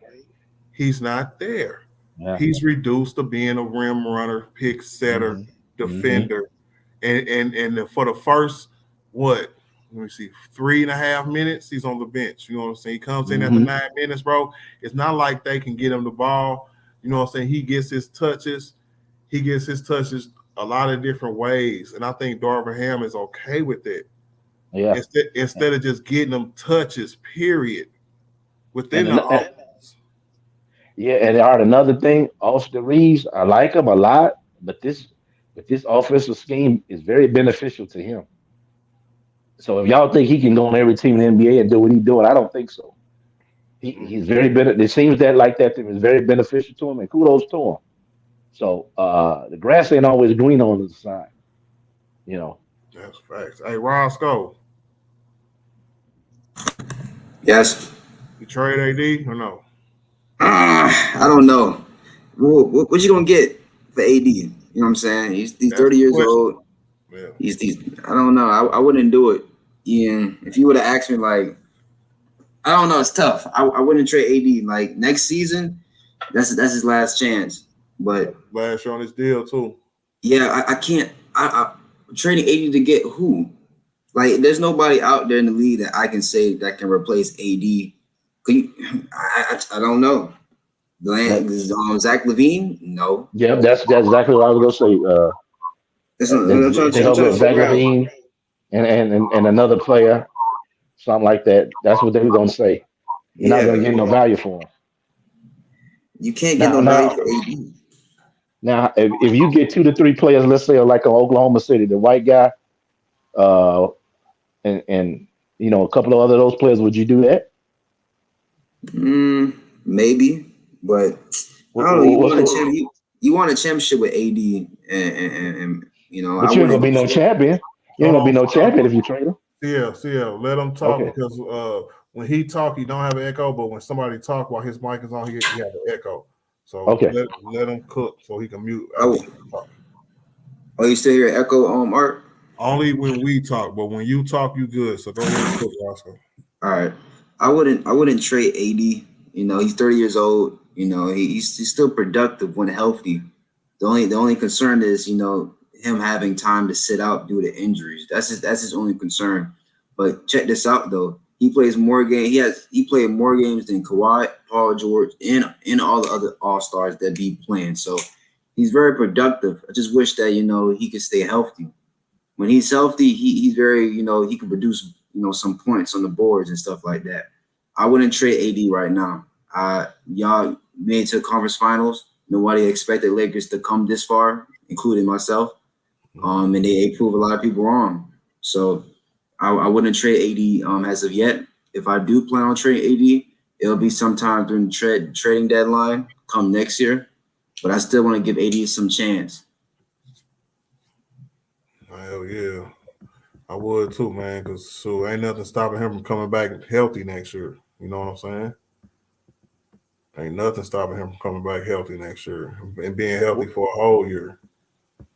he's not there. Yeah. He's reduced to being a rim runner, pick setter, Hmm. defender. And for the first, what, let me see, 3.5 minutes, he's on the bench. You know what I'm saying? He comes in after Hmm. 9 minutes, bro. It's not like they can get him the ball. You know what I'm saying? He gets his touches. He gets his touches a lot of different ways. And I think Darvin Ham is okay with it. Yeah. Instead of just getting them touches, period, within And, the and offense. yeah, and Art, another thing, Austin Reeves, I like him a lot, but this offensive scheme is very beneficial to him. So if y'all think he can go on every team in the NBA and do what he's doing, I don't think so. He's very it seems that like that thing is very beneficial to him, and kudos to him. So the grass ain't always green on the side, you know. That's facts. Hey, Roscoe, Yes. you trade AD or no? I don't know. What you gonna get for AD? You know what I'm saying? He's That's 30 the years question. old. Yeah. He's I don't know. I wouldn't do it. Ian, if you would have asked me, like, I don't know, it's tough. I wouldn't trade AD. Like, next season, that's his last chance. But Last year on his deal too. yeah, I can't. I trading AD to get who? Like, there's nobody out there in the league that I can say that can replace AD. I don't know. Zach LaVine? No. Yeah, that's exactly what I was gonna say. I'm trying Take over to Zach figure out. Levine and another player, something like that. That's what they were gonna say. You're not gonna Yeah, get no value for him. you can't get Now, no value now, for AD. now, if you get 2 to 3 players, let's say like in Oklahoma City, the white guy, uh, and a couple of other those players, would you do that? Maybe, but I don't know. What's the, You want a championship with AD, and I but you ain't gonna wouldn't be no trade. champion. You ain't Hold gonna be on, no hold champion on. if you trade him. CL, let him talk Okay. because when he talk, he don't have an echo, but when somebody talk while his mic is on, he have an echo. So Okay. let him cook so he can mute Oh, after he talk. you still hear echo Art? Only when we talk, but when you talk, you good. So go ahead and cook, Roscoe. All right. I wouldn't trade AD. He's 30 years old. He's still productive when healthy. The only concern is, him having time to sit out due to injuries. That's his only concern. But check this out though. He plays more games. He played more games than Kawhi, Paul George, and all the other All-Stars that be playing. So he's very productive. I just wish that he could stay healthy. When he's healthy, he's very he can produce some points on the boards and stuff like that. I wouldn't trade AD right now. Y'all made it to the conference finals. Nobody expected Lakers to come this far, including myself. And they proved a lot of people wrong. So I wouldn't trade AD as of yet. If I do plan on trading AD, it'll be sometime during the trading deadline come next year. But I still want to give AD some chance. Hell yeah. I would too, man, because ain't nothing stopping him from coming back healthy next year. You know what I'm saying? Ain't nothing stopping him from coming back healthy next year and being healthy for a whole year.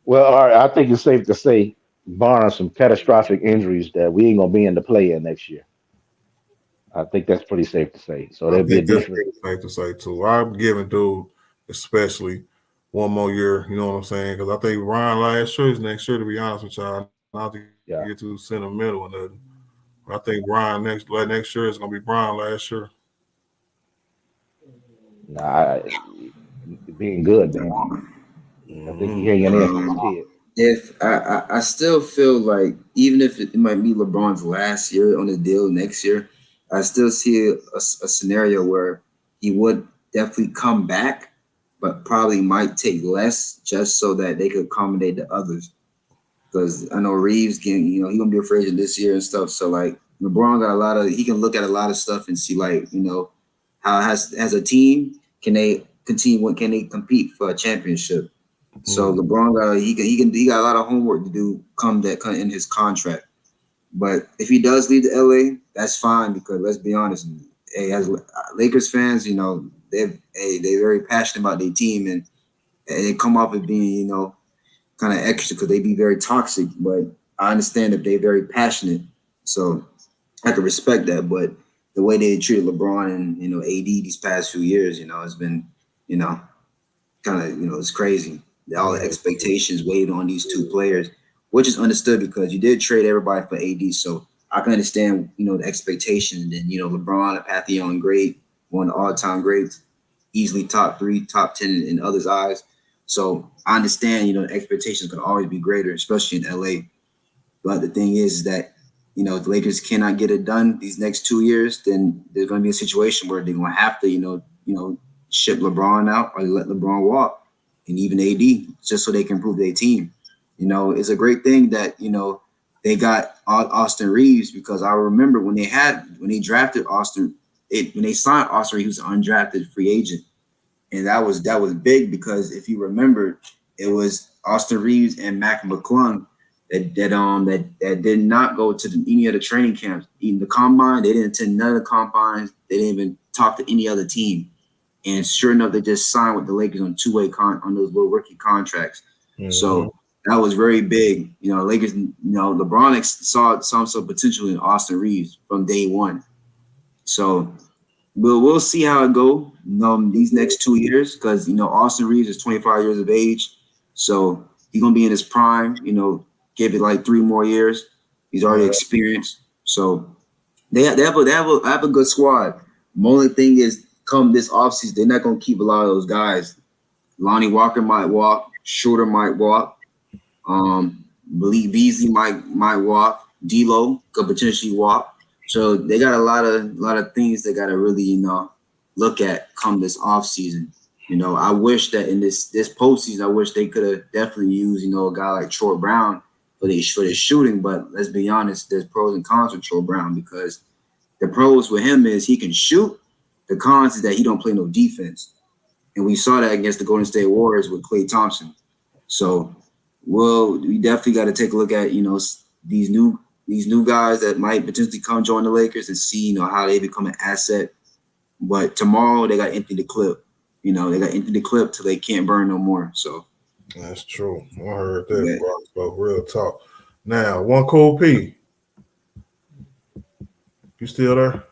Well, all right, I think it's safe to say, barring some catastrophic injuries, that we ain't gonna be in the play-in next year. I think that's pretty safe to say. So there'll be a That's different. pretty safe to say too. I'm giving dude especially one more year. You know what I'm saying? Because I think Ryan last year is next year. To be honest with y'all, not to get too sentimental or nothing. But I think Ryan next year is gonna be Brian last year. Nah, being good, man. I think he hanging in for his kid. If I still feel like even if it might be LeBron's last year on the deal next year, I still see a scenario where he would definitely come back, but probably might take less just so that they could accommodate the others. Because I know Reeves he gonna be a free agent this year and stuff. So like LeBron got he can look at a lot of stuff and see how as a team can they continue, can they compete for a championship. So LeBron he got a lot of homework to do come in his contract. But if he does leave to LA, that's fine, because let's be honest, as Lakers fans, they're very passionate about their team, and they come off as being kind of extra because they be very toxic. But I understand that they're very passionate, so I can respect that. But the way they treated LeBron and AD these past few years, it's been kind of it's crazy. All the expectations weighed on these two players, which is understood because you did trade everybody for AD. So I can understand, the expectations. And then, LeBron, a pantheon great, one of the all-time greats, easily top 3, top 10 in others' eyes. So I understand, the expectations could always be greater, especially in LA. But the thing is that, if the Lakers cannot get it done these next 2 years, then there's going to be a situation where they're going to have to, ship LeBron out or let LeBron walk. And even AD, just so they can improve their team. It's a great thing that, they got Austin Reeves, because I remember when they drafted Austin, when they signed Austin Reeves, he was an undrafted free agent. And that was big, because if you remember, it was Austin Reeves and Mac McClung that did not go to any of the training camps. Even the combine, they didn't attend none of the combines. They didn't even talk to any other team. And sure enough, they just signed with the Lakers on two-way on those little rookie contracts. Mm-hmm. So that was very big. Lakers, LeBron saw some potential in Austin Reeves from day one. So we'll see how it go these next 2 years, because Austin Reeves is 25 years of age, so he's gonna be in his prime. Give it like 3 more years. He's already experienced, so they have a good squad. The only thing is, come this offseason, they're not gonna keep a lot of those guys. Lonnie Walker might walk, Schroeder might walk, Malik Beasley might walk, D'Lo could potentially walk. So they got a lot of things they got to really look at come this offseason. I wish that in this postseason, I wish they could have definitely used a guy like Troy Brown for their shooting. But let's be honest, there's pros and cons with Troy Brown, because the pros with him is he can shoot. The cons is that he don't play no defense, and we saw that against the Golden State Warriors with Klay Thompson. So, we definitely got to take a look at these new guys that might potentially come join the Lakers and see how they become an asset. But tomorrow they got to empty the clip. They got to empty the clip till they can't burn no more. So that's true. I heard that. Yeah. Real talk. Now, one cool P. You still there?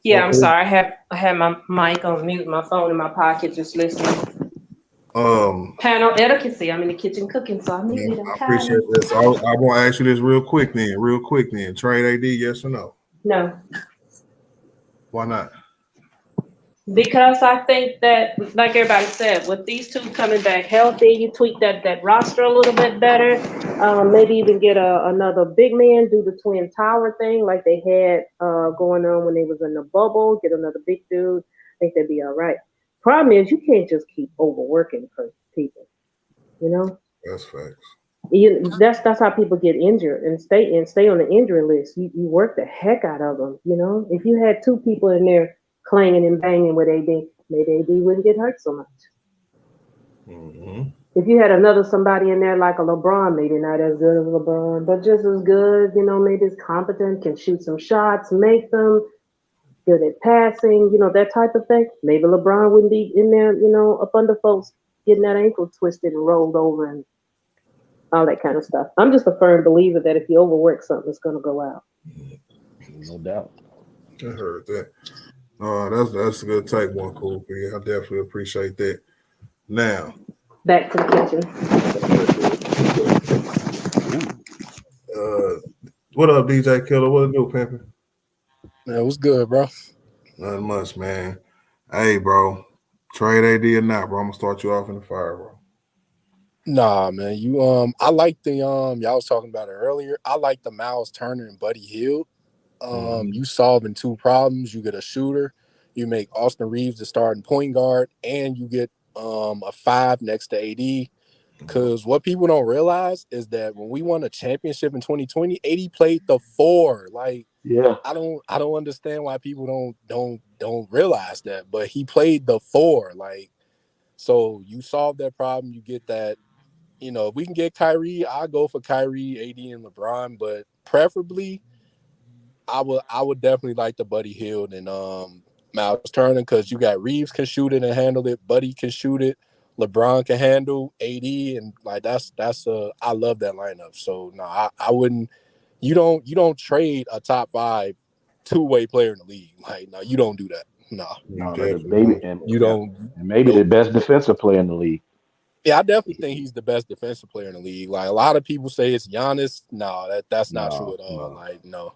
Yeah, I'm sorry. I had my mic on mute, my phone in my pocket, just listening. Panel etiquette. I'm in the kitchen cooking, so I'm muted. I appreciate this. I want to ask you this real quick then. Trade AD, yes or no? No. Why not? Because I think that, like everybody said, with these two coming back healthy, you tweak that roster a little bit better. Maybe even get another big man, do the Twin Tower thing like they had going on when they was in the bubble. Get another big dude. I think they'd be all right. Problem is, you can't just keep overworking for people. You know. That's facts. That's how people get injured and stay on the injury list. You work the heck out of them. You know, if you had two people in there clanging and banging with AD, maybe AD wouldn't get hurt so much. Mm-hmm. If you had another somebody in there like a LeBron, maybe not as good as LeBron, but just as good, you know, maybe is competent, can shoot some shots, make them, good at passing, you know, that type of thing. Maybe LeBron wouldn't be in there, you know, up under folks getting that ankle twisted and rolled over and all that kind of stuff. I'm just a firm believer that if you overwork something, it's going to go out. No doubt. I heard that. That's a good take, one cool for you. I definitely appreciate that. Now, back to the kitchen. What up, DJ Killer? What it do, Pimpin'? Man, what's good, bro? Nothing much, man. Hey, bro, trade AD or not, bro? I'm gonna start you off in the fire, bro. Nah, man. I like the y'all was talking about it earlier. I like the Miles Turner and Buddy Hield. You solving two problems. You get a shooter. You make Austin Reeves the starting point guard, and you get a 5 next to AD. Because what people don't realize is that when we won a championship in 2020, AD played the 4. Like, yeah, I don't understand why people don't realize that, but he played the 4. Like, so you solve that problem. You get that. You know, if we can get Kyrie, I'll go for Kyrie, AD, and LeBron. But preferably, I would definitely like the Buddy Hield and Miles Turner, because you got Reeves can shoot it and handle it, Buddy can shoot it, LeBron can handle AD, and like that's I love that lineup. So no, I wouldn't. You don't trade a top 5 two-way player in the league. Like, no, you don't do that. No, maybe you don't. And maybe the best defensive player in the league. Yeah, I definitely think he's the best defensive player in the league. Like, a lot of people say it's Giannis. No, that's not true at all. No. Like, no.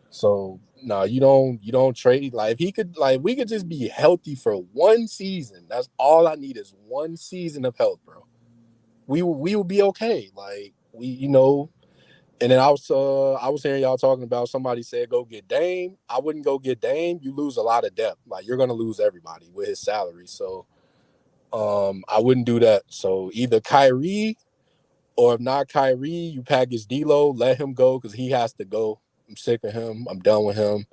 So no, you don't trade. Like, if he could, like, we could just be healthy for one season. That's all I need is one season of health, bro. We will be okay. Like, you know. And then I was hearing y'all talking about, somebody said go get Dame. I wouldn't go get Dame. You lose a lot of depth. Like, you're gonna lose everybody with his salary. So I wouldn't do that. So either Kyrie, or if not Kyrie, you package D'Lo, let him go because he has to go. I'm sick of him. I'm done with him.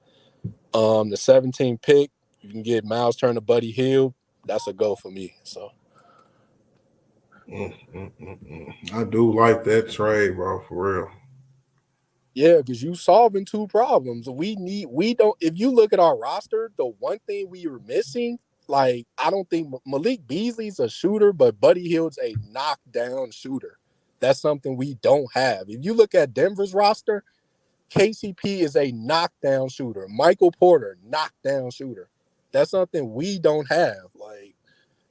The 17th pick, you can get Miles Turner, Buddy Hield. That's a go for me. So I do like that trade, bro, for real. yeah, because you solving two problems. If you look at our roster, the one thing we were missing, like, I don't think Malik Beasley's a shooter, but Buddy Hield's a knockdown shooter. That's something we don't have. If you look at Denver's roster, KCP is a knockdown shooter. Michael Porter, knockdown shooter. That's something we don't have. Like,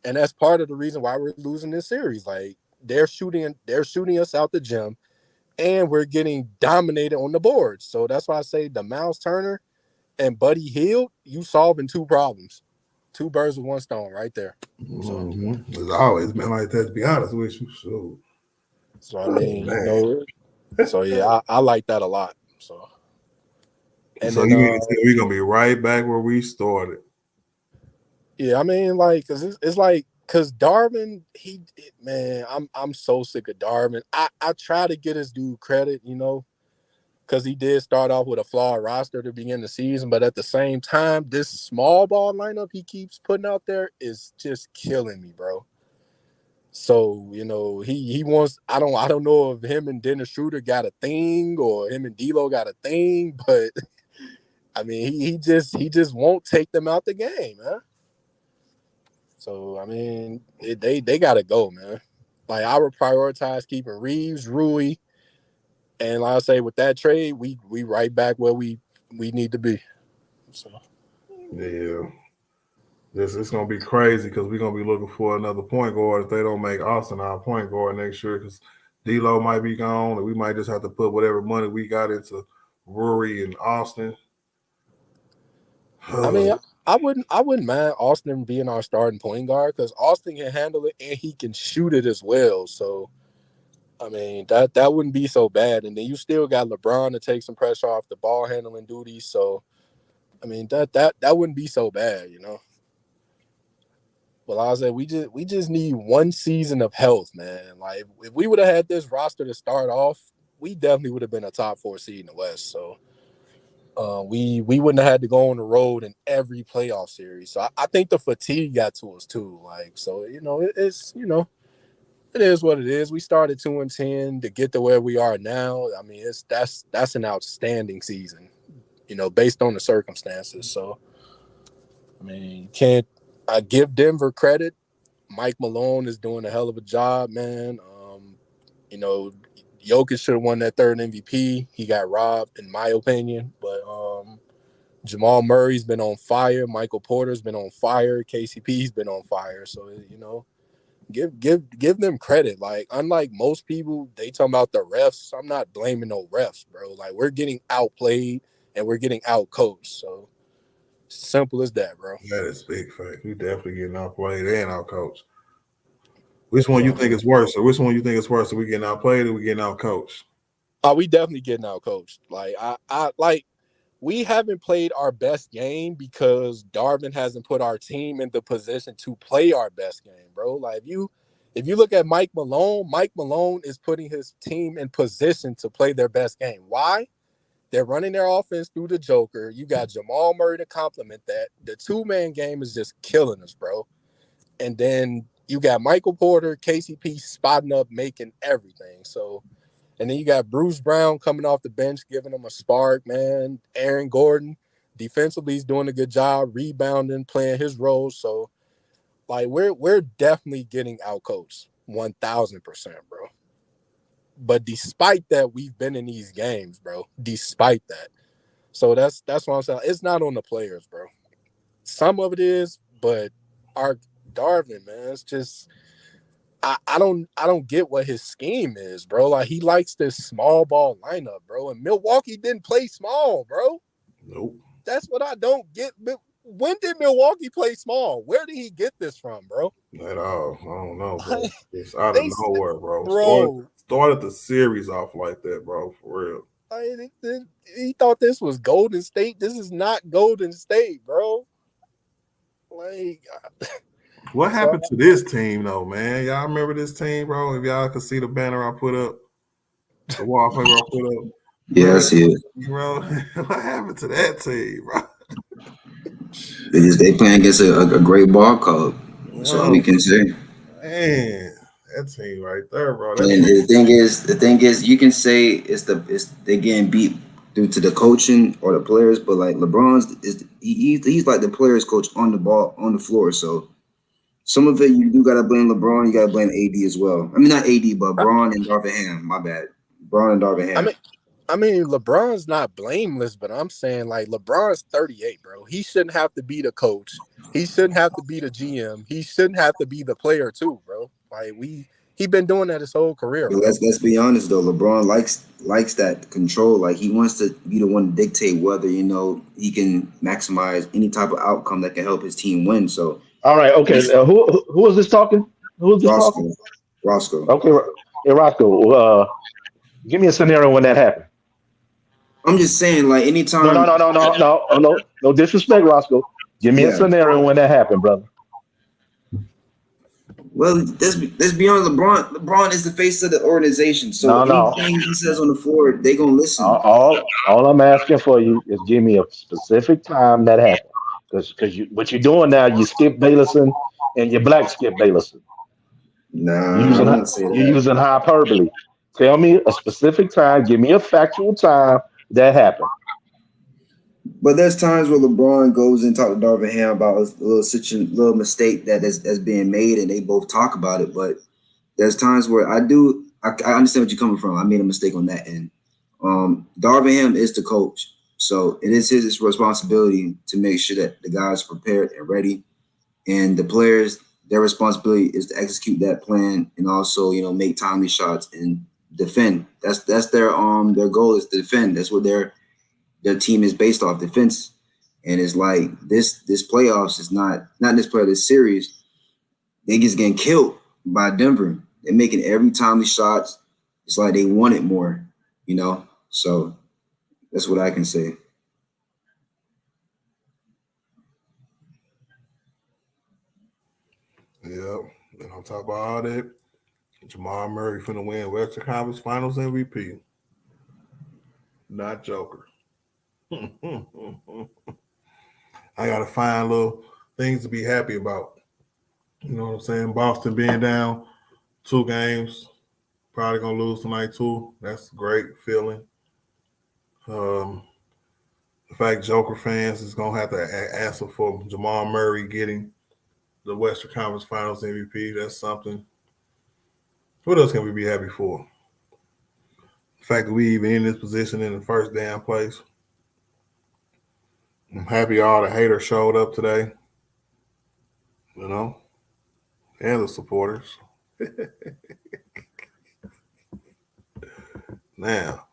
and that's part of the reason why we're losing this series. Like, they're shooting us out the gym, and we're getting dominated on the boards. So that's why I say the Miles Turner and Buddy Hield, you solving two problems. 2 birds with one stone right there. So, It's always been like that, to be honest with you. So I mean, you know, so yeah, I like that a lot. So, and then, you mean to say we're gonna be right back where we started? Yeah, I mean, like, cause it's like, cause Darvin, I'm so sick of Darvin. I try to get his dude credit, you know, because he did start off with a flawed roster to begin the season, but at the same time, this small ball lineup he keeps putting out there is just killing me, bro. So, you know, he wants, I don't know if him and Dennis Schroeder got a thing or him and D'Lo got a thing, but I mean, he just won't take them out the game, man. So, I mean, they got to go, man. Like, I would prioritize keeping Reeves, Rui, and like I say, with that trade, we right back where we need to be. So, yeah. It's gonna be crazy because we're gonna be looking for another point guard if they don't make Austin our point guard next year because D'Lo might be gone and we might just have to put whatever money we got into Rory and Austin. I mean, I wouldn't mind Austin being our starting point guard because Austin can handle it and he can shoot it as well. So I mean that wouldn't be so bad. And then you still got LeBron to take some pressure off the ball handling duties. So I mean that wouldn't be so bad, you know. But like I said, we just need one season of health, man. Like if we would have had this roster to start off, we definitely would have been a top 4 seed in the West. So we wouldn't have had to go on the road in every playoff series. So I think the fatigue got to us too. Like so, you know, it's you know, it is what it is. We started 2-10 to get to where we are now. I mean, that's an outstanding season, you know, based on the circumstances. So I mean, I give Denver credit. Mike Malone is doing a hell of a job, man. You know, Jokic should have won that third MVP. He got robbed, in my opinion. But Jamal Murray's been on fire. Michael Porter's been on fire. KCP's been on fire. So, you know, give them credit. Like, unlike most people, they talking about the refs. I'm not blaming no refs, bro. Like, we're getting outplayed and we're getting outcoached. So, simple as that, bro. That is big fact. We definitely getting outplayed and outcoached. Which one you think is worse? Or which one you think is worse? Are we getting outplayed or we getting outcoached? Oh, we definitely getting outcoached. Like I we haven't played our best game because Darvin hasn't put our team in the position to play our best game, bro. Like if you look at Mike Malone is putting his team in position to play their best game. Why? They're running their offense through the Joker. You got Jamal Murray to complement that. The 2-man game is just killing us, bro. And then you got Michael Porter, KCP spotting up, making everything. So, and then you got Bruce Brown coming off the bench, giving them a spark, man. Aaron Gordon, defensively, he's doing a good job, rebounding, playing his role. So, like, we're definitely getting outcoached, 1,000%, bro. But despite that, we've been in these games, bro. Despite that. So that's what I'm saying. It's not on the players, bro. Some of it is, but our Darvin, man, it's just I don't get what his scheme is, bro. Like he likes this small ball lineup, bro. And Milwaukee didn't play small, bro. Nope. That's what I don't get. When did Milwaukee play small? Where did he get this from, bro? At all. I don't know, bro. It's out of nowhere, bro. Started the series off like that, bro, for real. He thought this was Golden State. This is not Golden State, bro. Like, what happened to this team, though, man? Y'all remember this team, bro? If y'all could see the banner I put up, the wallpaper I put up. Yeah, I see it. Bro, what happened to that team, bro? They playing against a great ball club. That's all we can say. Man, that team right there, bro. And the thing is, you can say they're getting beat due to the coaching or the players, but like he's like the players coach on the ball, on the floor. So some of it you do gotta blame LeBron, you gotta blame AD as well. I mean not AD, but Braun and Darvin Ham. My bad. Braun and Darvin Ham. I mean, LeBron's not blameless, but I'm saying like LeBron's 38, bro. He shouldn't have to be the coach. He shouldn't have to be the GM. He shouldn't have to be the player too, bro. Like he been doing that his whole career. Let's be honest though. LeBron likes that control. Like he wants to be the one to dictate whether he can maximize any type of outcome that can help his team win. So all right, okay. Who is this talking? Who is this talking? Roscoe. Okay, hey, Roscoe. Give me a scenario when that happened. I'm just saying, like anytime. No disrespect, Roscoe. Give me a scenario when that happened, brother. Well, let's be honest. LeBron is the face of the organization, so anything he says on the floor, they gonna listen. All I'm asking for you is give me a specific time that happened, because what you're doing now, you Skip Baylesson and you black Skip Baylesson. Nah, you're using hyperbole. Tell me a specific time. Give me a factual time that happened. But there's times where LeBron goes and talk to Darvin Ham about a little mistake that's being made, and they both talk about it. But there's times where I understand what you're coming from. I made a mistake on that end. Darvin Ham is the coach, so it is his responsibility to make sure that the guys are prepared and ready. and the players, their responsibility is to execute that plan and also, make timely shots and defend. That's their goal is to defend. That's what their team is based off, defense. And it's like this playoffs is not this series. They just getting killed by Denver. They're making every timely shots. It's like they want it more, So that's what I can say. Yeah, and on top of all that, Jamal Murray finna win Western Conference Finals MVP. Not Joker. I gotta find little things to be happy about. You know what I'm saying? Boston being down 2 games, probably gonna lose tonight too. That's a great feeling. The fact Joker fans is gonna have to answer for Jamal Murray getting the Western Conference Finals MVP. That's something. What else can we be happy for? The fact that we even in this position in the first damn place. I'm happy all the haters showed up today. And the supporters. Now,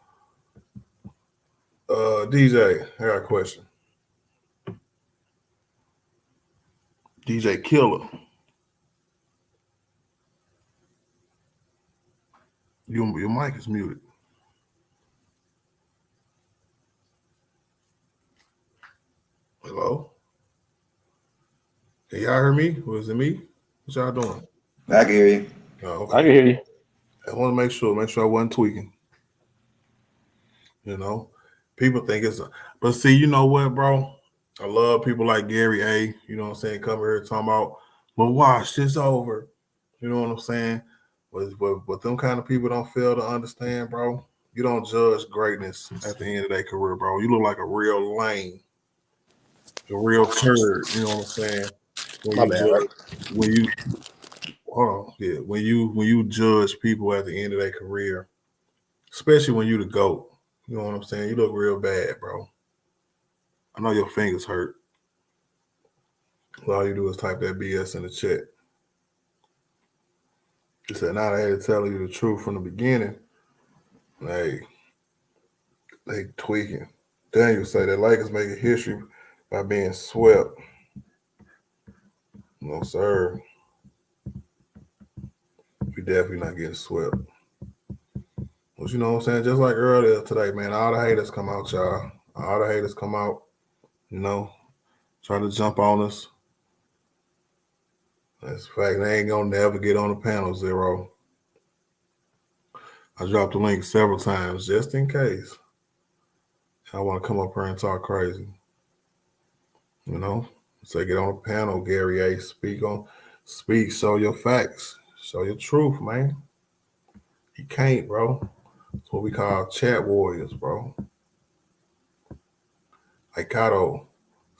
DJ, I got a question. DJ Killer. Your mic is muted. Hello? Can y'all hear me? Or is it me? What y'all doing? I can hear you. Oh, okay. I can hear you. I want to make sure I wasn't tweaking. People think but see, you know what, bro? I love people like Gary A. You know what I'm saying? Come here talking about, well, watch this over. You know what I'm saying? But them kind of people don't fail to understand, bro. You don't judge greatness at the end of their career, bro. You look like a real lame, a real turd. You know what I'm saying? When you judge people at the end of their career, especially when you the GOAT. You know what I'm saying? You look real bad, bro. I know your fingers hurt. All you do is type that BS in the chat. He said, now I had to tell you the truth from the beginning. Hey, they tweaking. Daniel say that Lakers making history by being swept. No, sir. We definitely not getting swept. But you know what I'm saying? Just like earlier today, man, all the haters come out, y'all. All the haters come out, try to jump on us. That's a fact. They ain't gonna never get on the panel, Zero. I dropped the link several times just in case I want to come up here and talk crazy. Say get on the panel, Gary A. Speak, show your facts, show your truth, man. You can't, bro. It's what we call chat warriors, bro. Like Kato,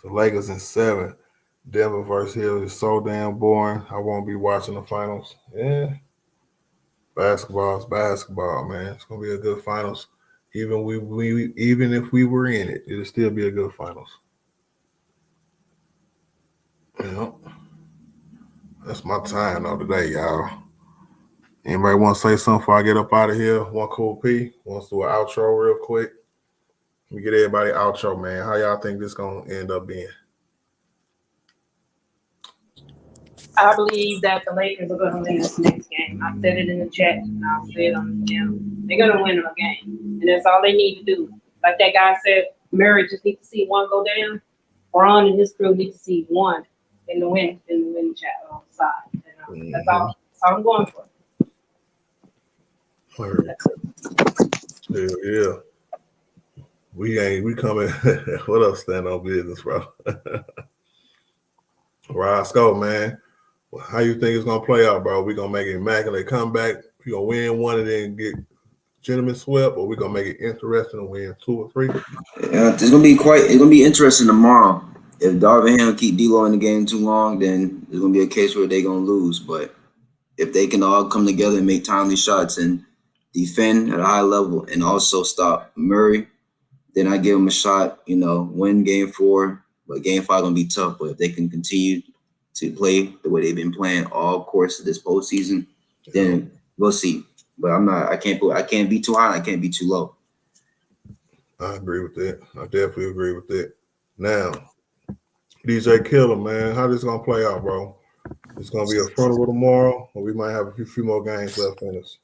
the Lakers in 7. Denver versus Hill is so damn boring. I won't be watching the finals. Yeah. Basketball is basketball, man. It's gonna be a good finals. Even if we were in it, it'll still be a good finals. That's my time though today, y'all. Anybody want to say something before I get up out of here? One cool P wants to do an outro real quick. Let me get everybody outro, man. How y'all think this gonna end up being? I believe that the Lakers are going to win this next game. I said it in the chat, and I'll say it on the channel. They're going to win a game, and that's all they need to do. Like that guy said, Murray just needs to see one go down. Braun and his crew need to see one in the win chat on the side. And, that's all I'm going for. Yeah. We coming. What up, stand on business, bro? Roscoe, man. How you think it's gonna play out, bro? We gonna make it immaculate comeback. We gonna win one and then get gentlemen swept, or we gonna make it interesting and win 2 or 3? Yeah, it's gonna be interesting tomorrow. If Darvin Ham keep D'Lo in the game too long, then there's gonna be a case where they're gonna lose. But if they can all come together and make timely shots and defend at a high level and also stop Murray, then I give them a shot, win game 4. But game 5 gonna be tough. But if they can continue to play the way they've been playing all course of this postseason, then we'll see. But I can't be too high and I can't be too low. I agree with that. I definitely agree with that. Now, DJ Killer, man, how this gonna play out, bro? It's gonna be a frontal tomorrow, or we might have a few more games left in us.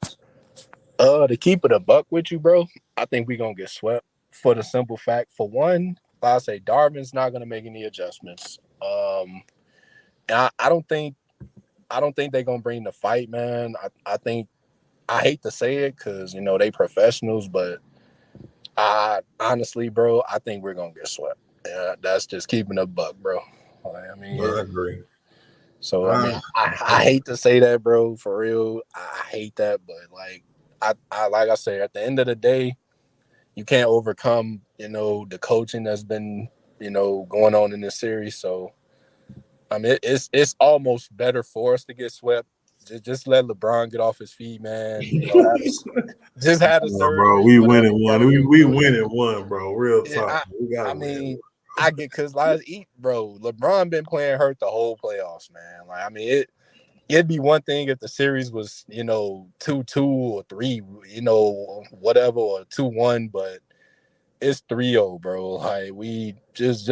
To keep it a buck with you, bro, I think we're gonna get swept for the simple fact, for one, I say Darvin's not gonna make any adjustments. I don't think they're gonna bring the fight, man. I think, I hate to say it because they professionals, but honestly, bro, I think we're gonna get swept. Yeah, that's just keeping a buck, bro. I agree. So I hate to say that, bro. For real, I hate that, but like I say, at the end of the day, you can't overcome the coaching that's been going on in this series. So it's almost better for us to get swept. Just let LeBron get off his feet, man. Just had a surgery, bro. We whatever, winning one. bro. We winning one, bro. Real talk. I mean, I get because bro. LeBron been playing hurt the whole playoffs, man. It'd be one thing if the series was 2-2 or 3, whatever, or 2-1, but it's 3-0, bro. Like, we just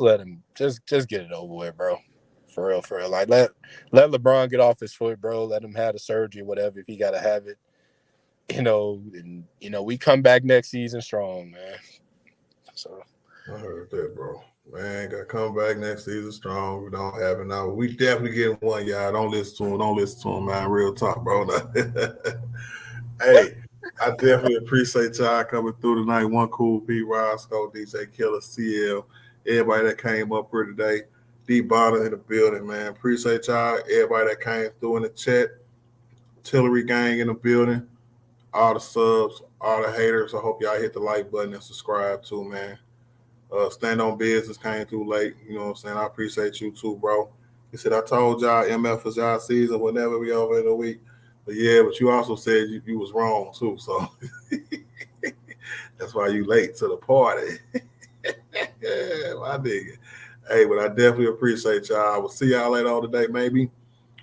let him just get it over with, bro. For real. Like, let LeBron get off his foot, bro. Let him have the surgery, whatever, if he gotta have it. And we come back next season strong, man. So I heard that, bro. Man, gotta come back next season strong. We don't have it now. We definitely getting one, y'all. Don't listen to him, man. Real talk, bro. Hey, I definitely appreciate y'all coming through tonight. One Cool, P. Roscoe, DJ Killer, CL, everybody that came up here today. D Bottom in the building, man. Appreciate y'all. Everybody that came through in the chat. Tillery gang in the building. All the subs, all the haters. I hope y'all hit the like button and subscribe too, man. Stand on Business came through late. You know what I'm saying? I appreciate you too, bro. He said, I told y'all MF was y'all season whenever we over in the week. But yeah, but you also said you was wrong too. So that's why you late to the party. I dig it. Hey, but I definitely appreciate y'all. I will see y'all later on today, maybe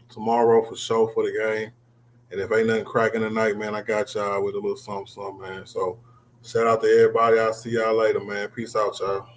tomorrow for sure for the game. And if ain't nothing cracking tonight, man, I got y'all with a little something, man. So shout out to everybody. I'll see y'all later, man. Peace out, y'all.